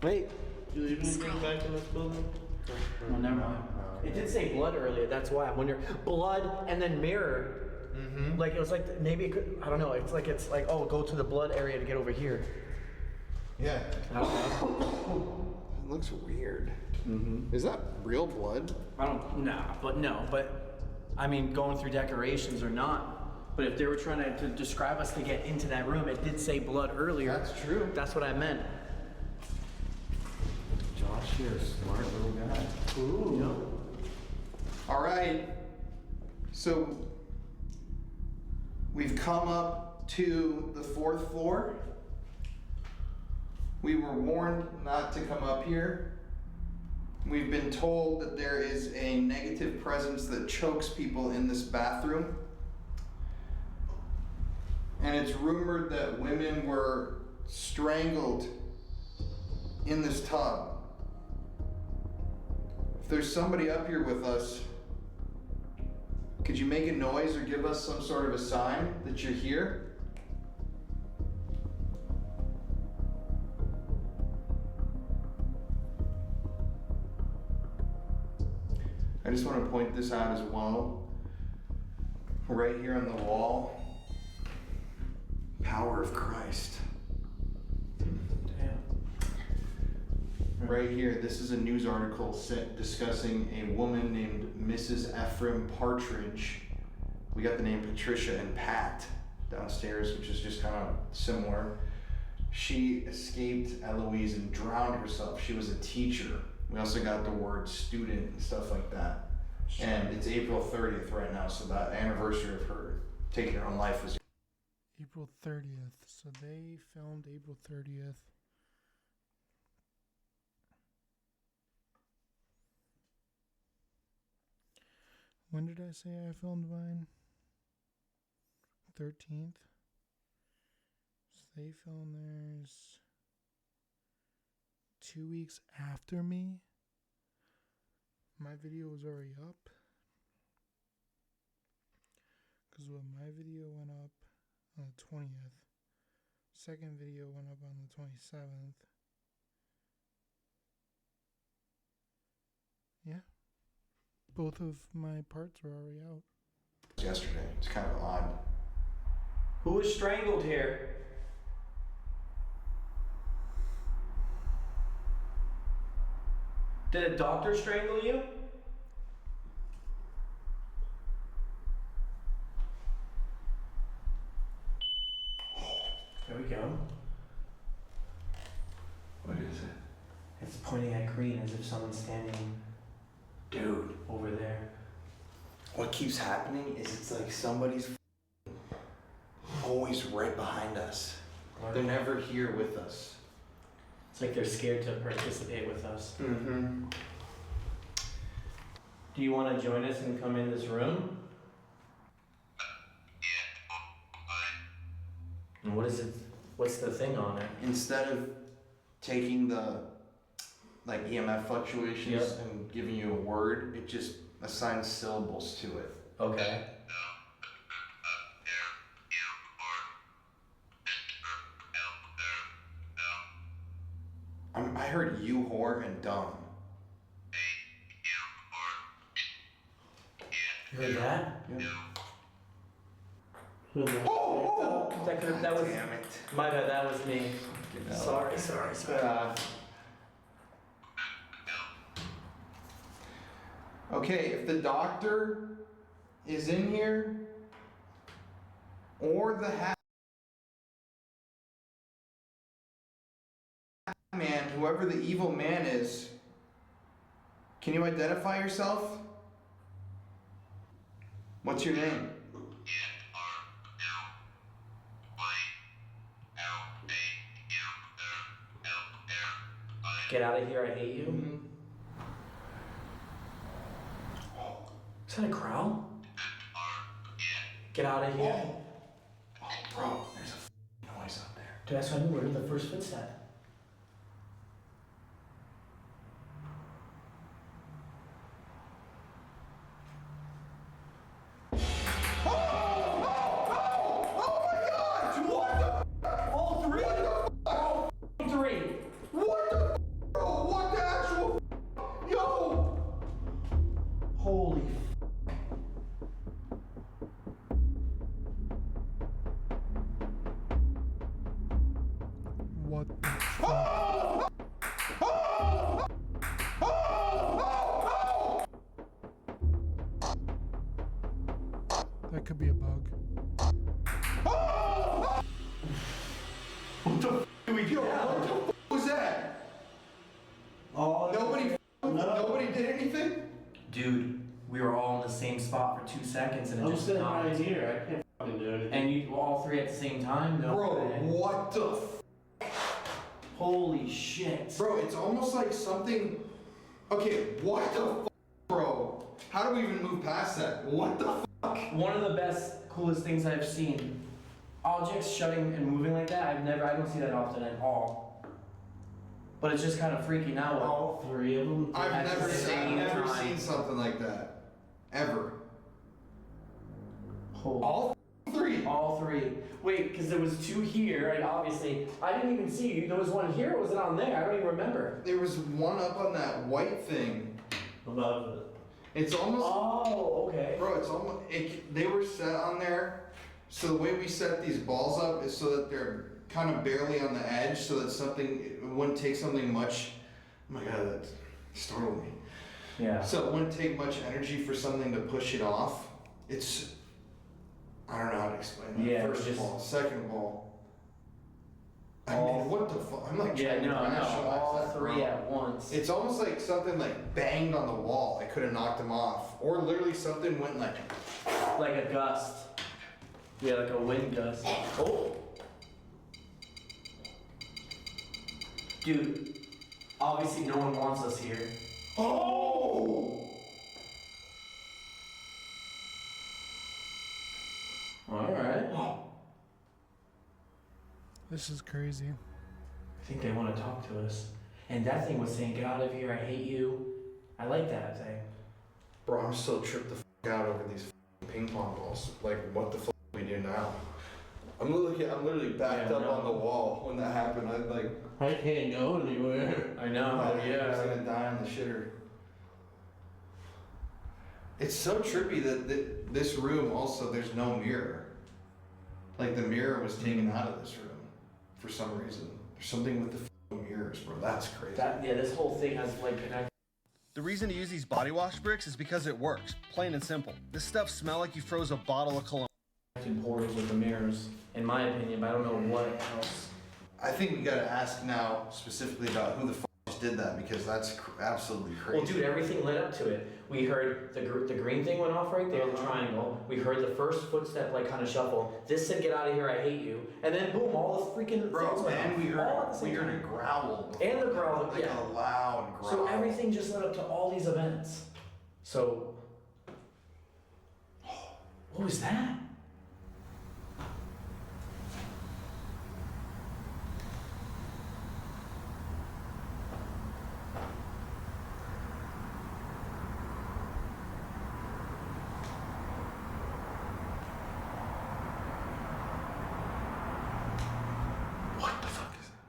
Wait. You leave anything back in this building? Oh, never mind. It did say blood earlier. That's why I'm wondering. Blood and then mirror. Mm-hmm. Like it was like maybe it could. I don't know. It's like oh, go to the blood area to get over here. Yeah. It looks weird. Mm-hmm. Is that real blood? I don't. No. But I mean, going through decorations or not. But if they were trying to describe us to get into that room, it did say blood earlier. That's true. That's what I meant. Josh, you're a smart little guy. Ooh. Yep. All right. So we've come up to the 4th floor. We were warned not to come up here. We've been told that there is a negative presence that chokes people in this bathroom. And it's rumored that women were strangled in this tub. If there's somebody up here with us, could you make a noise or give us some sort of a sign that you're here? I just want to point this out as well. Right here on the wall, power of Christ. Damn. Right here, this is a news article discussing a woman named Mrs. Ephraim Partridge. We got the name Patricia and Pat downstairs, which is just kind of similar. She escaped Eloise and drowned herself. She was a teacher. We also got the word student and stuff like that. And it's April 30th right now, so that anniversary of her taking her own life was April 30th. So they filmed April 30th. When did I say I filmed mine? 13th. So they filmed theirs 2 weeks after me. My video was already up. Because when my video went up on the 20th, second video went up on the 27th. Yeah. Both of my parts were already out. yesterday. It's kind of odd. Who was strangled here? Did a doctor strangle you? There we go. What is it? It's pointing at green as if someone's standing, Dude. over there. What keeps happening is it's like somebody's always right behind us. They're never here with us. It's like they're scared to participate with us. Mm-hmm. Do you want to join us and come in this room? And what is it? What's the thing on it? Instead of taking the like EMF fluctuations and giving you a word, it just assigns syllables to it. Okay. I heard you, whore, and dumb. You heard that? Yeah. That was. Damn it. My bad. That was me. Sorry. Okay, if the doctor is in here, or the hat man, whoever the evil man is, can you identify yourself? What's your name? Get out of here, I hate you. Is that a crow? Get out of here. Oh, bro, there's a noise out there. Dude, that's what I mean. Where did the first footstep? Holy What the fuck? That could be a bug. What the f do we do? What the f was that? Oh, nobody did anything? dude, we were all in the same spot for 2 seconds and it I'm just sitting knocked. right here. I can't fucking do anything. And you all three at the same time? No Bro, way. what the f? Holy shit. Bro, it's almost like something. Okay, what the f, bro? How do we even move past that? What the fuck? One of the best, coolest things I've seen. Objects shutting and moving like that, I don't see that often at all. But it's just kind of freaky now. All three of them? I've At never the seen same time. something like that. Ever. Holy. All three? All three. Wait, because there was two here, and obviously, I didn't even see you. There was one here, or was it on there? I don't even remember. There was one up on that white thing. Above it. It's almost. Oh, okay. Bro, it's almost. They were set on there. So the way we set these balls up is so that they're kind of barely on the edge, so that it wouldn't take something much. Oh my god, that startled me. Yeah. So it wouldn't take much energy for something to push it off. It's. I don't know how to explain that. Yeah, First of all, second of all. I All- mean, what the fuck? I'm like, Yeah, trying to no, rationalize all that, three bro. at once. It's almost like something like banged on the wall. I could have knocked him off, or literally something went like. Like a gust. Yeah, like a wind gust. Oh! Dude, obviously no one wants us here. Oh! Alright. This is crazy. I think they want to talk to us. And that thing was saying, get out of here, I hate you. I like that thing. Bro, I'm still tripped the f out over these ping pong balls. Like, what the f do we do now? I'm literally backed Yeah, up no. on the wall when that happened. I can't go anywhere. I know, I was yeah. gonna die on the shitter. It's so trippy that this room also, there's no mirror. Like, the mirror was taken out of this room for some reason. There's something with the mirrors, bro. That's crazy. Yeah, this whole thing has like connected. The reason to use these body wash bricks is because it works, plain and simple. This stuff smells like you froze a bottle of cologne. Portals with the mirrors, in my opinion, but I don't know what else. I think we gotta ask now specifically about who the f did that, because that's absolutely crazy. Well, dude, everything led up to it. We heard the green thing went off right there, the triangle. We heard the first footstep like kind of shuffle. This said, "Get out of here, I hate you." And then boom, all the freaking things went off. And we all at the same heard time. a growl. And the growl, like yeah. a loud growl. So everything just led up to all these events. So, what was that?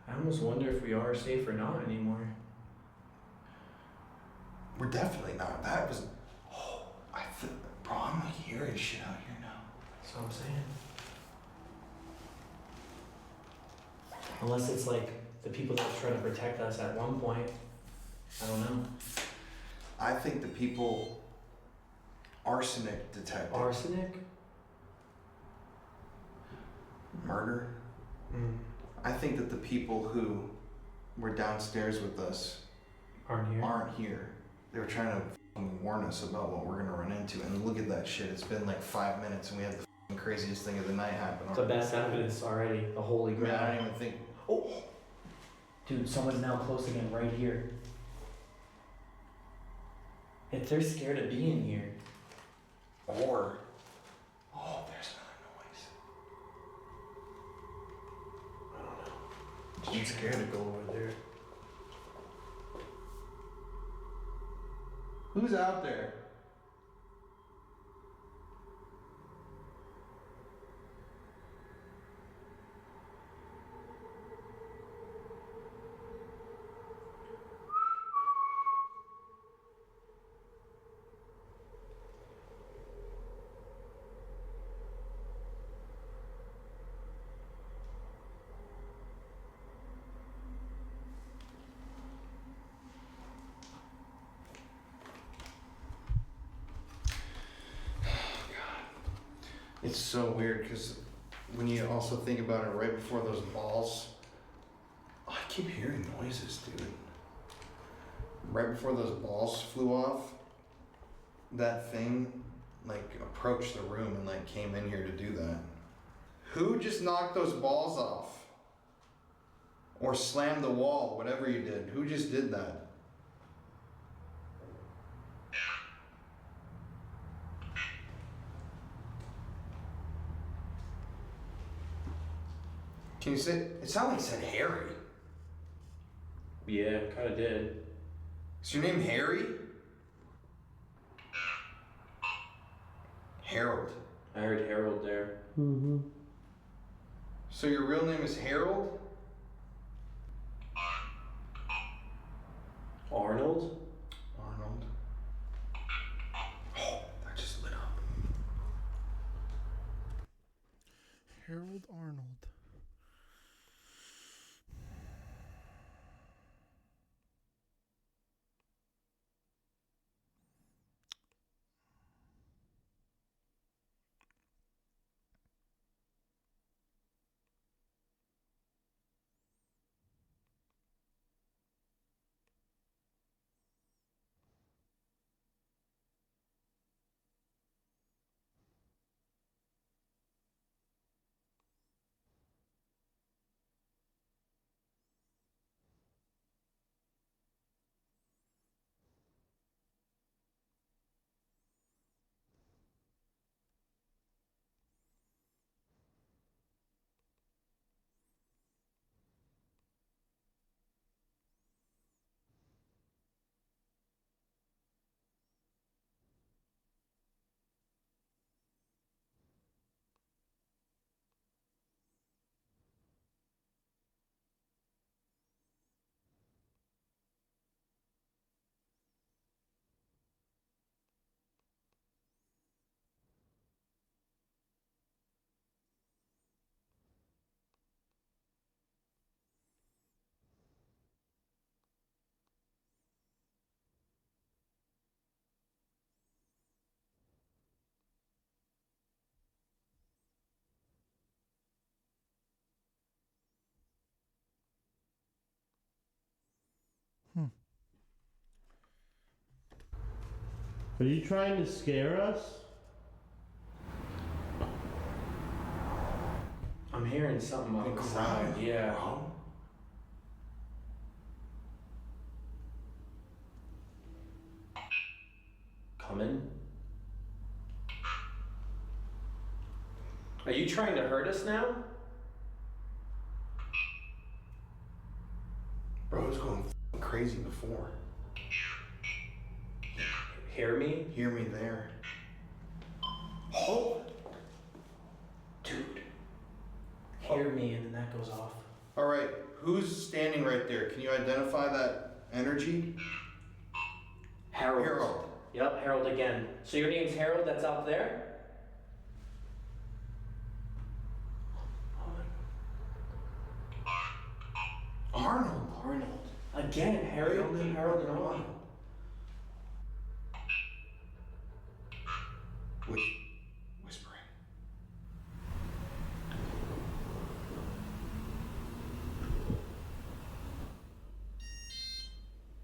I almost wonder if we are safe or not anymore. We're definitely not. That was. Bro, I'm like hearing shit out here now. That's what I'm saying. Unless it's like the people that were trying to protect us at one point. I don't know. I think the people. Arsenic detected. Arsenic? Murder. I think that the people who were downstairs with us aren't here. They were trying to warn us about what we're gonna run into. And look at that shit. It's been like 5 minutes and we had the craziest thing of the night happen. The best evidence already. The holy grail. I don't even think. Oh, dude, someone's now close again right here. If they're scared of being here. Or. Oh, there's another noise. I'm scared to go over there. Who's out there? It's so weird because when you also think about it, right before those balls, I keep hearing noises, dude. Right before those balls flew off, that thing like approached the room and like came in here to do that. Who just knocked those balls off? Or slammed the wall, whatever you did. Who just did that? Can you say, it sounded like it said Harry. Yeah, kind of did. Is your name Harry? Harold. I heard Harold there. Mm-hmm. So your real name is Harold? Arnold? Arnold. Oh, that just lit up. Harold Arnold. Are you trying to scare us? I'm hearing something outside. Yeah. Coming. Are you trying to hurt us now? Bro, it was going crazy before. Hear me? Hear me there. Oh! Dude. Hear me, and then that goes off. All right, who's standing right there? Can you identify that energy? Harold. Harold. Yep, Harold again. So your name's Harold, that's out there? Arnold. Arnold. Again, Harold and Arnold. Whispering.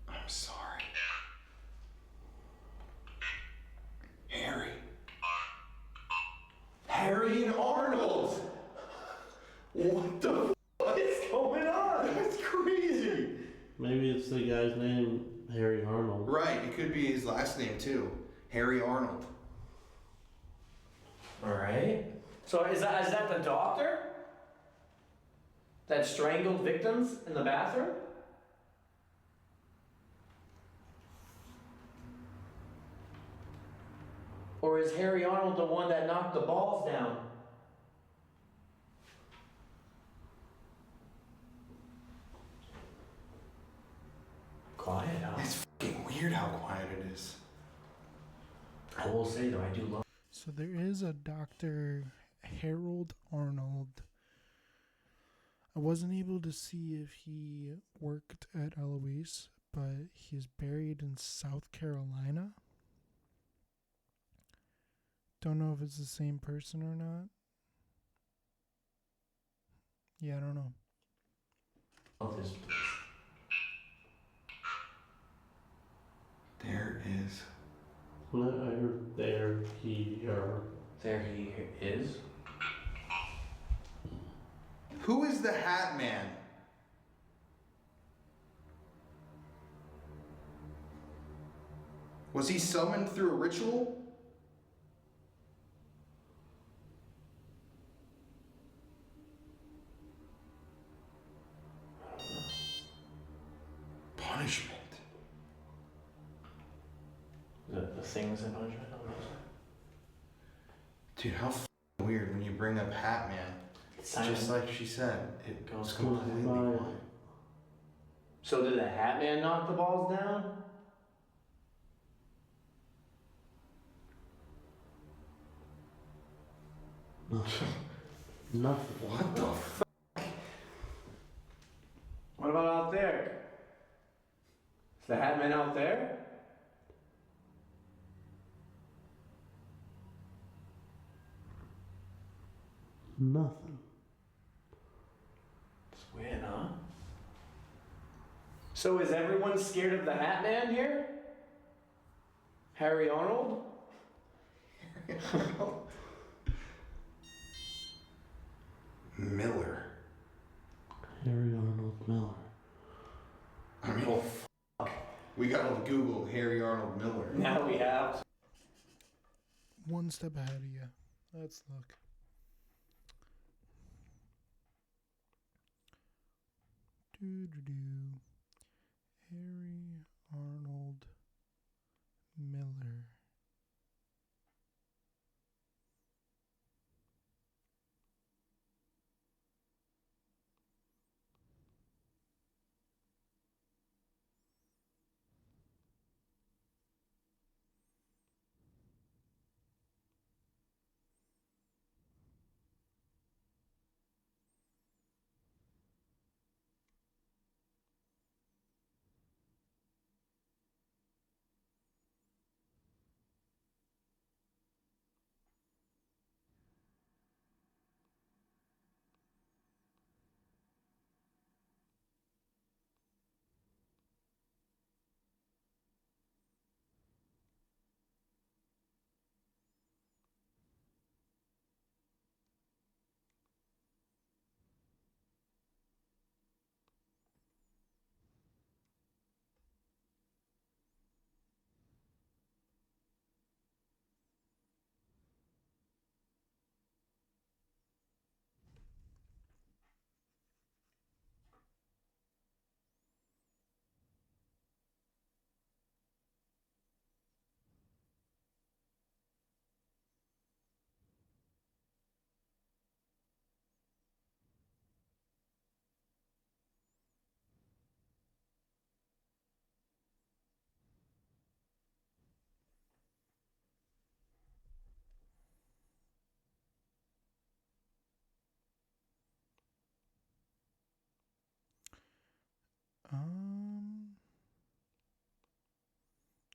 I'm sorry. Harry. Harry and Arnold! What the What is going on? That's crazy. Maybe it's the guy's name, Harry Arnold. Right, it could be his last name too. Harry Arnold. Alright. So is that the doctor? That strangled victims in the bathroom? Or is Harry Arnold the one that knocked the balls down? Quiet, huh? It's fucking weird how quiet it is. I will say though, I do love. So there is a Dr. Harold Arnold. I wasn't able to see if he worked at Eloise, but he's buried in South Carolina. Don't know if it's the same person or not. Yeah, I don't know. Love this place. There is. There he is. Who is the Hat Man? Was he summoned through a ritual? Punishment. The things in punishment. Dude, how weird when you bring up Hat Man. It's just like she said, it goes completely quiet. So did the Hat Man knock the balls down? Nothing. What the f? What about out there? Is the Hat Man out there? Nothing. It's weird, huh? So is everyone scared of the Hat Man here? Harry Arnold? Miller. Harry Arnold Miller. I mean, oh, fuck. We gotta Google Harry Arnold Miller. Now we have. One step ahead of you. Let's look. Doo-doo-doo. Harry Arnold Miller.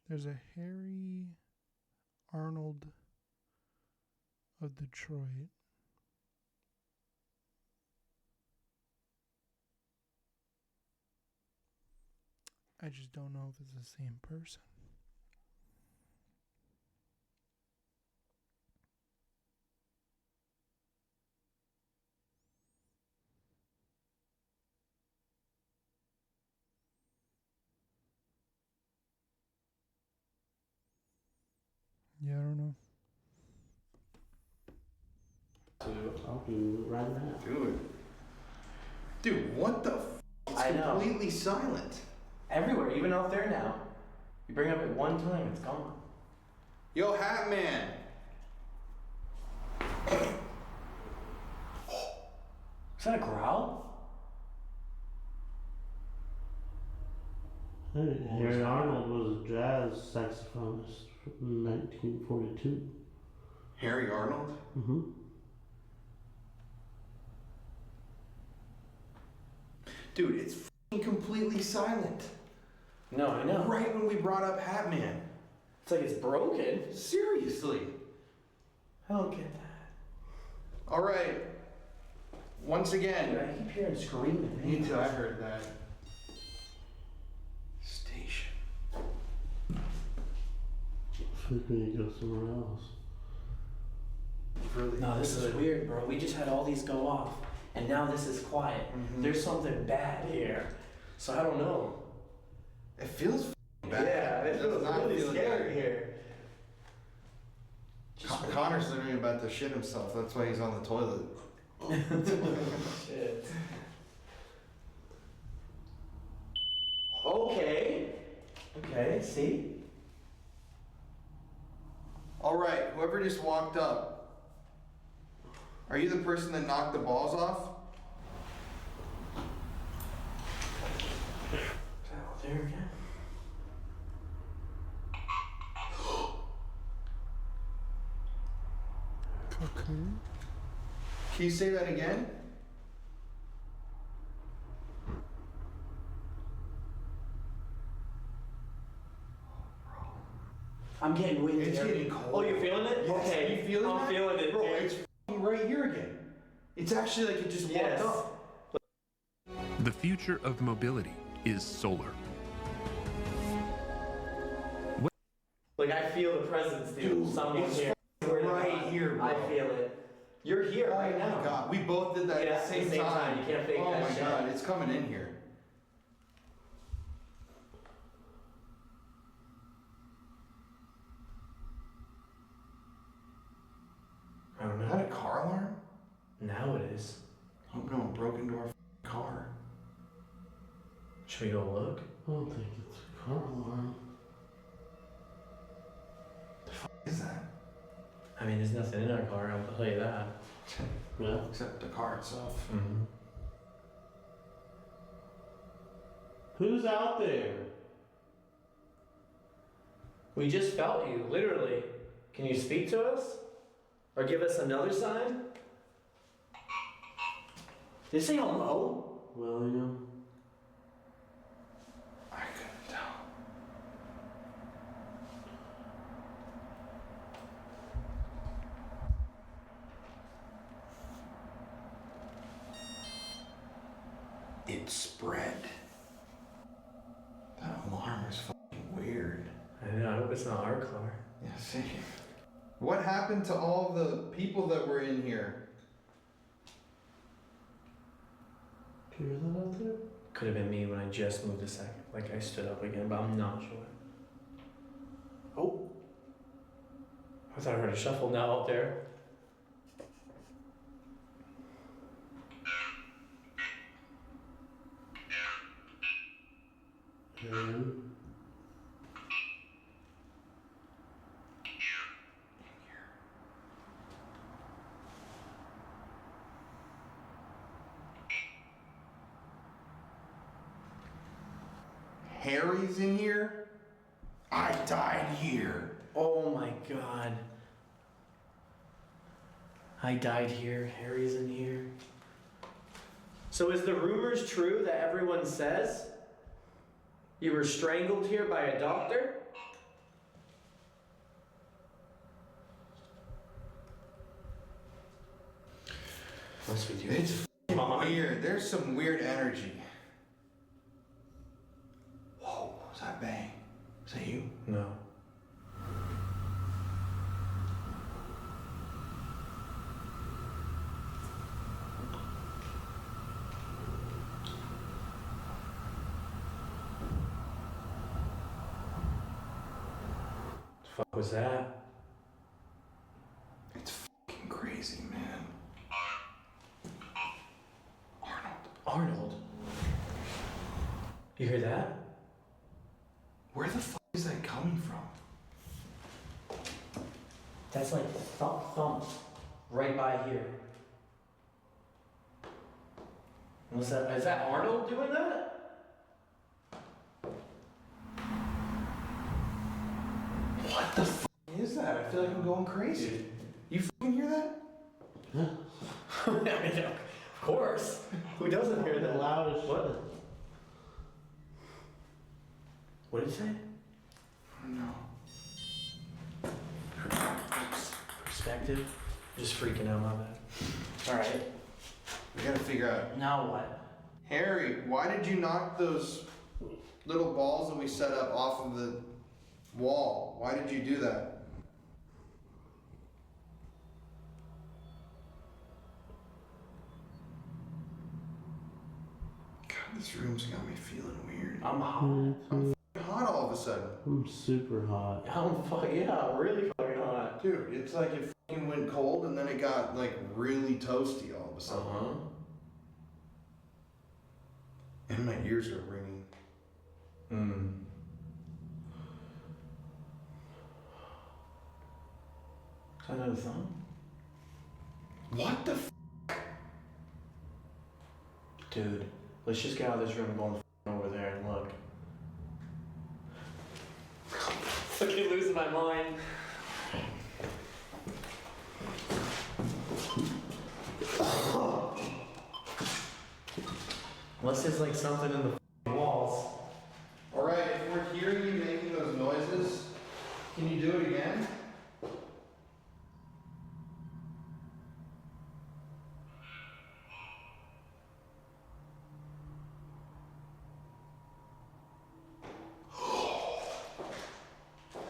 There's a Harry Arnold of Detroit. I just don't know if it's the same person. Yeah, I don't know. I'll do it right now. Do it. Dude, what the f? It's I know. completely silent. Everywhere, even out there now. You bring up at one time, it's gone. Yo, Hat Man. Is that a growl? Hey, Harry Arnold was a jazz saxophonist from 1942. Harry Arnold? Mm-hmm. Dude, it's f***ing completely silent. No, I know. Right when we brought up Hat Man. It's like it's broken. Seriously. I don't get that. All right. Once again. Dude, I keep hearing screaming. Me too, I heard that. Station. I think we need to go somewhere else. Really? No, this is weird, bro. We just had all these go off, and now this is quiet. Mm-hmm. There's something bad here. So I don't know. It feels bad. Yeah, it feels really feel scary good. here. Connor's literally about to shit himself. That's why he's on the toilet. Shit. Okay. Okay, see? All right, whoever just walked up. Are you the person that knocked the balls off? There again. Cocoon? Can you say that again? I'm getting windy. It's getting cold. Oh, you're feeling it? Yes. Okay. You feeling I'm that? feeling it, Bro, dude. it's f***ing right here again. It's actually like it just walked up. The future of mobility is solar. Like, I feel the presence, dude. Someone it's here. right here, bro. I feel it. You're here right now. Oh my god, we both did that Yeah, at the same time. You can't fake oh that my shit. god, it's coming in here. I don't Is know. that a car alarm? Now it is. Hope no one broke into our car. Should we go look? I don't think it's a car alarm. The f is that? I mean, there's nothing in our car, I'll tell you that. Yeah. Except the car itself. Mm-hmm. Who's out there? We just felt you, literally. Can you speak to us? Or give us another sign? Did you say hello? William. I couldn't tell. It spread. That alarm is fucking weird. I know, I hope it's not our car. Yeah, same. What happened to all the people that were in here? Do you hear that out there? Could have been me when I just moved a second. Like, I stood up again, but I'm not sure. Oh! I thought I heard a shuffle now out there. And Harry's in here? I died here. Oh my god. I died here, Harry's in here. So is the rumors true that everyone says? You were strangled here by a doctor? Must we do It's weird. There's some weird energy. Whoa, was that bang? Is that you? No. The fuck was that? It's fucking crazy, man. Arnold. You hear that? Where the fuck is that coming from? That's like thump right by here. Is that Arnold doing that? What the fuck is that? I feel like I'm going crazy. You fucking hear that? I mean, of course. Who doesn't hear that? Loud as shit. What did he say? I don't know. Perspective. Just freaking out, my bad. Alright. We gotta figure out. Now what? Harry, why did you knock those little balls that we set up off of the wall? Why did you do that? God, this room's got me feeling weird. I'm hot. I'm hot all of a sudden. I'm super hot. I'm really fucking hot. Dude, it's like it fucking went cold and then it got like really toasty all of a sudden. And my ears are ringing. Is that another thumb? What the Dude, let's just get out of this room and go over there and look. Fucking losing my mind. Unless there's like something in the walls. Alright, if we're hearing you making those noises, can you do it again?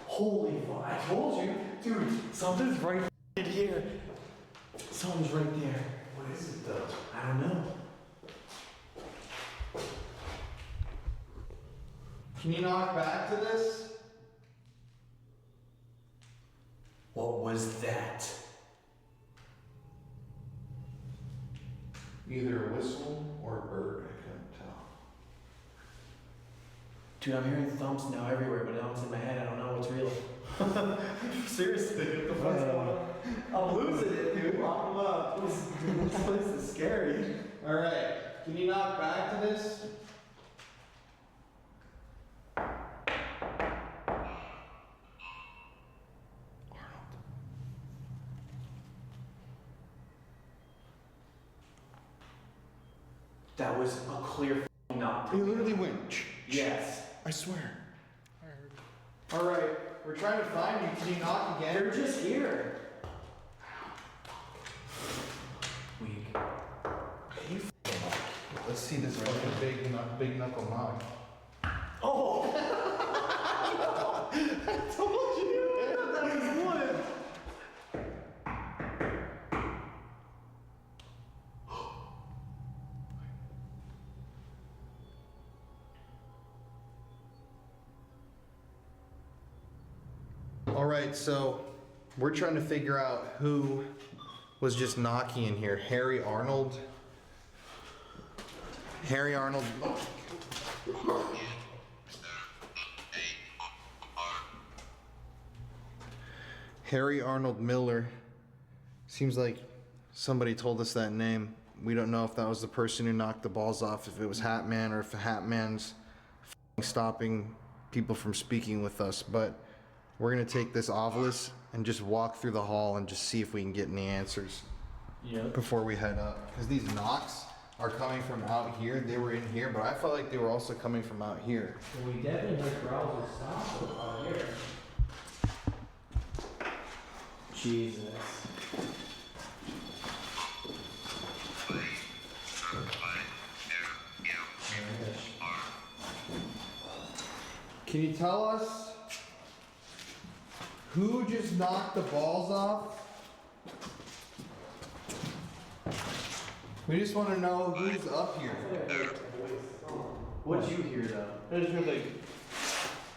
Holy fuck, I told you. Dude, something's right in here. Something's right there. What is it though? I don't know. Can you knock back to this? What was that? Either a whistle or a bird, I couldn't tell. Dude, I'm hearing thumps now everywhere, but now it's in my head. I don't know what's real. Seriously, what the fuck's going on? I'm losing it, dude. Lock them up. This place is scary. Alright, can you knock back to this? That was a clear knock. He literally went. Yes. I swear. Alright, we're trying to find you. Can you knock again? They're just here. Weak. Let's see this fucking big knuckle knock. Oh! I told you! That was one! Alright, so we're trying to figure out who was just knocking in here. Harry Arnold. Harry Arnold. Harry Arnold Miller. Seems like somebody told us that name. We don't know if that was the person who knocked the balls off, if it was Hat Man, or if Hat Man's stopping people from speaking with us. But we're gonna take this ovilus and just walk through the hall and just see if we can get any answers before we head up. Because these knocks are coming from out here. They were in here, but I felt like they were also coming from out here. We definitely heard growls and stops out here. Jesus. Can you tell us who just knocked the balls off? We just want to know who's up here. What did you hear though? I just heard like,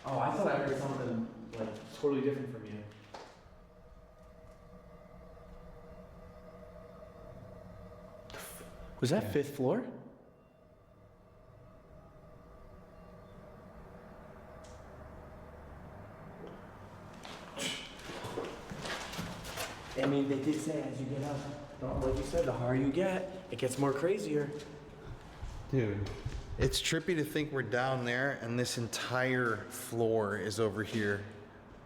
Oh, I thought I heard something like totally different from you. Was that 5th floor? I mean, they did say as you get up, like you said, the higher you get, it gets more crazier. Dude, it's trippy to think we're down there and this entire floor is over here.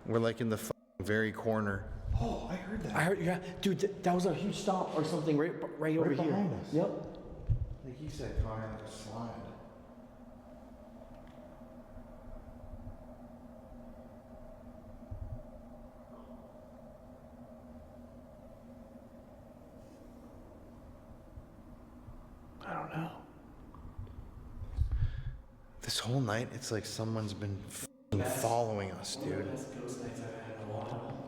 We're like in the very corner. Oh, I heard that. I heard, yeah, dude, that was a huge stomp or something right over here. Behind us. Yep. Like you said, coming like a slide. I don't know. This whole night, it's like someone's been following us, dude.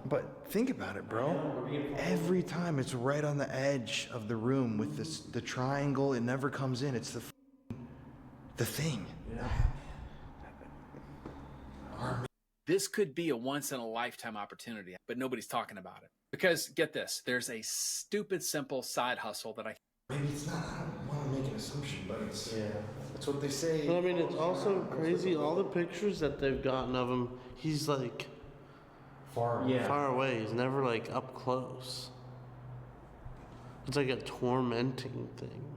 But think about it, bro. Every time it's right on the edge of the room with the triangle. It never comes in. It's the thing. This could be a once-in-a-lifetime opportunity, but nobody's talking about it. Because, get this, there's a stupid, simple side hustle that Maybe it's not. I don't want to make an assumption, but it's that's what they say. I mean, it's also crazy. All the pictures that they've gotten of him, he's like far away. He's never like up close. It's like a tormenting thing.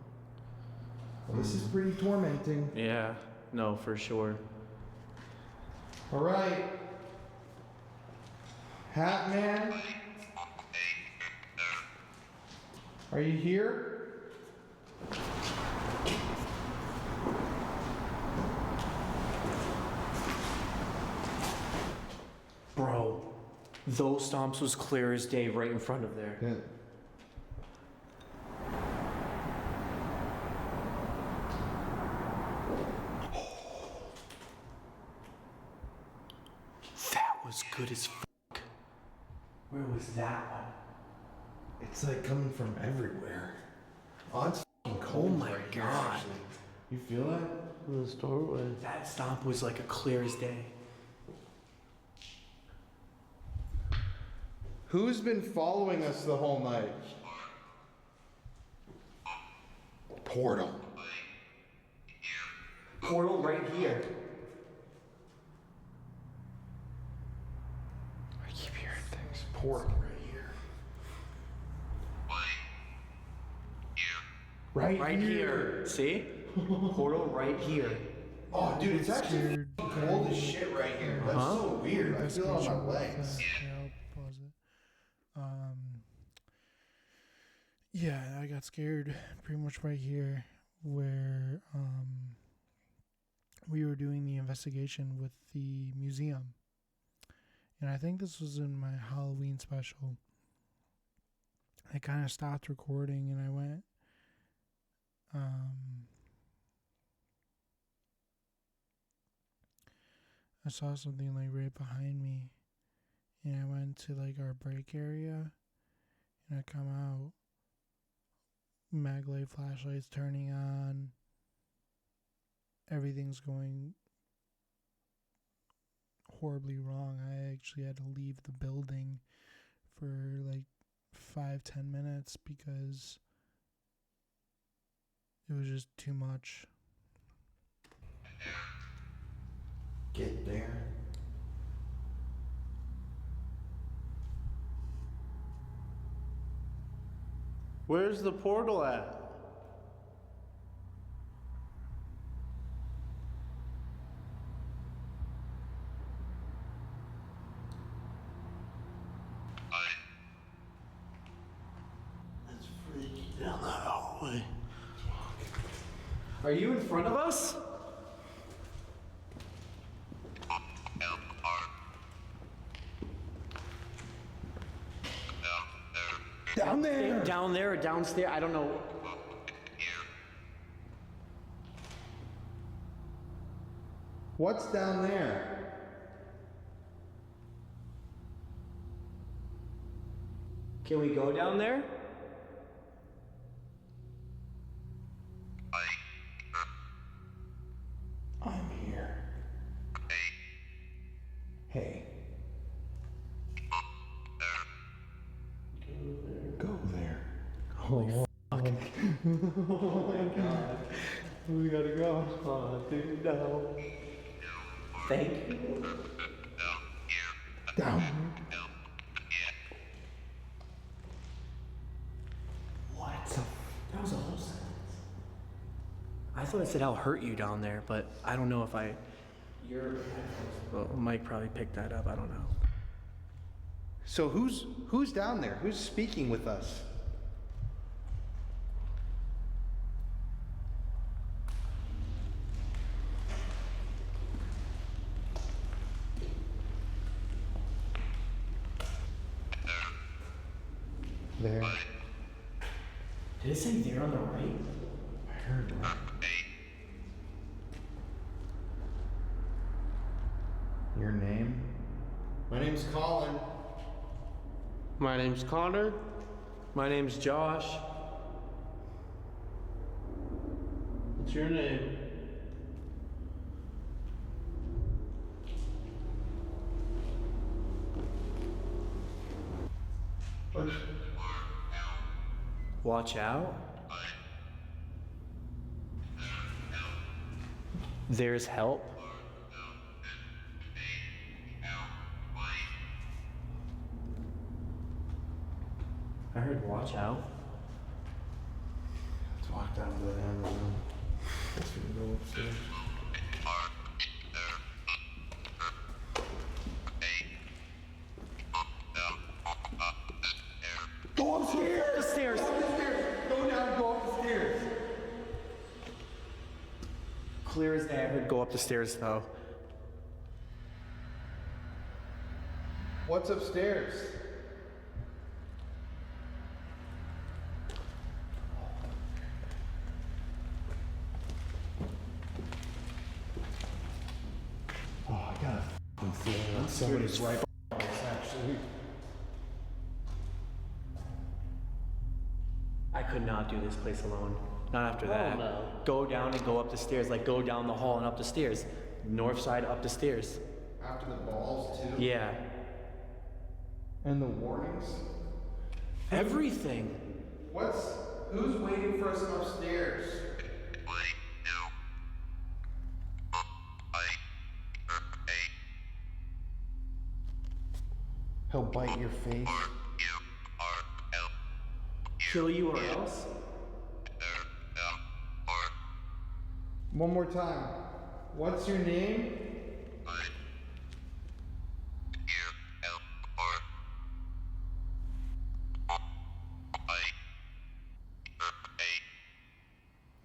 Well, this is pretty tormenting. Yeah, no, for sure. All right, Hat Man, are you here? Bro, those stomps was clear as day right in front of there. Yeah. That was good as fuck. Where was that one? It's like coming from everywhere. Oh, it's cold. Oh my right here, god. actually. You feel that? In the doorway. That stomp was like a clear as day. Who's been following us the whole night? Portal. Portal right here. I keep hearing things. Portal right here. Right here. See? Portal right here. Oh, dude, it's actually cold as shit right here. That's so weird. I feel it on my legs. I'll pause it. Yeah, I got scared pretty much right here where we were doing the investigation with the museum. And I think this was in my Halloween special. I kind of stopped recording and I went I saw something like right behind me, and I went to like our break area, and I come out, mag light flashlights turning on, everything's going horribly wrong. I actually had to leave the building for like 5-10 minutes because it was just too much. Get there. Where's the portal at? It's freaky down that hallway. Are you in front of us? Down there. Down there or downstairs? I don't know. What's down there? Can we go down there? I'm here. Hey. Go there. Holy fuck. Oh my god. We gotta go. Oh, dude, no. Thank you. Down. What? That was a whole sentence. I thought it said I'll hurt you down there, but I don't know if I... Well, Mike probably picked that up. I don't know. So who's down there? Who's speaking with us? There. Did it say there on the right? I heard right. Your name? My name's Colin. My name's Connor. My name's Josh. What's your name? Watch out. There's help. I heard watch out. Let's walk down to the end of the room. Let's go upstairs. Go upstairs! The stairs. Go down, go up the stairs. Clear as day. I heard go up the stairs though. What's upstairs? Oh, I got a f***ing feeling that somebody's right behind us, actually. I could not do this place alone. Not after Oh, that. no. Go down and go up the stairs. Like go down the hall and up the stairs. North side up the stairs. After the balls, too? Yeah. And the warnings? Everything. Who's waiting for us upstairs? He'll bite your face. Kill you or else? One more time. What's your name?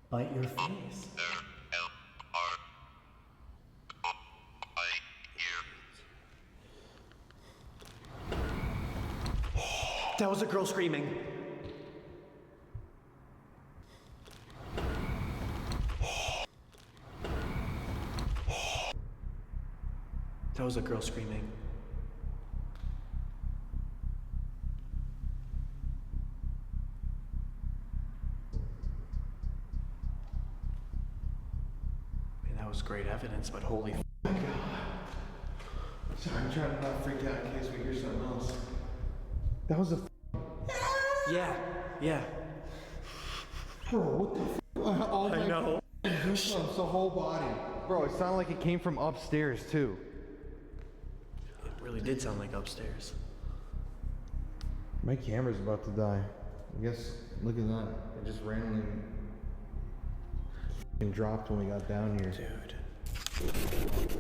Bite your face. That was a girl screaming. That was a girl screaming. I mean, that was great evidence, but holy f***. Sorry, I'm trying to not freak out in case we hear something else. That was a Yeah. Bro, what the all I know. Goosebumps, the whole body. Bro, it sounded like it came from upstairs, too. It really did sound like upstairs. My camera's about to die. I guess, look at that. It just randomly dropped when we got down here. Dude.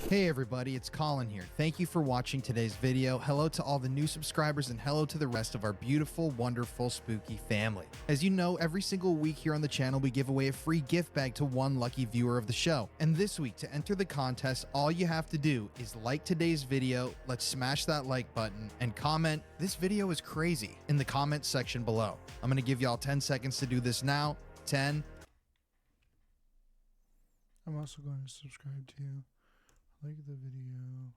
Hey everybody, it's Colin here. Thank you for watching today's video. Hello to all the new subscribers and hello to the rest of our beautiful, wonderful, spooky family. As you know, every single week here on the channel, we give away a free gift bag to one lucky viewer of the show. And this week, to enter the contest, all you have to do is like today's video, let's smash that like button, and comment, "This video is crazy," in the comment section below. I'm going to give y'all 10 seconds to do this now. 10. I'm also going to subscribe to you. Like the video.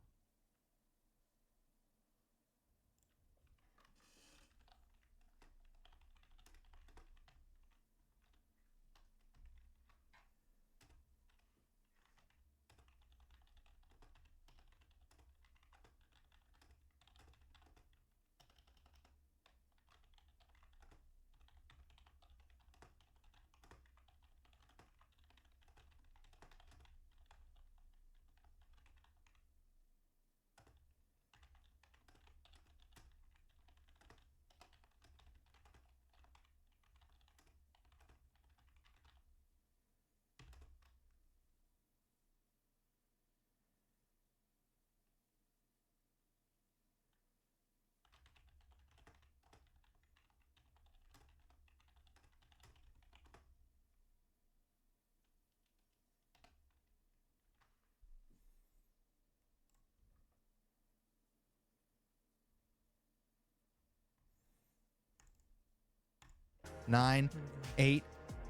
9, 8,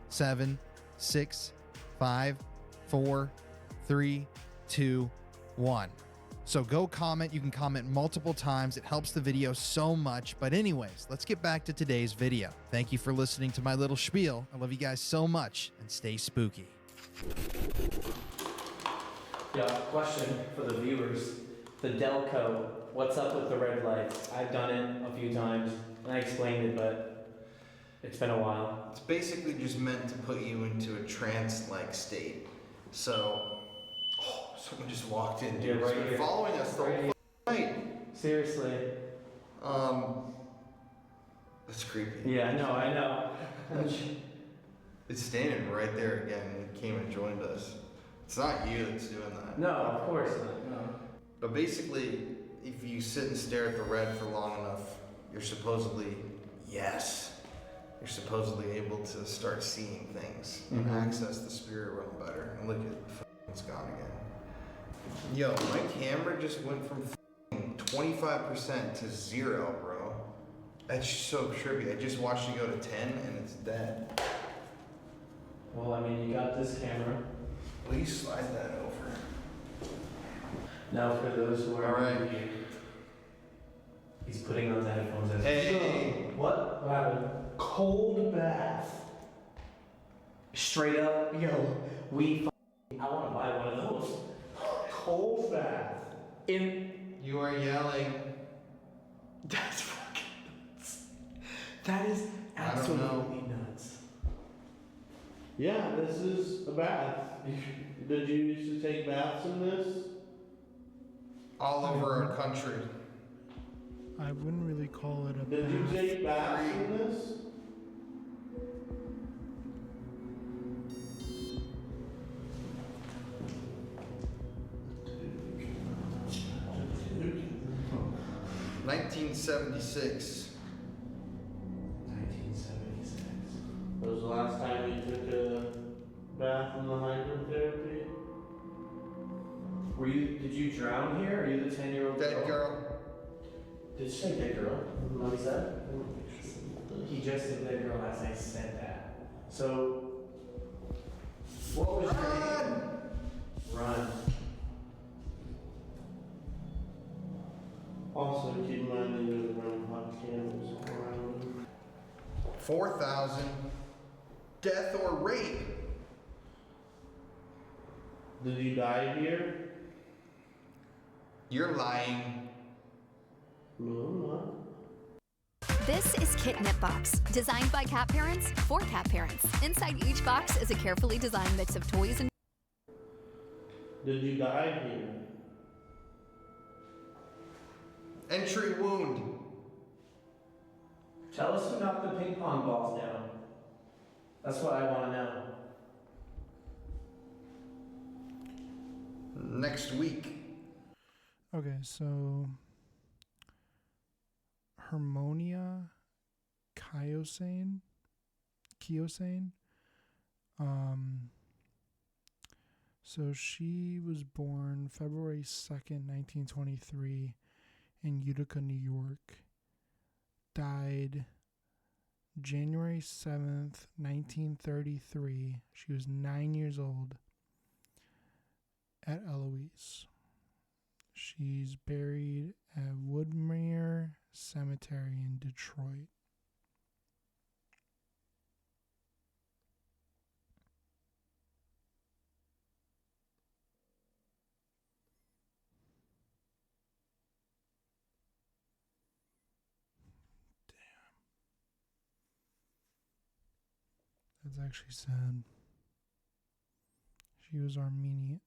7, 6, 5, 4, 3, 2, 1. So go comment. You can comment multiple times. It helps the video so much. But anyways, let's get back to today's video. Thank you for listening to my little spiel. I love you guys so much, and stay spooky. Yeah, question for the viewers. The Delco, what's up with the red lights? I've done it a few times, and I explained it, but it's been a while. It's basically just meant to put you into a trance-like state. So, someone just walked in, dude. Yeah, right It's been here. following us the whole night. Seriously. That's creepy. Yeah, no, I know. It's standing right there again. It came and joined us. It's not you that's doing that. No, of course not. No. But basically, if you sit and stare at the red for long enough, you're supposedly able to start seeing things and access the spirit realm better. And look at it's gone again. Yo, my camera just went from 25% to 0, bro. That's so trippy. I just watched it go to 10 and it's dead. Well, I mean, you got this camera. Please slide that over. Now for those who are Alright. He's putting on the headphones as Hey. What happened? Cold bath. Straight up, yo, I want to buy one of those. Cold bath. You are yelling. That's fucking nuts. That is absolutely nuts. Yeah, this is a bath. Did you used to take baths in this? All over our country. I wouldn't really call it a Did you bath. take baths in this? $1976. 1976. When was the last time you took a bath in the hydrotherapy? Did you drown here? Are you the 10-year-old Dead girl. Did you say dead girl? What he said? He just said dead girl as I said that. So, what was your name? Run. Also, keep in mind that you run hot candles around. 4,000. Death or rape. Did you die here? You're lying. No, I'm not. This is Kit Knit Box, designed by cat parents for cat parents. Inside each box is a carefully designed mix of toys and... Did you die here? Entry wound. Tell us who knocked the ping pong balls down. That's what I want to know. Next week. Okay, so Harmonia Kiyosane. So she was born February 2nd, 1923 in Utica, New York. Died January 7th, 1933. She was 9 years old at Eloise. She's buried at Woodmere Cemetery in Detroit. That's actually sad. She was Armenian.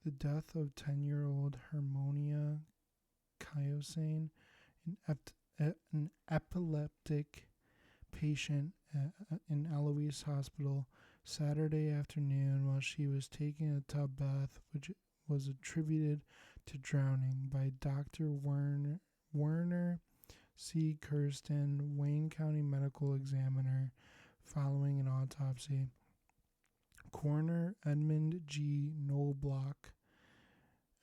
The death of 10-year-old Harmonia Kiyosane, an epileptic patient in Eloise Hospital, Saturday afternoon while she was taking a tub bath, which was attributed to drowning by Dr. Werner C. Kirsten, Wayne County Medical Examiner, following an autopsy. Coroner Edmund G. Knowlblock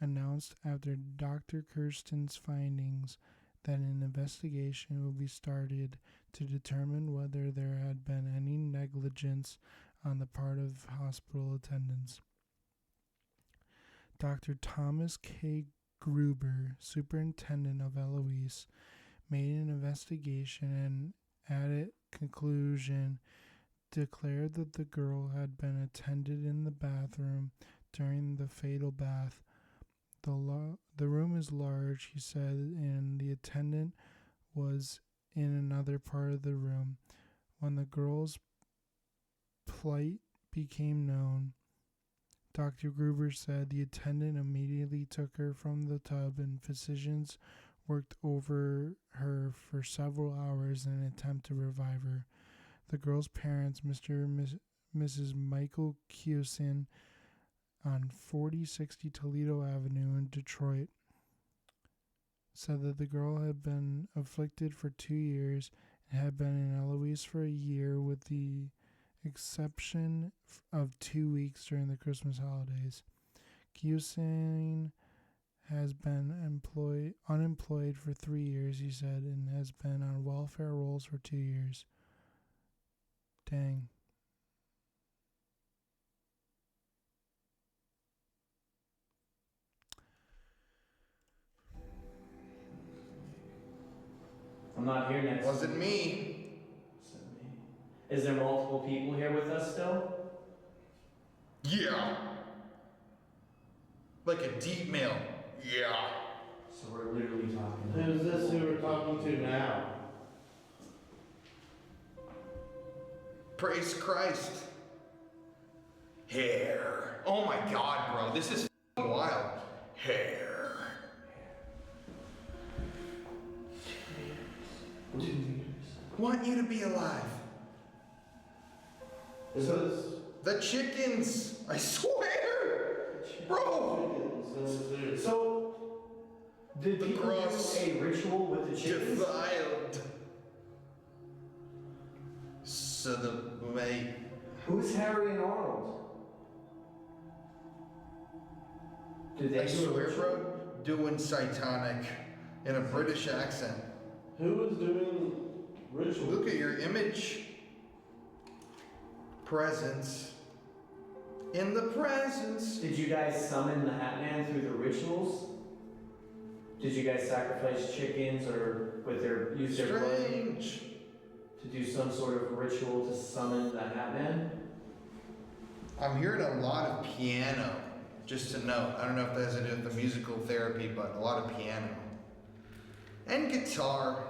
announced after Dr. Kirsten's findings that an investigation will be started to determine whether there had been any negligence on the part of hospital attendants. Dr. Thomas K. Gruber, superintendent of Eloise, made an investigation and at its conclusion declared that the girl had been attended in the bathroom during the fatal bath. The room is large, he said, and the attendant was in another part of the room. When the girl's plight became known, Dr. Gruber said the attendant immediately took her from the tub and physicians worked over her for several hours in an attempt to revive her. The girl's parents, Mr. and Mrs. Michael Kewson, on 4060 Toledo Avenue in Detroit, said that the girl had been afflicted for 2 years and had been in Eloise for a year with the exception of 2 weeks during the Christmas holidays. Kewson has been unemployed for 3 years, he said, and has been on welfare rolls for 2 years. Dang. I'm not here next Wasn't me. Is there multiple people here with us still? Yeah. Like a deep mail. Yeah. So we're literally talking. Who's this who we're talking to now? Praise Christ. Hair. Oh my God, bro. This is wild. Hair. Want you to be alive. The chickens. I swear. Bro. So, did people do a ritual with the chickens? Defiled. So the way. Who's Harry and Arnold? Did they I do a swear, ritual? bro, doing satanic in a British accent. Who is doing ritual? Look at your image. Presence. In the presence. Did you guys summon the Hat Man through the rituals? Did you guys sacrifice chickens or use their blood to do some sort of ritual to summon the Hat Man? I'm hearing a lot of piano, just to note. I don't know if that has to do with the musical therapy, but a lot of piano. And guitar.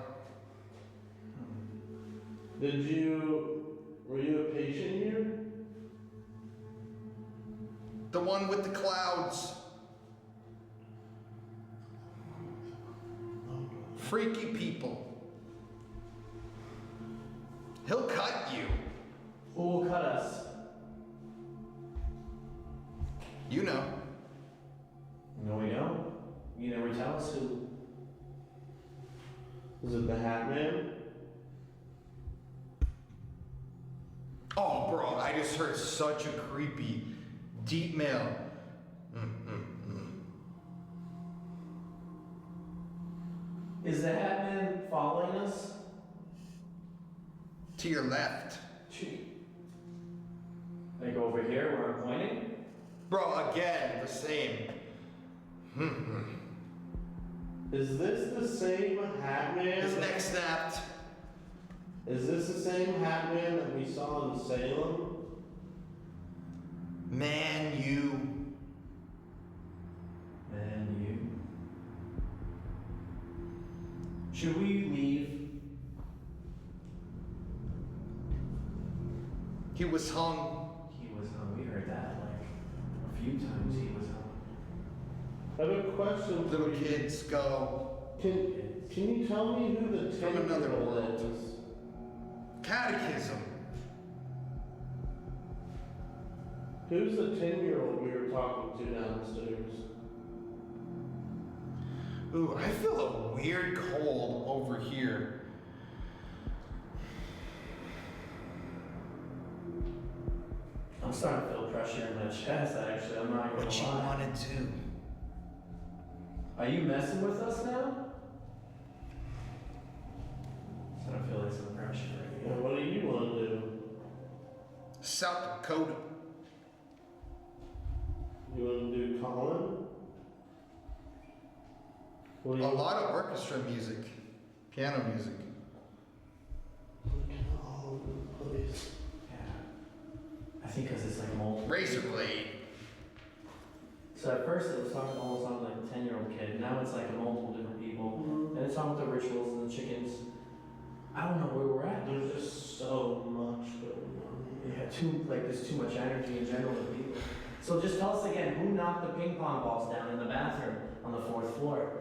Were you a patient here? The one with the clouds. Freaky people. He'll cut you. Who will cut us? You know. No, we don't. You never tell us who. Is it the Hat Man? Oh, bro, I just heard such a creepy, deep male. Is the Hat Man following us? To your left. Like over here where I'm pointing? Bro, again, the same. Is this the same Hat Man? His neck snapped. Is this the same Hat Man that we saw in Salem? Man, you. Should we leave? He was hung. He was hung. We heard that like a few times. He was hung. I have a question. Little kids go. Can you tell me who the From another 10-year-old world. is? Catechism. Who's the 10-year-old we were talking to downstairs? Ooh, I feel a weird cold over here. I'm starting to feel pressure in my chest, actually. I'm not gonna What you lie. wanna do? Are you messing with us now? I don't feel like some pressure right Yeah, here. what do you want to do? South Dakota. You want to do Colin? A lot of orchestra music, piano music. All over the place. Yeah. I think because it's like multiple. Razor blade. So at first it was talking almost sounded like a 10-year-old kid. Now it's like multiple different people. And it's talking about the rituals and the chickens. I don't know where we're at. There's just so much going on. Yeah, there's too much energy in general with people. So just tell us again, who knocked the ping pong balls down in the bathroom on the 4th floor?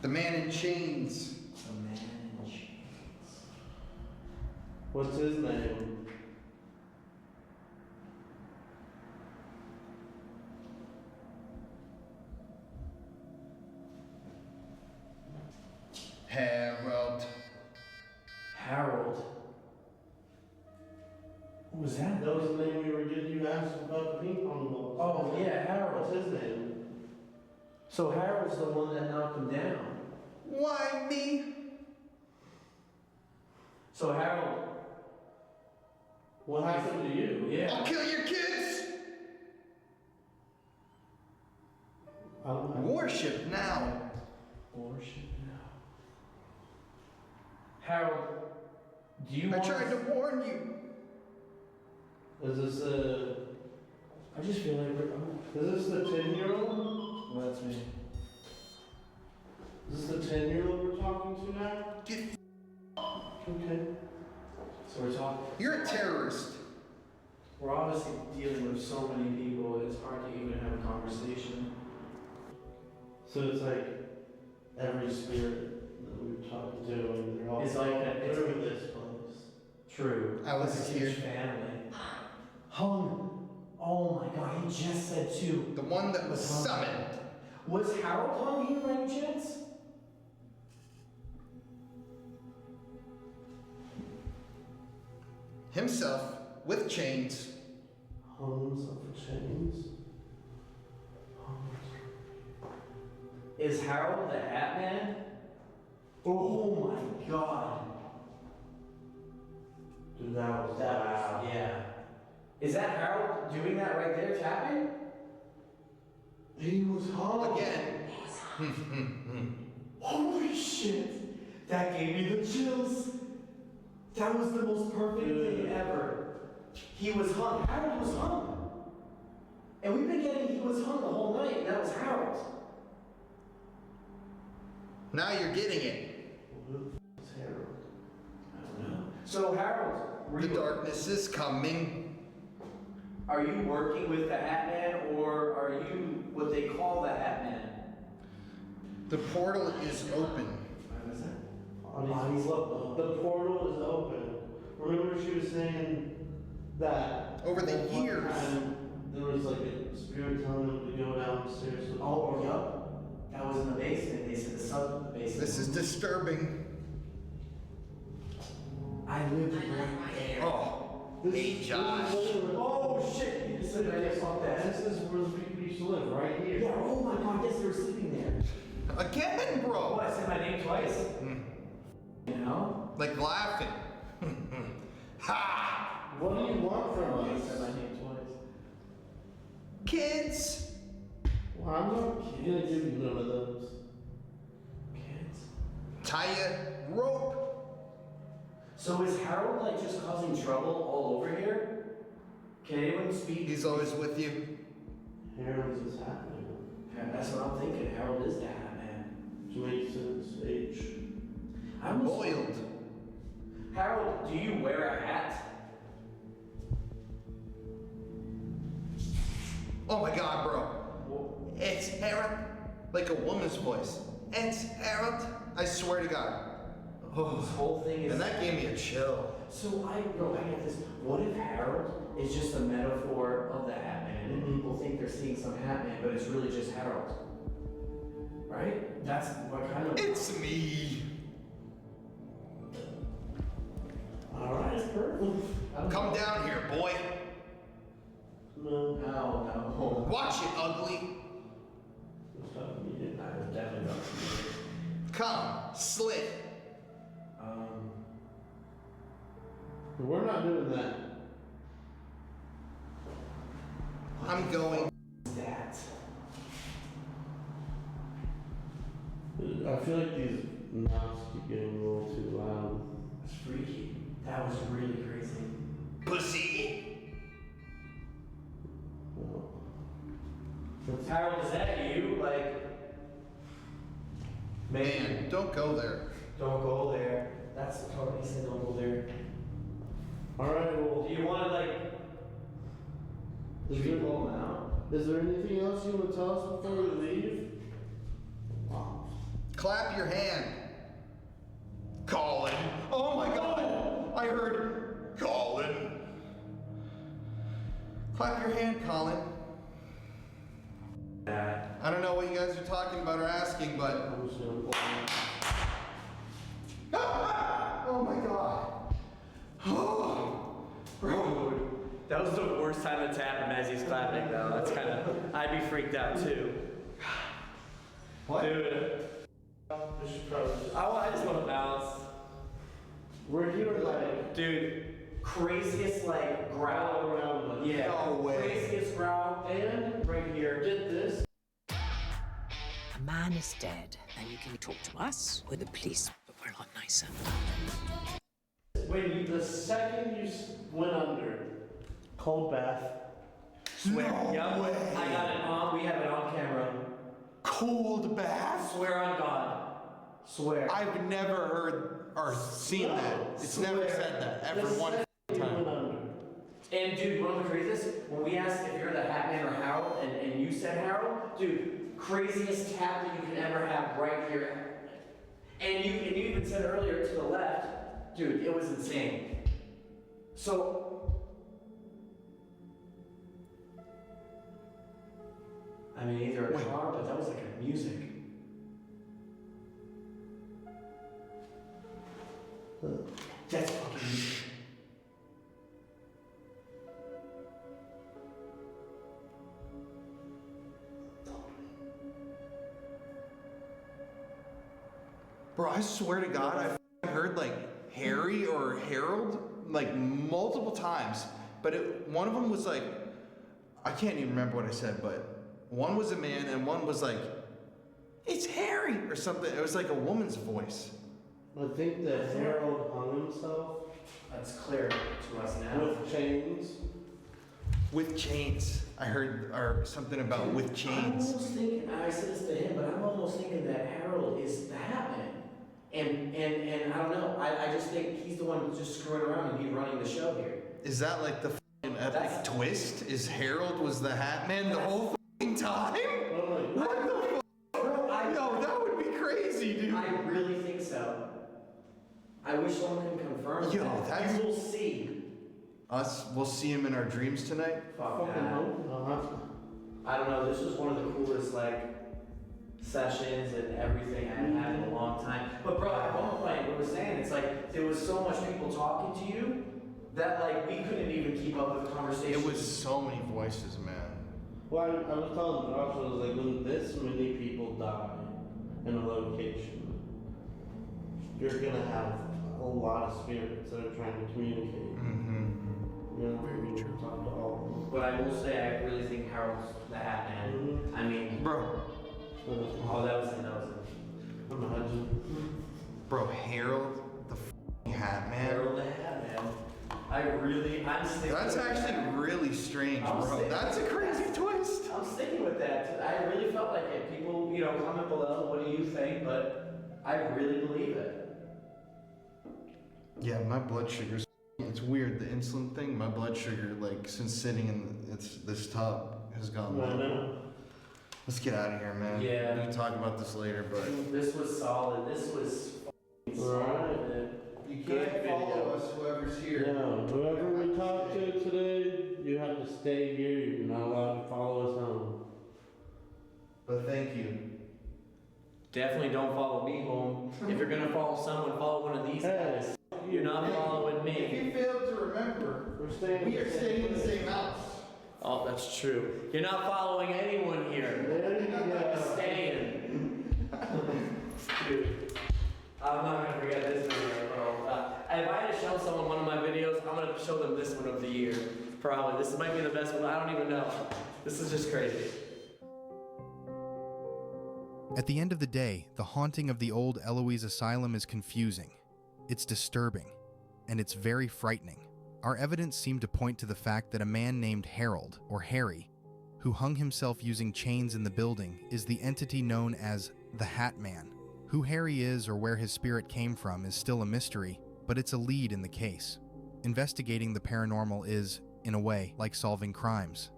The man in chains. The man in chains. What's his name? Harold. Harold. What was that? That was the name we were getting. You asked about the ping pong balls. Oh, yeah, Harold. What's his name? So Harold's the one that knocked him down. Why me? So Harold. What happened to you? Yeah. I'll kill your kids! Worship now. Worship now. Harold, do you I want tried to warn you. Is this the... I just feel like we're... Is this the 10-year-old? Well, that's me. Is this the 10-year-old we're talking to now? Get Okay. So we're talking... You're a terrorist. We're obviously dealing with so many people, it's hard to even have a conversation. So it's like every spirit that we were talking to, and they're all It's like that. through this place. True. I was It's a here. huge family. Hung. Oh my god, he just said too. The one that was summoned. Was Harold hung here by any chance? Himself, with chains. Hung himself with chains. Is Harold the Hat Man? Oh my god. Dude, that was Wow. Yeah. Is that Harold doing that right there, tapping? He was hung. Again. Holy shit! That gave me the chills. That was the most perfect thing ever. He was hung. Harold was hung. And we've been getting he was hung the whole night, and that was Harold. Now you're getting it. It's Harold. I don't know. So Harold, The darkness is coming. are you working with the Hat Man, or are you what they call the Hat Man? The portal is open. What is that? The portal is open. Remember she was saying that Over the one years. time there was like a spirit telling them to go downstairs to the Oh, portal. yup. That was in the basement. They said the sub in the basement. This is disturbing. I lived right there. Oh, This hey is Josh. literally- Oh shit! You just said I just saw that. This is where the people used to live, right here. Yeah. Oh my god! Yes, they were sleeping there. Again, bro. Oh, I said my name twice. You know? Like laughing. Ha! What do you want from I us? said my name twice. Kids. Well, I'm not gonna give you none of those. Kids. Tie a rope. So is Harold like just causing trouble all over here? Can anyone speak? He's always with you. Harold's is happening. That's what I'm thinking. Harold is the Hat Man. Which makes sense. Age. I was Boiled. Harold, do you wear a hat? Oh my god, bro. It's Harold. Like a woman's voice. It's Harold. I swear to God. This whole thing is. And that gave me a chill. So I get this. What if Harold is just a metaphor of the Hat Man, and people think they're seeing some Hat Man, but it's really just Harold? Right? That's what kind of. It's me. I Alright, it's perfect. Come down here, boy. No. Watch it, ugly. Come, slit. We're not doing that. I'm going. That. I feel like these knocks keep getting a little too loud. That's freaky. That was really crazy. Pussy. Harold, is that you? Like, Man, don't go there. don't go there. That's the part he said. Don't go there. Alright, well, Do you want to like? is Should we pull him out? there anything else you want to tell us before we leave? Clap your hand. Colin. Oh my God. I heard Colin. Clap your hand, Colin. I don't know what you guys are talking about or asking, but. Oh my God. Oh, bro. That was the worst time to tap him as he's clapping, though. That's kind of. I'd be freaked out too. What? Dude. I just want to bounce. We're here like, Dude, craziest like growl. around. Yeah. No way. Craziest growl. And right here. Get this. A man is dead, and you can talk to us or the police, but we're a lot nicer. When the second you went under, cold bath. Swear. No Yep. way. I got it on. We have it on camera. Cold bath? Swear on God. Swear. I've never heard or seen that. It's never said that ever one time. And dude, one of the craziest, when we asked if you're the Hat Man or Harold, and you said Harold, dude, craziest tap that you can ever have right here. And you even said earlier to the left, dude, it was insane. So, I mean, either a car, but that was like a music. That's fucking music. Bro, I swear to God, I heard like Harry or Harold like multiple times, but one of them was like, I can't even remember what I said, but one was a man and one was like, it's Harry or something. It was like a woman's voice. I think that Harold hung himself. That's clear to us now. With chains. With chains. I heard or something about with chains. I'm almost thinking, I said this to him, but I'm almost thinking that Harold is the Hat Man. And I don't know, I just think he's the one just screwing around and he's running the show here. Is that like the f***ing epic twist? Is Harold was the Hat Man the whole f***ing time? What the f***? Yo, that would be crazy, dude. I really think so. I wish someone can confirm Yo, that. that's- You will see. We'll see him in our dreams tonight. Fuck that. I don't know, this was one of the coolest, like, sessions and everything I've had in a long time. But bro, at one point, we were saying, it's like, there was so much people talking to you that, like, we couldn't even keep up with conversations. It was so many voices, man. Well, I was telling Josh, I was like, when this many people die in a location, you're gonna have a lot of spirits that are trying to communicate. You know, very true. Talk to all of them. But I will say, I really think Harold's the Hat Man. I mean, bro. Oh, that was Imagine. Bro, Harold the f***ing Hat Man. Harold the Hat Man. I'm sticking. That's with actually that. really strange, I'm bro. sticking That's a with crazy that. twist. I'm sticking with that. I really felt like it. People, you know, comment below, what do you think? But I really believe it. Yeah, my blood sugar's. It's weird, the insulin thing. My blood sugar, like, since sitting in this tub, has gone low. Let's get out of here, man. Yeah. We can talk about this later, but. This was solid. This was solid. You can't follow us, whoever's here. Yeah, whoever we talk to today, you have to stay here. You're not allowed to follow us home. But thank you. Definitely don't follow me home. If you're gonna follow someone, follow one of these guys. You're not following If me. you failed to remember, we are staying in the same house. Oh, that's true. You're not following anyone here. There you go. Staying. Dude, I'm not gonna forget this video, bro. If I had to show someone one of my videos, I'm gonna show them this one of the year. Probably. This might be the best one. I don't even know. This is just crazy. At the end of the day, the haunting of the old Eloise Asylum is confusing. It's disturbing. And it's very frightening. Our evidence seemed to point to the fact that a man named Harold, or Harry, who hung himself using chains in the building, is the entity known as the Hat Man. Who Harry is or where his spirit came from is still a mystery, but it's a lead in the case. Investigating the paranormal is, in a way, like solving crimes.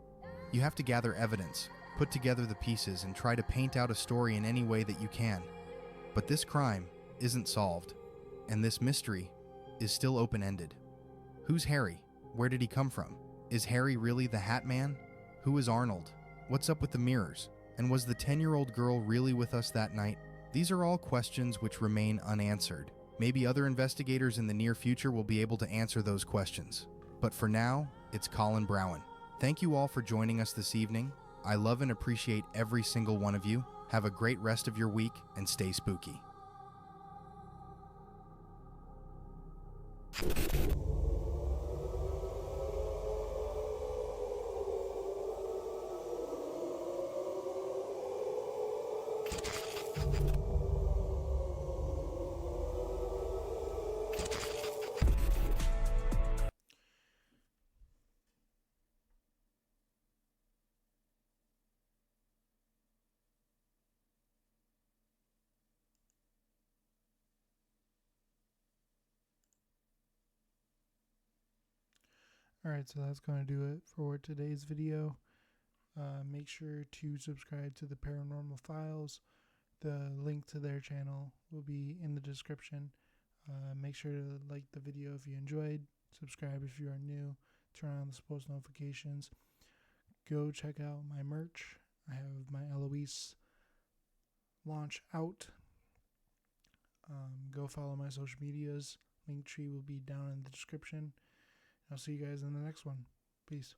You have to gather evidence, put together the pieces, and try to paint out a story in any way that you can. But this crime isn't solved, and this mystery is still open-ended. Who's Harry? Where did he come from? Is Harry really the Hat Man? Who is Arnold? What's up with the mirrors? And was the 10-year-old girl really with us that night? These are all questions which remain unanswered. Maybe other investigators in the near future will be able to answer those questions. But for now, it's Colin Browen. Thank you all for joining us this evening. I love and appreciate every single one of you. Have a great rest of your week and stay spooky. Alright, so that's going to do it for today's video. Make sure to subscribe to the Paranormal Files. The link to their channel will be in the description. Make sure to like the video if you enjoyed. Subscribe if you are new. Turn on the post notifications. Go check out my merch. I have my Eloise launch out. Go follow my social medias. Linktree will be down in the description. I'll see you guys in the next one. Peace.